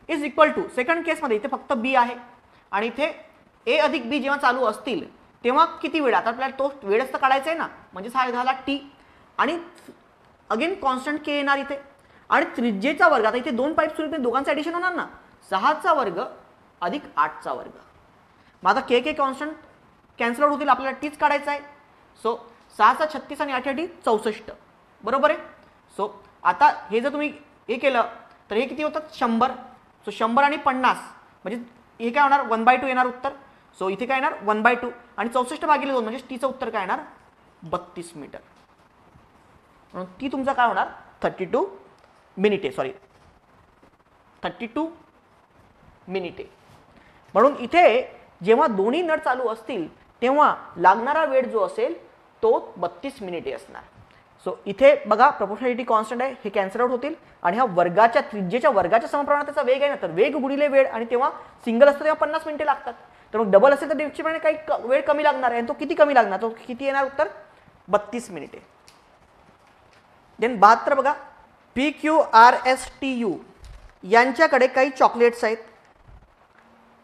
इज इक्वल टू, सेकंड केसमध्ये इथे फक्त बी आहे आणि इथे ए अधिक बी जेव्हा चालू असतील तेव्हा किती वेळ, आता आपल्याला तो वेळच तर काढायचा आहे ना, म्हणजे हा झाला टी आणि अगेन कॉन्स्टंट के येणार इथे आणि त्रिज्येचा वर्ग. आता इथे 2 पाईप सुरू, दोघांचं ॲडिशन होणार ना, 6चा वर्ग अधिक 8चा वर्ग. मग आता के कॉन्स्टंट कॅन्सल आउट होतील, आपल्याला टीच काढायचा आहे. सो 6चा 36 आणि 8 64, बरोबर आहे. सो आता हे जर तुम्ही हे केलं तर हे किती होतात, 100. सो 100 आणि 50 म्हणजे हे काय होणार, 1/2 येणार उत्तर. सो इथे काय येणार 1/2 आणि 64 भागिले 2 म्हणजे टीचं उत्तर काय येणार, 32 मीटर. म्हणून ती तुमचा काय होणार 32 मिनिटे, सॉरी 32 मिनिटे. म्हणून इथे जेव्हा दोन्ही नट चालू असतील तेव्हा लागणारा वेळ जो असेल तो 32 मिनिटे असणार. सो इथे बघा प्रोपोर्शनॅलिटी कॉन्स्टंट आहे, हे कॅन्सल आउट होतील आणि हा वर्गाच्या त्रिज्येच्या वर्गाच्या समप्रमाणात त्याचा वेग आहे ना, तर वेग गुणिले वेळ आणि तेव्हा सिंगल असतं तेव्हा 50 मिनिटे लागतात, तर मग डबल असेल तर निश्चितपणे काही वेळ कमी लागणार आहे आणि तो किती कमी लागणार, तो किती येणार उत्तर 32 मिनिटे. देन 72 बघा. PQRSTU यांच्याकडे काही चॉकलेट्स आहेत.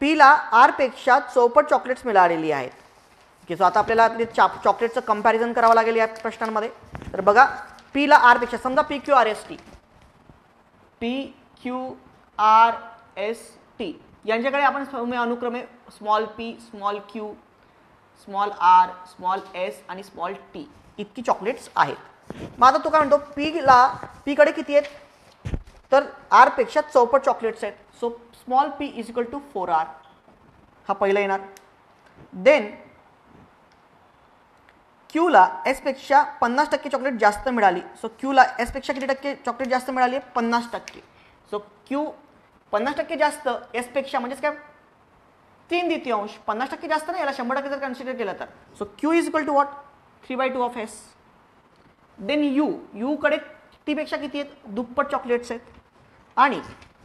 पीला आर पेक्षा 64 चॉकलेट्स मिळालेली आहेत. ओके, सो आता आपल्याला चॉकलेटचं कंपॅरिझन करावं लागेल या प्रश्नांमध्ये. तर बघा पीला आर पेक्षा, समजा PQRST यांच्याकडे आपण अनुक्रमे small P, small Q, small R, small S आणि स्मॉल टी इतकी चॉकलेट्स आहेत. मग आता तो काय म्हणतो, पीकडे किती आहेत, तर आर पेक्षा 64 चॉकलेट्स आहेत. So small P is equal to 4R, हा पहिला येणार. देन क्यूला एस पेक्षा 50% चॉकलेट जास्त मिळाली. सो क्यूला एस पेक्षा किती टक्के चॉकलेट जास्त मिळाली आहे, 50%. सो क्यू 50% जास्त एस पेक्षा, म्हणजेच काय 3/4, 50% जास्त ना, याला 100% जर कन्सिडर केलं तर. So Q is equal to what, 3/2 of S. Then U कडे टी पेक्षा किती आहेत, दुप्पट चॉकलेट्स आहेत आणि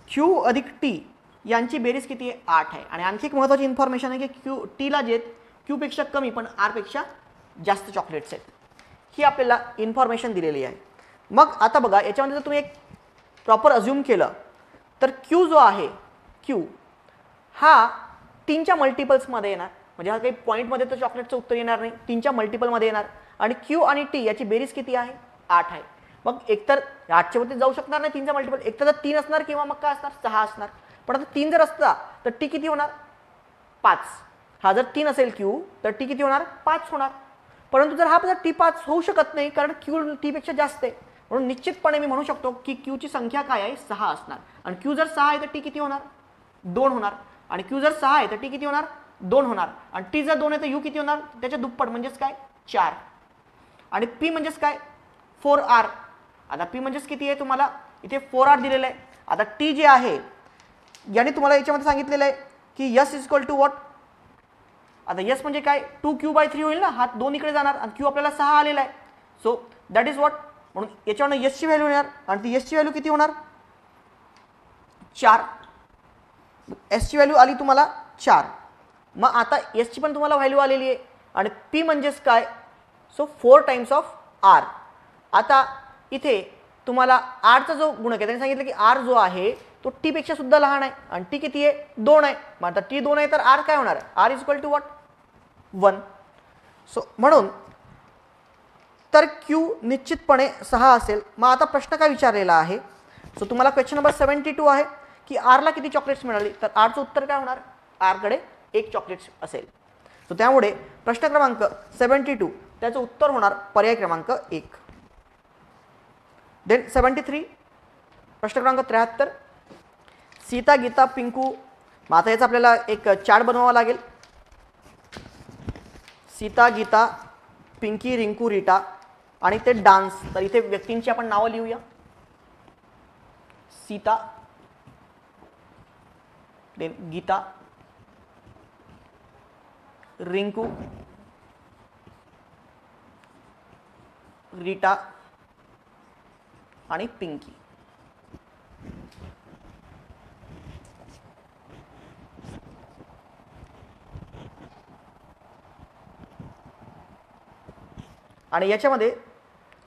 क्यू अधिक टी यांची बेरीज किती आहे, 8 आहे. आणि आणखी एक महत्त्वाची इन्फॉर्मेशन आहे की टीला जे क्यू पेक्षा कमी पण आर पेक्षा जास्त चॉकलेट्स आहेत, ही आपल्याला इन्फॉर्मेशन दिलेली आहे. मग आता बघा याच्यामध्ये जर तुम्ही एक प्रॉपर अज्युम केलं तर क्यू जो आहे क्यू हा 3च्या मल्टिपल्समध्ये येणार, म्हणजे हा काही पॉईंटमध्ये तर चॉकलेटचं उत्तर येणार नाही, 3च्या मल्टिपलमध्ये येणार. आणि क्यू आणि टी याची बेरीज किती आहे? 8 आहे. मग एकतर 8च्या वरती जाऊ शकणार नाही 3चा मल्टिपल, एकतर 3 असणार किंवा मग काय असणार 6 असणार. पण आता 3 जर असता तर टी किती होणार? 5. हा जर 3 असेल क्यू तर टी किती होणार? 5 होणार. परंतु जर हा टी 5 होऊ शकत नाही कारण क्यू टी पेक्षा जास्त आहे, म्हणून निश्चितपणे मी म्हणू शकतो की क्यूची संख्या काय आहे? 6 असणार. आणि क्यू जर 6 आहे तर टी किती होणार? 2 होणार. आणि क्यू जर 6 आहे तर टी किती होणार? 2 होणार. आणि टी जर 2 आहे तर यू किती होणार? त्याच्या दुप्पट म्हणजेच काय? 4. आणि पी म्हणजेच काय? 4R. आता पी म्हणजेच किती आहे? तुम्हाला इथे 4R दिलेलं आहे. आता टी जे आहे याने तुम्हाला याच्यामध्ये सांगितलेलं आहे की S is equal to what? आता यस म्हणजे काय? 2Q/3 होईल ना, हा 2 इकडे जाणार आणि क्यू आपल्याला 6 आलेला आहे. सो दॅट इज व्हॉट, म्हणून याच्यावर यसची व्हॅल्यू येणार आणि ती यसची व्हॅल्यू किती होणार? 4. एसची व्हॅल्यू आली तुम्हाला 4. मग आता एसची पण तुम्हाला व्हॅल्यू आलेली आहे आणि पी म्हणजेच काय? So 4 times of R. आता इथे तुम्हाला आरचा जो गुणक आहे त्यांनी सांगितलं की आर जो आहे तो टी पेक्षा सुद्धा लहान आहे आणि टी किती आहे? 2 आहे. मग आता टी 2 आहे तर आर काय होणार? R is equal to what? 1. So म्हणून तर क्यू निश्चितपणे 6 असेल. मग आता प्रश्न काय विचारलेला आहे? सो तुम्हाला क्वेश्चन नंबर 72 आहे की आरला किती चॉकलेट्स मिळाली? तर आरचं उत्तर काय होणार? आरकडे 1 चॉकलेट्स असेल. सो त्यामुळे प्रश्न क्रमांक 72 त्याचं उत्तर होणार पर्याय क्रमांक 1. देन 73 प्रश्न क्रमांक 73 सीता गीता पिंकू. मग आता याचा आपल्याला एक चार्ट बनवावा लागेल. सीता गीता पिंकी रिंकू रीटा आणि ते डान्स. तर इथे व्यक्तींची आपण नावं लिहूया. सीता, देन गीता, रिंकू, रीटा आणि पिंकी. आणि याच्यामध्ये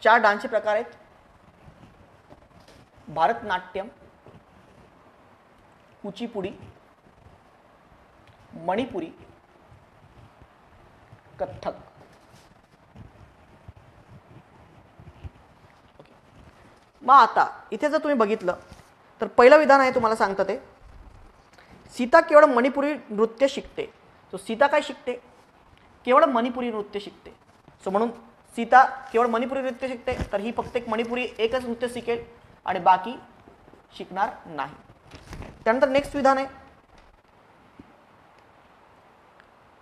4 डान्सचे प्रकार आहेत. भरतनाट्यम, कुचिपुडी, मणिपुरी, कथ्थक. मग आता इथे जर तुम्ही बघितलं तर पहिलं विधान आहे तुम्हाला सांगतं ते सीता केवळ मणिपुरी नृत्य शिकते. सो सीता काय शिकते? केवळ मणिपुरी नृत्य शिकते. सो म्हणून सीता केवळ मणिपुरी नृत्य शिकते तर ही फक्त एक मणिपुरी एकच नृत्य शिकेल आणि बाकी शिकणार नाही. त्यानंतर नेक्स्ट विधान आहे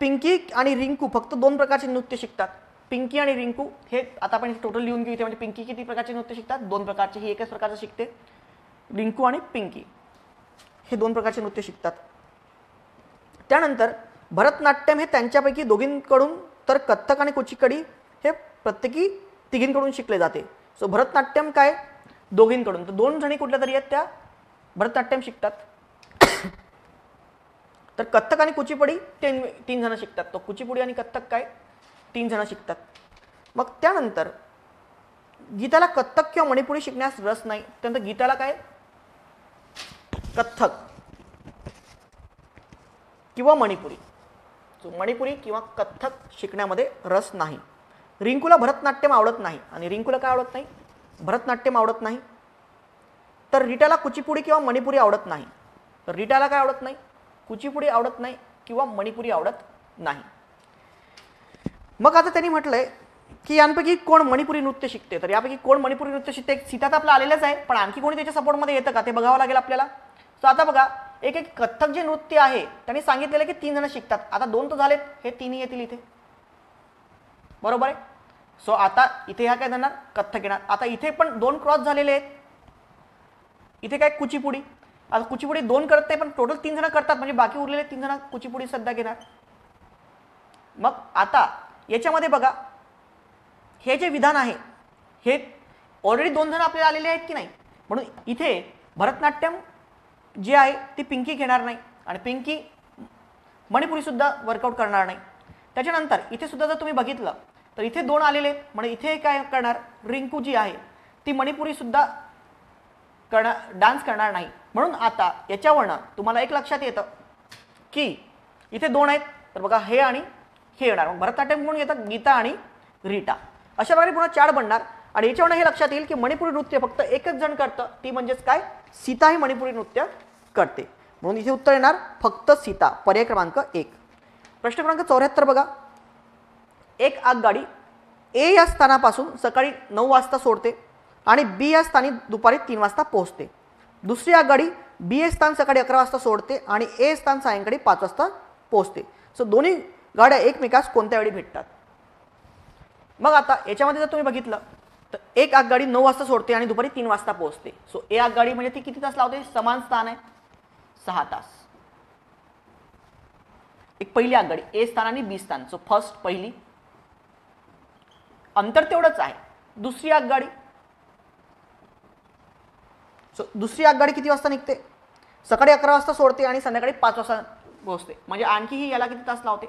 पिंकी आणि रिंकू फक्त 2 प्रकारचे नृत्य शिकतात. पिंकी आणि रिंकू हे आता आपण टोटल लिहून घेऊ इथे. म्हणजे पिंकी किती प्रकारचे नृत्य शिकतात? 2 प्रकारचे. ही एकच प्रकारचं शिकते. रिंकू आणि पिंकी हे 2 प्रकारचे नृत्य शिकतात. त्यानंतर भरतनाट्यम हे त्यांच्यापैकी दोघींकडून तर कथ्थक आणि कुचिपुडी हे प्रत्येकी तिघींकडून शिकले जाते. सो भरतनाट्यम काय? दोघींकडून. तर 2 जणी कुठल्या तरी आहेत त्या भरतनाट्यम शिकतात. तर कथ्थक आणि कुचिपुडी 3 जण शिकतात. तो कुचिपुडी आणि कथ्थक काय? 3 जण शिकतात. मग त्यानंतर गीताला कथ्थक किंवा मणिपुरी शिकण्यास रस नाही. त्यानंतर गीताला काय? कथ्थक किंवा मणिपुरी. सो मणिपुरी किंवा कथ्थक शिकण्यामध्ये रस नाही. रिंकूला भरतनाट्यम आवडत नाही. आणि रिंकूला काय आवडत नाही? भरतनाट्यम आवडत नाही. तर रीटाला कुचिपुडी किंवा मणिपुरी आवडत नाही. तर रीटाला काय आवडत नाही? कुचिपुडी आवडत नाही किंवा मणिपुरी आवडत नाही. मग आता त्यांनी म्हटलंय की यांपैकी कोण मणिपुरी नृत्य शिकते? तर यापैकी कोण मणिपुरी नृत्य शिकते? सीता तर आपलं आलेलंच आहे, पण आणखी कोणी त्याच्या सपोर्टमध्ये येतं का ते बघावं लागेल आपल्याला. सो आता बघा एक कथ्थक जे नृत्य आहे त्यांनी सांगितलेलं की 3 जण शिकतात. आता 2 तर झालेत, हे 3ही येतील इथे. बरोबर आहे. सो आता इथे ह्या काय देणार? कथ्थक येणार. आता इथे पण 2 क्रॉस झालेले आहेत. इथे काय? कुचिपुडी. आता कुचिपुडी 2 करत नाही पण टोटल 3 जण करतात, म्हणजे बाकी उरलेले 3 जण कुचिपुडी सध्या घेणार. मग आता याच्यामध्ये बघा हे जे विधान आहे हे ऑलरेडी 2 जण आपल्याला आलेले आहेत की नाही, म्हणून इथे भरतनाट्यम जे आहे ती पिंकी घेणार नाही आणि पिंकी मणिपुरी सुद्धा वर्कआउट करणार नाही. त्याच्यानंतर इथे सुद्धा जर तुम्ही बघितलं तर इथे 2 आलेले आहेत, म्हणजे इथे काय करणार? रिंकू जी आहे ती मणिपुरी सुद्धा डान्स करणार नाही. म्हणून आता याच्यावरनं तुम्हाला एक लक्षात येतं की इथे 2 आहेत, तर बघा हे आणि हे येणार. मग भरतनाट्यम कोण घेतात? गीता आणि रीटा. अशा प्रकारे पुन्हा 4 बनणार. आणि याच्यावरनं हे लक्षात येईल की मणिपुरी नृत्य फक्त एकच जण करतं, ती म्हणजेच काय? सीता ही मणिपुरी नृत्य करते. म्हणून इथे उत्तर येणार फक्त सीता, पर्याय क्रमांक 1. प्रश्न क्रमांक 74 बघा. एक आगगाडी ए या स्थानापासून सकाळी 9 वाजता सोडते आणि बी या स्थानी दुपारी 3 वाजता पोहोचते. दुसरी आगगाडी बी हे स्थान सकाळी 11 वाजता सोडते आणि ए स्थान सायंकाळी 5 वाजता पोहोचते. सो दोन्ही गाड्या एकमेकास कोणत्या वेळी भेटतात? मग आता याच्यामध्ये जर तुम्ही बघितलं तर एक आगगाडी 9 वाजता सोडते आणि दुपारी 3 वाजता पोहोचते. सो ए आगगाडी म्हणजे ती किती तास लावते? समान स्थान आहे, 6 तास. एक पहिली आगगाडी ए स्थान आणि बी स्थान, सो फर्स्ट पहिली, अंतर तेवढंच आहे. दुसरी आगगाडी, सो दुसरी आगगाडी किती वाजता निघते? सकाळी 11 वाजता सोडते आणि संध्याकाळी 5 वाजता पोहोचते. म्हणजे आणखीही याला किती तास लावते?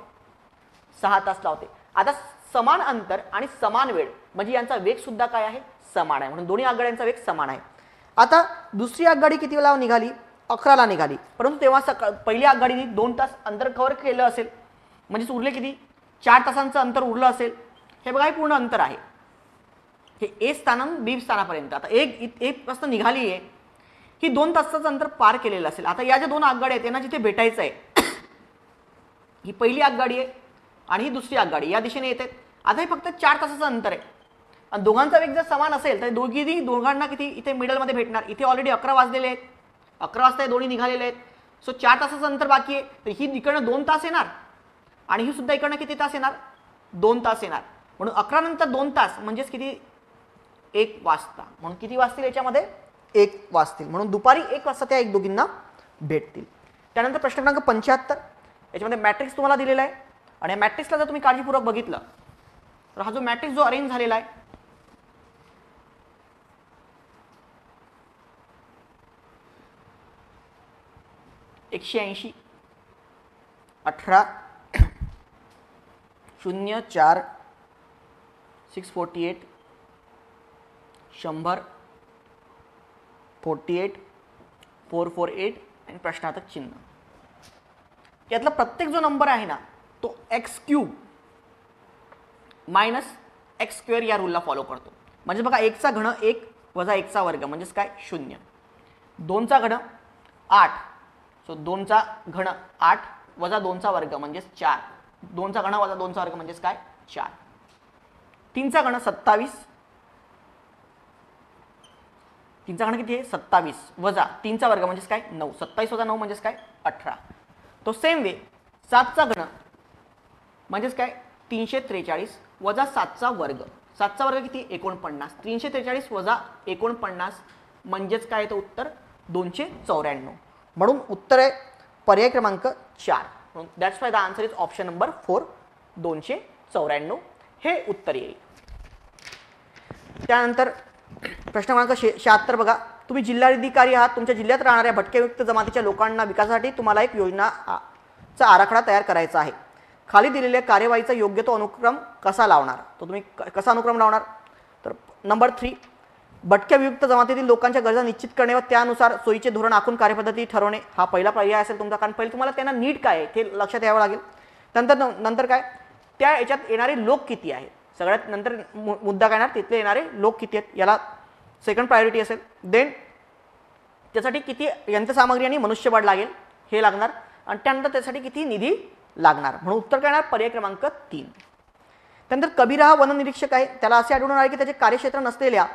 6 तास लावते. आता समान अंतर आणि समान वेळ म्हणजे यांचा वेग सुद्धा काय आहे? समान आहे. म्हणून दोन्ही आगगाड्यांचा वेग समान आहे. आता दुसरी आगगाडी किती वेळा निघाली? 11ला निघाली. परंतु तेव्हा पहिली आगगाडीने 2 तास अंतर कव्हर केलं असेल, म्हणजेच उरले किती? 4 तासांचं अंतर उरलं असेल. हे बघा, हे पूर्ण अंतर आहे, हे ए स्थानान बी स्थानापर्यंत. आता एक वाजता निघाली आहे, ही 2 तासाचं अंतर पार केलेलं असेल. आता या ज्या 2 आगगाड्या आहेत त्यांना जिथे भेटायचं आहे, ही पहिली आगगाडी आहे आणि ही दुसरी आगगाडी या दिशेने येते. आता हे फक्त 4 तासाचं अंतर आहे आणि दोघांचा वेग जर समान असेल तर दोघांना किती इथे मिडलमध्ये भेटणार? इथे ऑलरेडी 11 वाजलेले आहेत, 11 वाजता हे दोन्ही निघालेले आहेत. सो 4 तासाचं अंतर बाकी आहे. तर ही इकडनं 2 तास येणार आणि ही सुद्धा इकडनं किती तास येणार? 2 तास येणार. म्हणून 11 नंतर 2 तास म्हणजेच किती? 1 वाजता. म्हणून किती वाजतील याच्यामध्ये? 1 वाजतील. म्हणून दुपारी 1 वाजता त्या एक दोघींना भेटतील. त्यानंतर प्रश्न क्रमांक 75, याच्यामध्ये मॅट्रिक्स तुम्हाला दिलेला आहे आणि या मॅट्रिक्सला जर तुम्ही काळजीपूर्वक बघितलं तर हा जो मॅट्रिक्स जो अरेंज झालेला आहे, एकशे 80, 18, 0, 4, 648, 100, 48, 448 आणि प्रश्नार्थक चिन्ह. यातला प्रत्येक जो नंबर आहे ना तो x³ मायनस x² या रूलला फॉलो करतो. म्हणजे बघा, 1 चा घन 1 वजा 1 चा वर्ग म्हणजेच काय? 0. 2 चा घन 8, सो 2 चा घन 8 वजा 2 चा वर्ग म्हणजेच 4. 2 चा घन वजा 2 चा वर्ग म्हणजेच काय? 4. 3 चा घन 27, 3 चा घन किती आहे? 27 वजा 3 चा वर्ग म्हणजेच काय? 9. 27 वजा 9 म्हणजेच काय? 18. तो सेम वे 7 चा घन म्हणजेच काय? 343 वजा 7 चा वर्ग. 7 चा वर्ग किती? 49. 343 वजा 49 म्हणजेच काय? तर उत्तर 294. म्हणून उत्तर आहे पर्याय क्रमांक 4. म्हणून that's why the answer is option number 4, 294 हे उत्तर येईल. त्यानंतर प्रश्न क्रमांक 76 बघा. तुम्ही जिल्हाधिकारी आहात. तुमच्या जिल्ह्यात राहणाऱ्या भटक्यायुक्त जमातीच्या लोकांना विकासासाठी तुम्हाला एक योजनाचा आराखडा तयार करायचा आहे. खाली दिलेल्या कार्यवाहीचा योग्य तो अनुक्रम कसा लावणार? तो तुम्ही कसा अनुक्रम लावणार? तर नंबर 3, भटक्या विमुक्त जमातीतील लोकांच्या गरजा निश्चित करणे व त्यानुसार सोयीचे धोरण आखून कार्यपद्धती ठरवणे हा पहिला पर्याय असेल तुमचा. कारण पहिले तुम्हाला त्यांना नीड काय आहे ते लक्षात यावं लागेल. नंतर काय? त्या याच्यात येणारे लोक किती आहेत? सगळ्यात नंतर मुद्दा काय येणार? तिथले येणारे लोक किती आहेत याला सेकंड प्रायोरिटी असेल. देन त्यासाठी किती यंत्रसामग्री आणि मनुष्यबळ लागेल हे लागणार आणि त्यानंतर त्यासाठी किती निधी लागणार. म्हणून उत्तर काय येणार? पर्याय क्रमांक 3. त्यानंतर कबीर हा वननिरीक्षक आहे. त्याला असे आढळून आले की त्याचे कार्यक्षेत्र नसलेल्या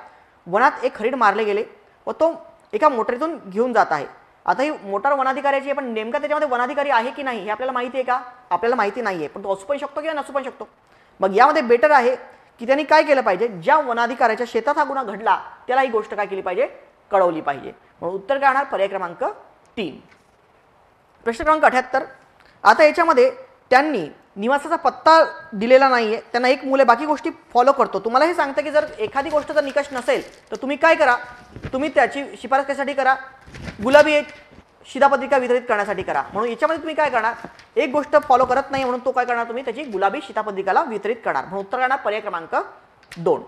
वनात एक हरीण मारले गेले व तो एका मोटारीतून घेऊन जात आहे. आता ही मोटार वनाधिकाऱ्याची आहे, पण नेमका त्याच्यामध्ये वनाधिकारी आहे की नाही हे आपल्याला माहिती आहे का? आपल्याला माहिती नाही आहे, पण तो असू पण शकतो किंवा नसू पण शकतो. मग यामध्ये बेटर आहे की त्यांनी काय केलं पाहिजे? ज्या वनाधिकाऱ्याच्या शेतात हा गुन्हा घडला त्याला ही गोष्ट काय केली पाहिजे? कळवली पाहिजे. म्हणून उत्तर काय येणार? पर्याय क्रमांक 3. प्रश्न क्रमांक 78. आता याच्यामध्ये त्यांनी निवासाचा पत्ता दिलेला नाहीये, त्यांना एक मुले बाकी गोष्टी फॉलो करतो. तुम्हाला हे सांगतं की जर एखादी गोष्ट जर निकष नसेल तर तुम्ही काय करा? तुम्ही त्याची शिफारस कशासाठी करा? गुलाबी एक शिधापत्रिका वितरित करण्यासाठी करा. म्हणून याच्यामध्ये तुम्ही काय करणार? एक गोष्ट फॉलो करत नाही म्हणून तो काय करणार? तुम्ही त्याची गुलाबी शिधापत्रिकाला वितरित करणार. म्हणून उत्तर करणार पर्याय क्रमांक 2.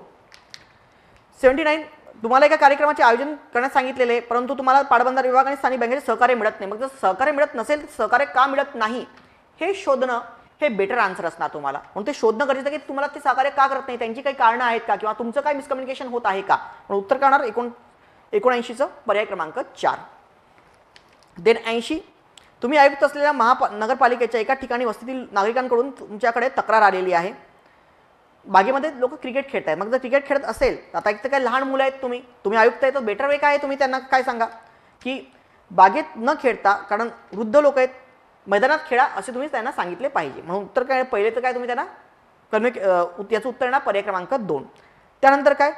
79. तुम्हाला एका कार्यक्रमाचे आयोजन करण्यास सांगितलेले, परंतु तुम्हाला पाटबंधारे विभाग आणि स्थानिक बँकेचे सहकार्य मिळत नाही. मग जर सहकार्य मिळत नसेल तर सहकार्य का मिळत नाही हे शोधणं हे बेटर आन्सर असणार तुम्हाला. म्हणून ते शोधणं गरजेचं की तुम्हाला ते सहकार्य का करत नाही, त्यांची काही कारणं आहेत का, किंवा तुमचं काय मिसकम्युनिकेशन होत आहे का. म्हणून उत्तर करणार 79चं पर्याय क्रमांक 4. देन 80, तुम्ही आयुक्त असलेल्या नगरपालिकेच्या एका ठिकाणी वस्तीतील नागरिकांकडून तुमच्याकडे तक्रार आलेली आहे. बागेमध्ये लोक क्रिकेट खेळत आहेत. मग जर क्रिकेट खेळत असेल, आता एक तर काय लहान मुलं आहेत, तुम्ही आयुक्त आहे, तर बेटर वे काय आहे, तुम्ही त्यांना काय सांगा की बागेत न खेळता, कारण वृद्ध लोक आहेत, मैदानात खेळा असे तुम्ही त्यांना सांगितले पाहिजे. म्हणून उत्तर काय, पहिले तर काय तुम्ही त्यांना याचं उत्तर येणार पर्याय क्रमांक 2. त्यानंतर काय,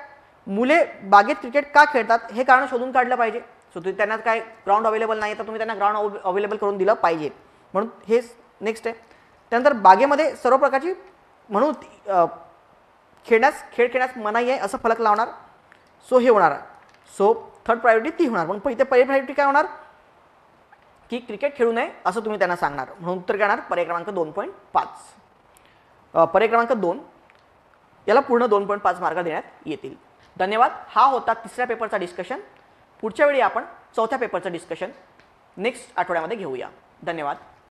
मुले बागेत क्रिकेट का खेळतात हे कारण शोधून काढलं पाहिजे. सो तुम्ही त्यांना काय ग्राउंड अवेलेबल नाही तर तुम्ही त्यांना ग्राउंड अवेलेबल करून दिलं पाहिजे. म्हणून हे नेक्स्ट आहे. त्यानंतर बागेमध्ये सर्व प्रकारची म्हणून खेळ खेळण्यास मनाई आहे असं फलक लावणार. सो हे होणार. सो थर्ड प्रायोरिटी ती होणार. म्हणून इथे पहिली प्रायोरिटी काय होणार की क्रिकेट खेळू नये असं तुम्ही त्यांना सांगणार. म्हणून उत्तर काय येणार पर्याय क्रमांक 2.5. पर्याय क्रमांक 2 याला पूर्ण 2.5 मार्क देण्यात येतील. धन्यवाद. हा होता तिसऱ्या पेपरचा डिस्कशन. पुढच्या वेळी आपण चौथ्या पेपरचं डिस्कशन नेक्स्ट आठवड्यामध्ये घेऊया. धन्यवाद.